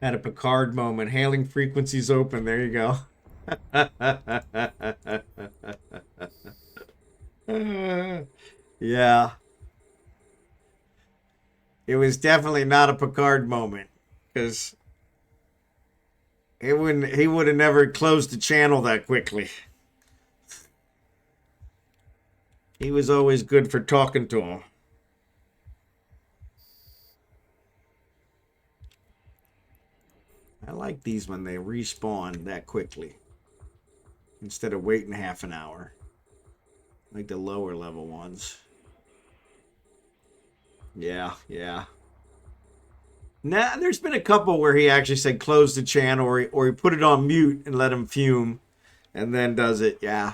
Had a Picard moment. Hailing frequencies open. There you go. Yeah. It was definitely not a Picard moment. Because he would have never closed the channel that quickly. He was always good for talking to him. I like these when they respawn that quickly. Instead of waiting half an hour. Like the lower level ones. Yeah, yeah. Nah, there's been a couple where he actually said close the channel or he put it on mute and let him fume. And then does it, yeah.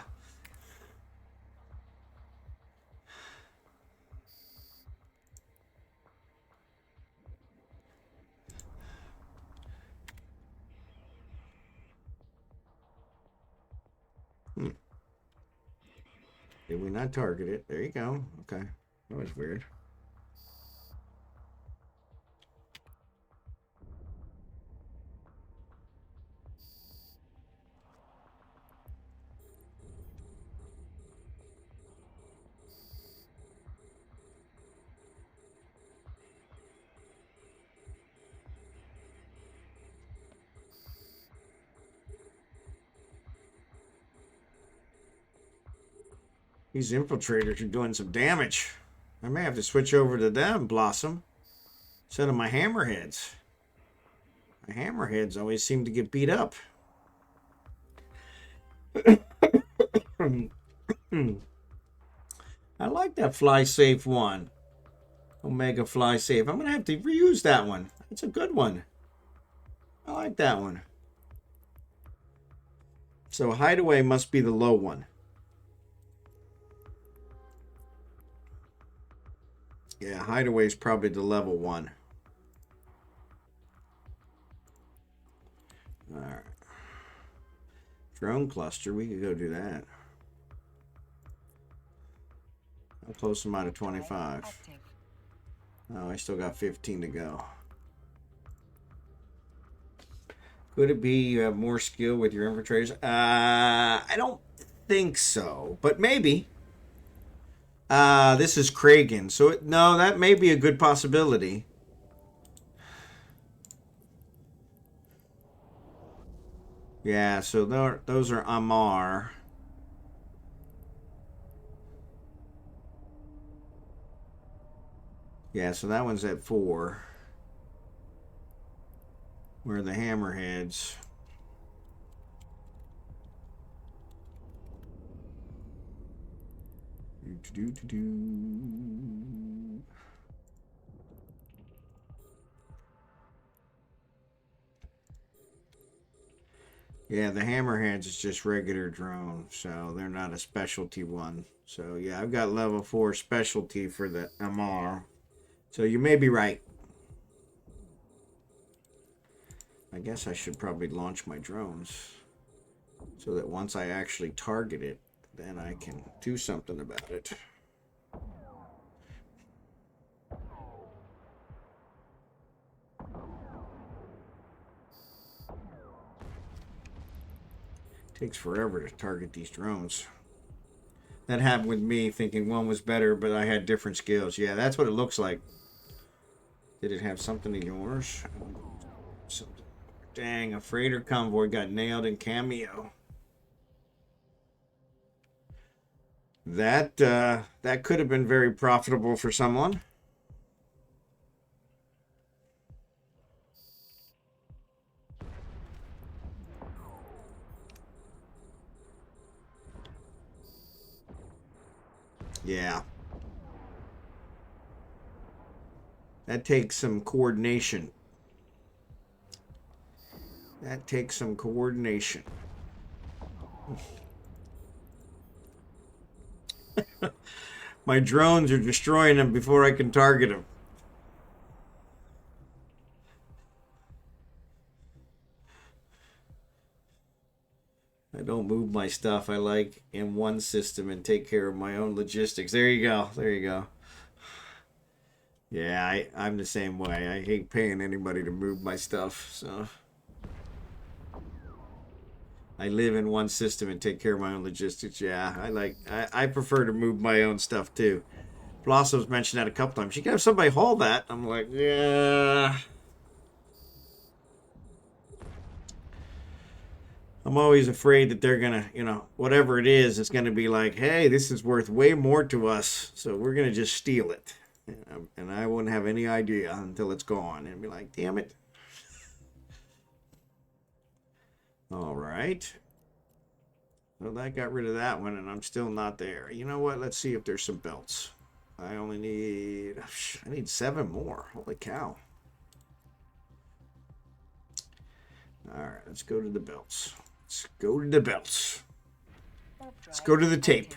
Did we not target it? There you go. Okay. That was weird. These infiltrators are doing some damage. I may have to switch over to them, Blossom. Instead of my hammerheads. My hammerheads always seem to get beat up. I like that fly safe one. Omega fly safe. I'm going to have to reuse that one. It's a good one. I like that one. So hideaway must be the low one. Yeah, hideaway is probably the level one. All right. Drone cluster, we could go do that. How close am I to 25? Oh, I still got 15 to go. Could it be you have more skill with your infiltrators? I don't think so, but maybe. This is Kragan, so no, that may be a good possibility. Yeah, so those are Amar. Yeah, so that one's at 4. Where are the hammerheads? Yeah, the hammerheads is just regular drone, so they're not a specialty one. So yeah, I've got level 4 specialty for the MR. So you may be right. I guess I should probably launch my drones so that once I actually target it, then I can do something about it. Takes forever to target these drones. That happened with me, thinking one was better, but I had different skills. Yeah, that's what it looks like. Did it have something in yours? Something. Dang, a freighter convoy got nailed in Cameo. That could have been very profitable for someone. Yeah. That takes some coordination. That takes some coordination. My drones are destroying them before I can target them. I don't move my stuff. I like in one system and take care of my own logistics. There you go. There you go. Yeah, I'm the same way. I hate paying anybody to move my stuff, so I live in one system and take care of my own logistics. Yeah, I prefer to move my own stuff too. Blossom's mentioned that a couple times. You can have somebody haul that. I'm like, yeah. I'm always afraid that they're gonna, whatever it is, it's gonna be like, hey, this is worth way more to us, so we're gonna just steal it. And I wouldn't have any idea until it's gone. And be like, damn it. All right. Well, that got rid of that one, and I'm still not there. You know what? Let's see if there's some belts. I need 7 more. Holy cow. All right, let's go to the belts. Let's go to the belts. Let's go to the tape.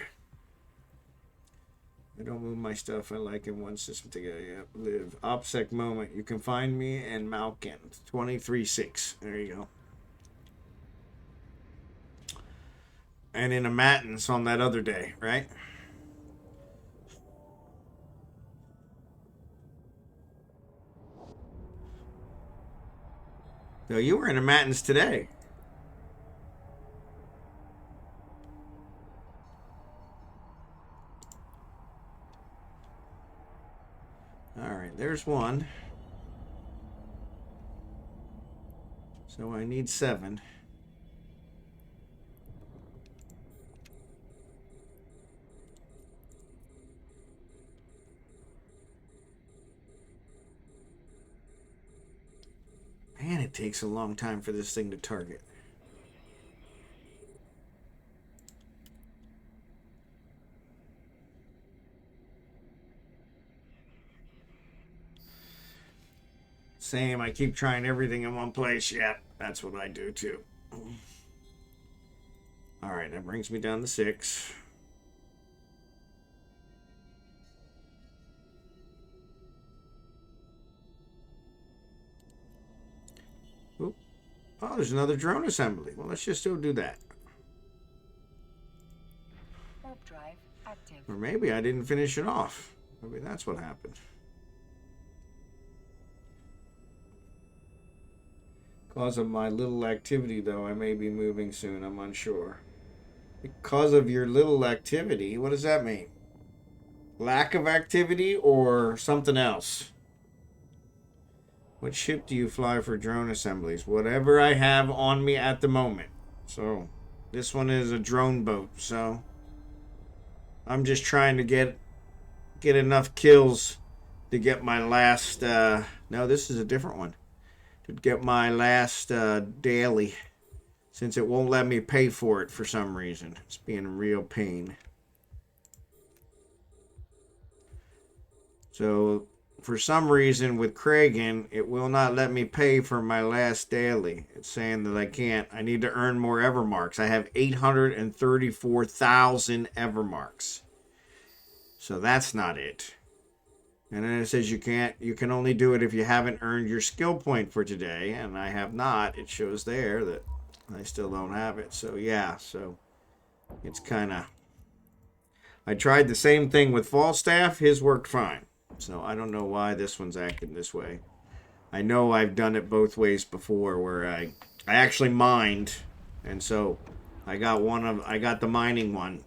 I don't move my stuff. I like in one system together. Yep. Live. OPSEC moment. You can find me in Malkin. 23-6. There you go. And in a Matins on that other day, right? No, you were in a Matins today. All right, there's one. So I need 7. Man, it takes a long time for this thing to target. Same, I keep trying everything in one place. Yeah, that's what I do too. All right, that brings me down to 6. Oop. Oh, there's another drone assembly. Well, let's just go do that. Warp drive active. Or maybe I didn't finish it off. Maybe that's what happened. Because of my little activity, though, I may be moving soon. I'm unsure. Because of your little activity? What does that mean? Lack of activity or something else? What ship do you fly for drone assemblies? Whatever I have on me at the moment. So, this one is a drone boat, so I'm just trying to get enough kills to get my last, no, this is a different one. To get my last daily, since it won't let me pay for it for some reason. It's being a real pain. So for some reason with Kragan, it will not let me pay for my last daily. It's saying that I can't. I need to earn more Evermarks. I have 834,000 Evermarks. So that's not it. And then it says you can only do it if you haven't earned your skill point for today. And I have not. It shows there that I still don't have it. So yeah, so it's kind of... I tried the same thing with Falstaff. His worked fine. So I don't know why this one's acting this way. I know I've done it both ways before where I actually mined. And so I got the mining one.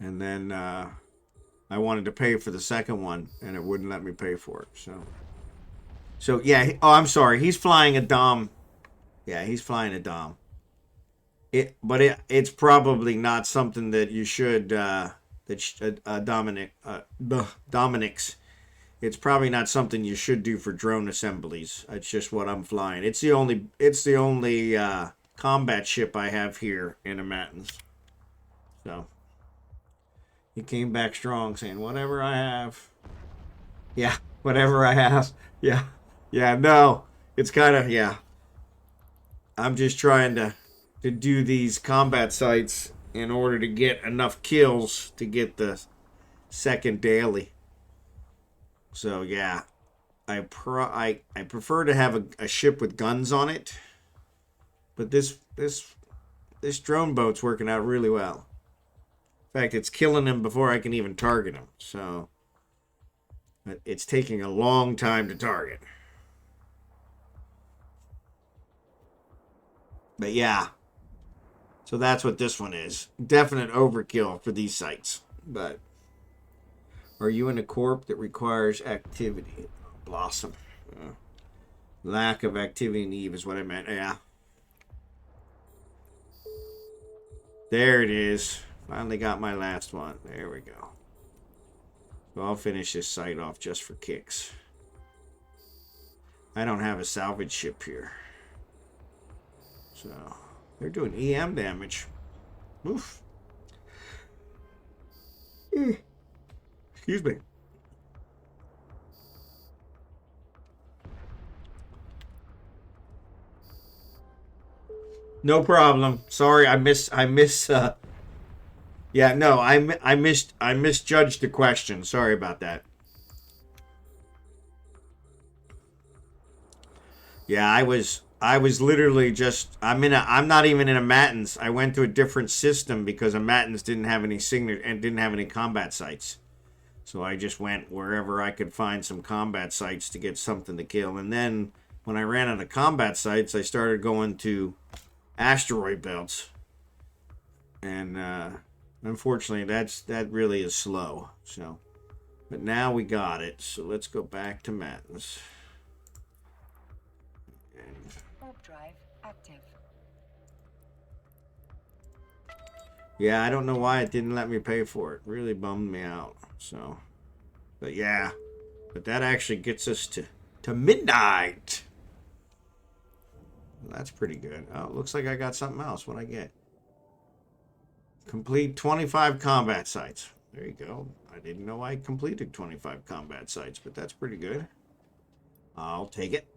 And then I wanted to pay for the second one and it wouldn't let me pay for it. So yeah, I'm sorry. He's flying a Dom. Yeah, he's flying a Dom. It's probably not something that you should Dominic's. It's probably not something you should do for drone assemblies. It's just what I'm flying. It's the only combat ship I have here in Amatins. So he came back strong, saying whatever I have. Yeah, whatever I have. Yeah, no, it's kind of I'm just trying to do these combat sites in order to get enough kills to get the second daily. So yeah, I prefer to have a ship with guns on it, but this drone boat's working out really well. In fact, it's killing him before I can even target him. So it's taking a long time to target. But yeah. So that's what this one is. Definite overkill for these sites. But are you in a corp that requires activity? Blossom. Lack of activity in Eve is what I meant. Yeah. There it is. Finally got my last one. There we go. So I'll finish this site off just for kicks. I don't have a salvage ship here. So... they're doing EM damage. Oof. Excuse me. No problem. Sorry, I misjudged the question. Sorry about that. Yeah, I was literally just... I'm not even in a Matins. I went to a different system because a Matins didn't have any signature and didn't have any combat sites. So I just went wherever I could find some combat sites to get something to kill. And then when I ran out of combat sites, I started going to asteroid belts. And unfortunately, that really is slow. So, but now we got it. So let's go back to Matins. Active. Yeah, I don't know why it didn't let me pay for it. Really bummed me out. So, but yeah, but that actually gets us to midnight. Well, that's pretty good. Oh, it looks like I got something else. What'd I get? Complete 25 combat sites. There you go. I didn't know I completed 25 combat sites, but that's pretty good. I'll take it.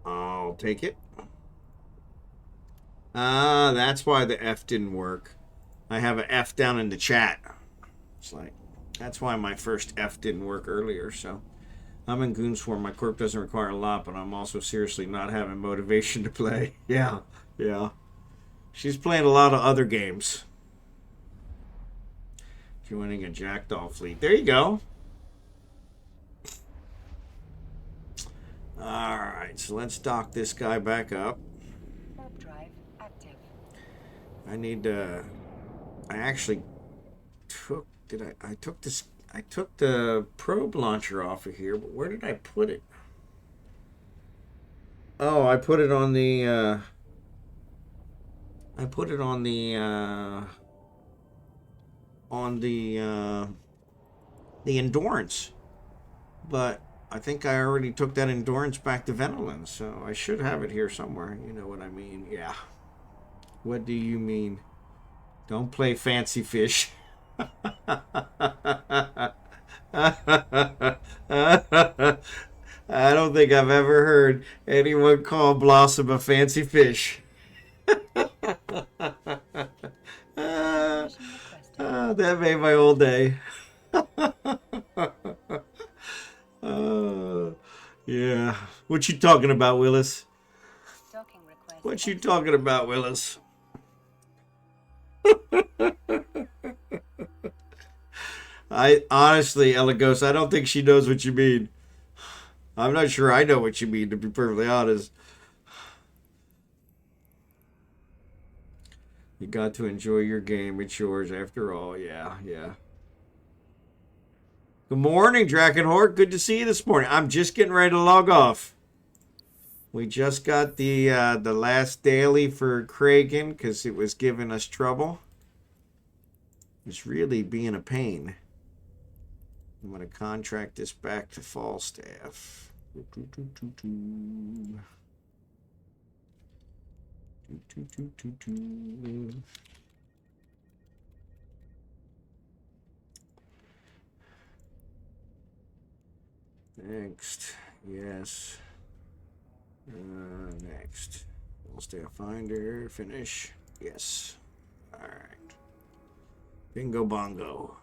I'll take it. That's why the F didn't work. I have an F down in the chat. It's like, that's why my first F didn't work earlier. So I'm in Goonswarm. My corp doesn't require a lot, but I'm also seriously not having motivation to play. Yeah. She's playing a lot of other games. Joining a Jackdaw fleet. There you go. Alright, so let's dock this guy back up. Warp drive active. I need to... I actually took... I took this... I took the probe launcher off of here, but where did I put it? Oh, I put it on the... I put it on the... the Endurance. But... I think I already took that Endurance back to Venolin, so I should have it here somewhere. You know what I mean? Yeah. What do you mean? Don't play fancy fish. I don't think I've ever heard anyone call Blossom a fancy fish. Transmission requested. That made my whole day. Yeah. What you talking about, Willis? Docking request What you accepted. talking about, Willis? I honestly, Elegos, I don't think she knows what you mean. I'm not sure I know what you mean, to be perfectly honest. You got to enjoy your game. It's yours after all. Yeah, yeah. Good morning, Drachenhort. Good to see you this morning. I'm just getting ready to log off. We just got the last daily for Kragan because it was giving us trouble. It's really being a pain. I'm going to contract this back to Falstaff. Next. Yes. Next. Falstaff finder. Finish. Yes. All right. Bingo bongo.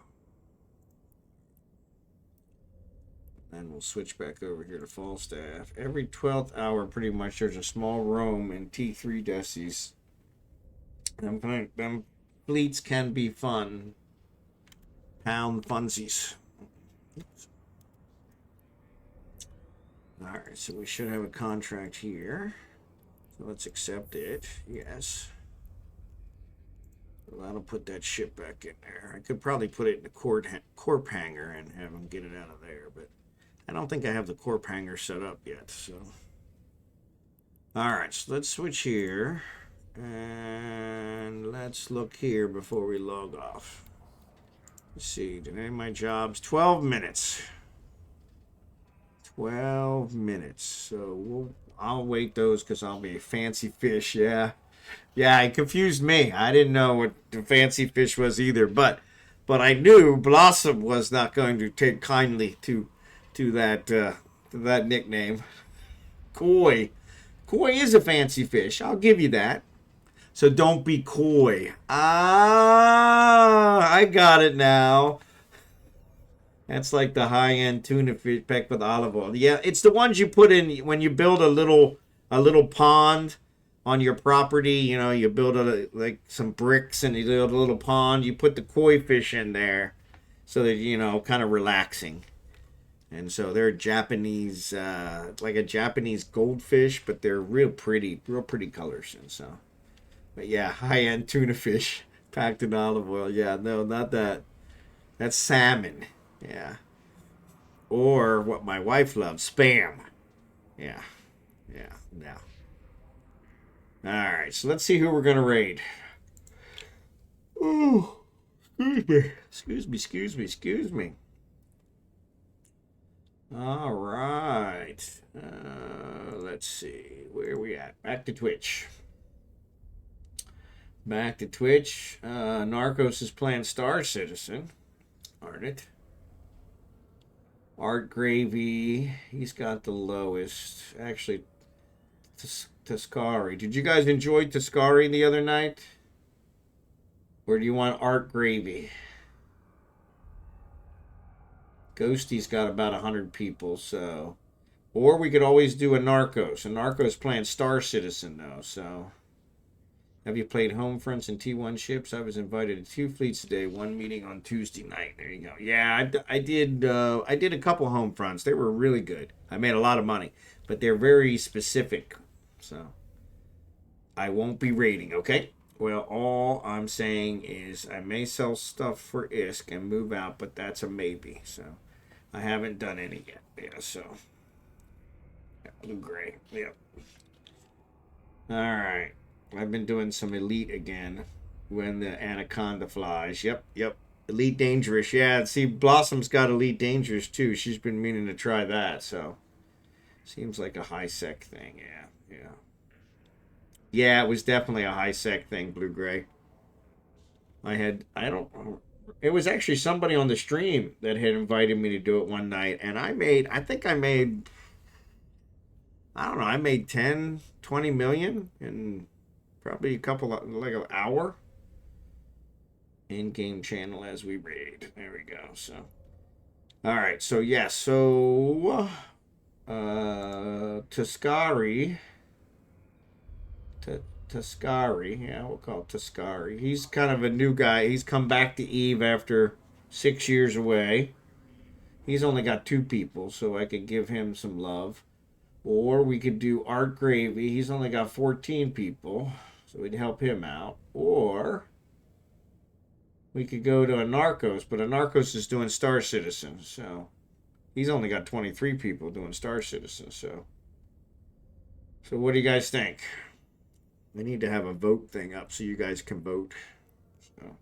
Then we'll switch back over here to Falstaff. Every 12th hour, pretty much, there's a small roam in T3 decies. Them fleets can be fun. Pound funsies. Alright, so we should have a contract here. So let's accept it. Yes. Well, that'll put that ship back in there. I could probably put it in the corp hanger and have them get it out of there, but I don't think I have the corp hanger set up yet, so. Alright, so let's switch here. And let's look here before we log off. Let's see, did any of my jobs? 12 minutes. 12 minutes. So I'll wait those because I'll be a fancy fish, yeah. Yeah, it confused me. I didn't know what the fancy fish was either, but I knew Blossom was not going to take kindly to that nickname. Koi. Koi is a fancy fish. I'll give you that. So don't be coy. Ah, I got it now. That's like the high-end tuna fish pecked with olive oil. Yeah, it's the ones you put in when you build a little pond on your property. You know, you build like some bricks and you build a little pond. You put the koi fish in there so that, you know, kind of relaxing. And so they're Japanese, like a Japanese goldfish, but they're real pretty colors. And so, but yeah, high-end tuna fish packed in olive oil. Yeah, no, not that. That's salmon. Yeah. Or what my wife loves, spam. Yeah. Yeah. No. Alright, so let's see who we're going to raid. Oh, excuse me. Alright. Let's see. Where are we at? Back to Twitch. Narcos is playing Star Citizen. Aren't it? Art Gravy, he's got the lowest. Actually, Tascari. Did you guys enjoy Tascari the other night? Or do you want Art Gravy? Ghosty's got about 100 people, so. Or we could always do a Narcos. A Narcos playing Star Citizen, though, so. Have you played Homefronts and T1 ships? I was invited to 2 fleets today, 1 meeting on Tuesday night. There you go. Yeah, I did a couple Homefronts. They were really good. I made a lot of money, but they're very specific. So I won't be raiding, okay? Well, all I'm saying is I may sell stuff for ISK and move out, but that's a maybe. So I haven't done any yet. Yeah, so blue gray. Yep. All right. I've been doing some Elite again when the Anaconda flies. Yep. Elite Dangerous. Yeah, see, Blossom's got Elite Dangerous too. She's been meaning to try that, so. Seems like a high-sec thing, yeah. Yeah, it was definitely a high-sec thing, Blue Gray. I don't It was actually somebody on the stream that had invited me to do it one night, and I think I made, I don't know, I made 10, 20 million in probably a couple of, like an hour. In-game channel as we raid. There we go. So, all right. So, yeah. So, Tuscari. Tuscari. Yeah, we'll call it Tuscari. He's kind of a new guy. He's come back to Eve after 6 years away. He's only got 2 people, so I could give him some love. Or we could do Art Gravy. He's only got 14 people, so we'd help him out. Or we could go to a Narcos, but a Narcos is doing Star Citizen, so he's only got 23 people doing Star Citizen. So what do you guys think? I need to have a vote thing up so you guys can vote. So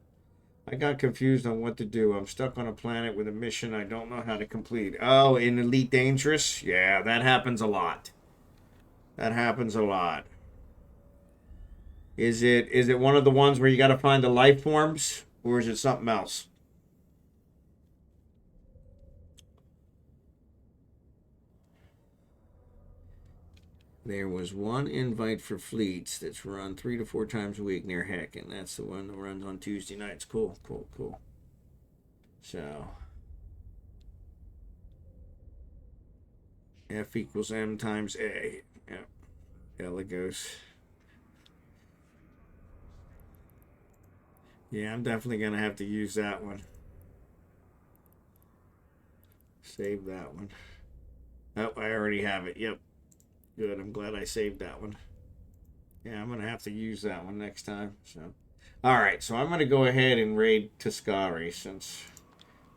I got confused on what to do. I'm stuck on a planet with a mission I don't know how to complete. Oh, in Elite Dangerous? Yeah, that happens a lot. That happens a lot. Is it one of the ones where you got to find the life forms? Or is it something else? There was one invite for fleets that's run 3 to 4 times a week near Heck, and that's the one that runs on Tuesday nights. Cool. So, F equals M times A. Yep. Elegos. Yeah, I'm definitely going to have to use that one. Save that one. Oh, I already have it. Yep. Good. I'm glad I saved that one. Yeah, I'm going to have to use that one next time. So, all right. So I'm going to go ahead and raid Tuscari since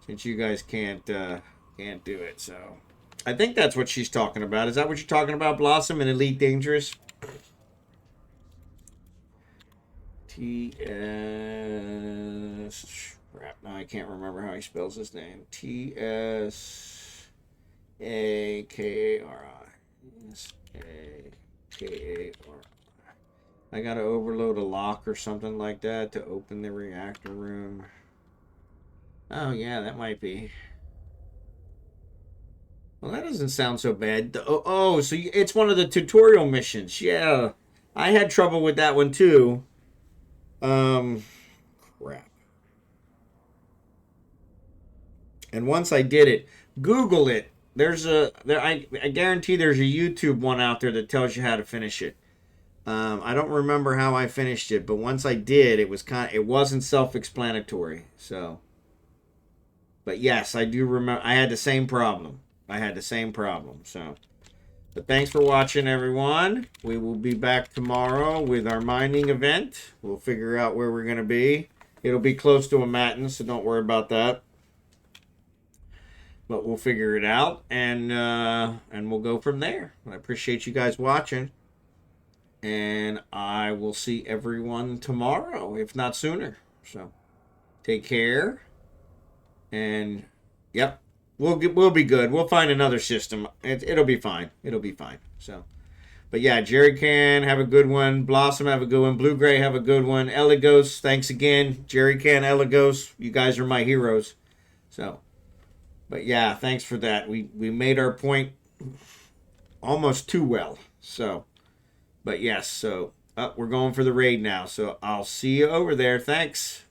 you guys can't do it. So I think that's what she's talking about. Is that what you're talking about, Blossom and Elite Dangerous? T-S... Crap, now I can't remember how he spells his name. T-S-A-K-A-R-I. S-A-K-A-R-I. I gotta overload a lock or something like that to open the reactor room. Oh, yeah, that might be. Well, that doesn't sound so bad. So it's one of the tutorial missions. Yeah, I had trouble with that one, too. Crap. And once I did it, Google it. I guarantee there's a YouTube one out there that tells you how to finish it. I don't remember how I finished it, but once I did, it wasn't self-explanatory. So, but yes, I do remember. I had the same problem. So, but thanks for watching, everyone. We will be back tomorrow with our mining event. We'll figure out where we're going to be. It'll be close to a Matin, so don't worry about that. But we'll figure it out, and we'll go from there. I appreciate you guys watching, and I will see everyone tomorrow, if not sooner. So, take care, and yep, we'll be good. We'll find another system. It'll be fine. So, but yeah, Jerry Can, have a good one. Blossom, have a good one. Blue Gray, have a good one. Elegos, thanks again. Jerry Can, Elegos, you guys are my heroes. So. But yeah, thanks for that. We made our point almost too well. So, but yes, so we're going for the raid now. So I'll see you over there. Thanks.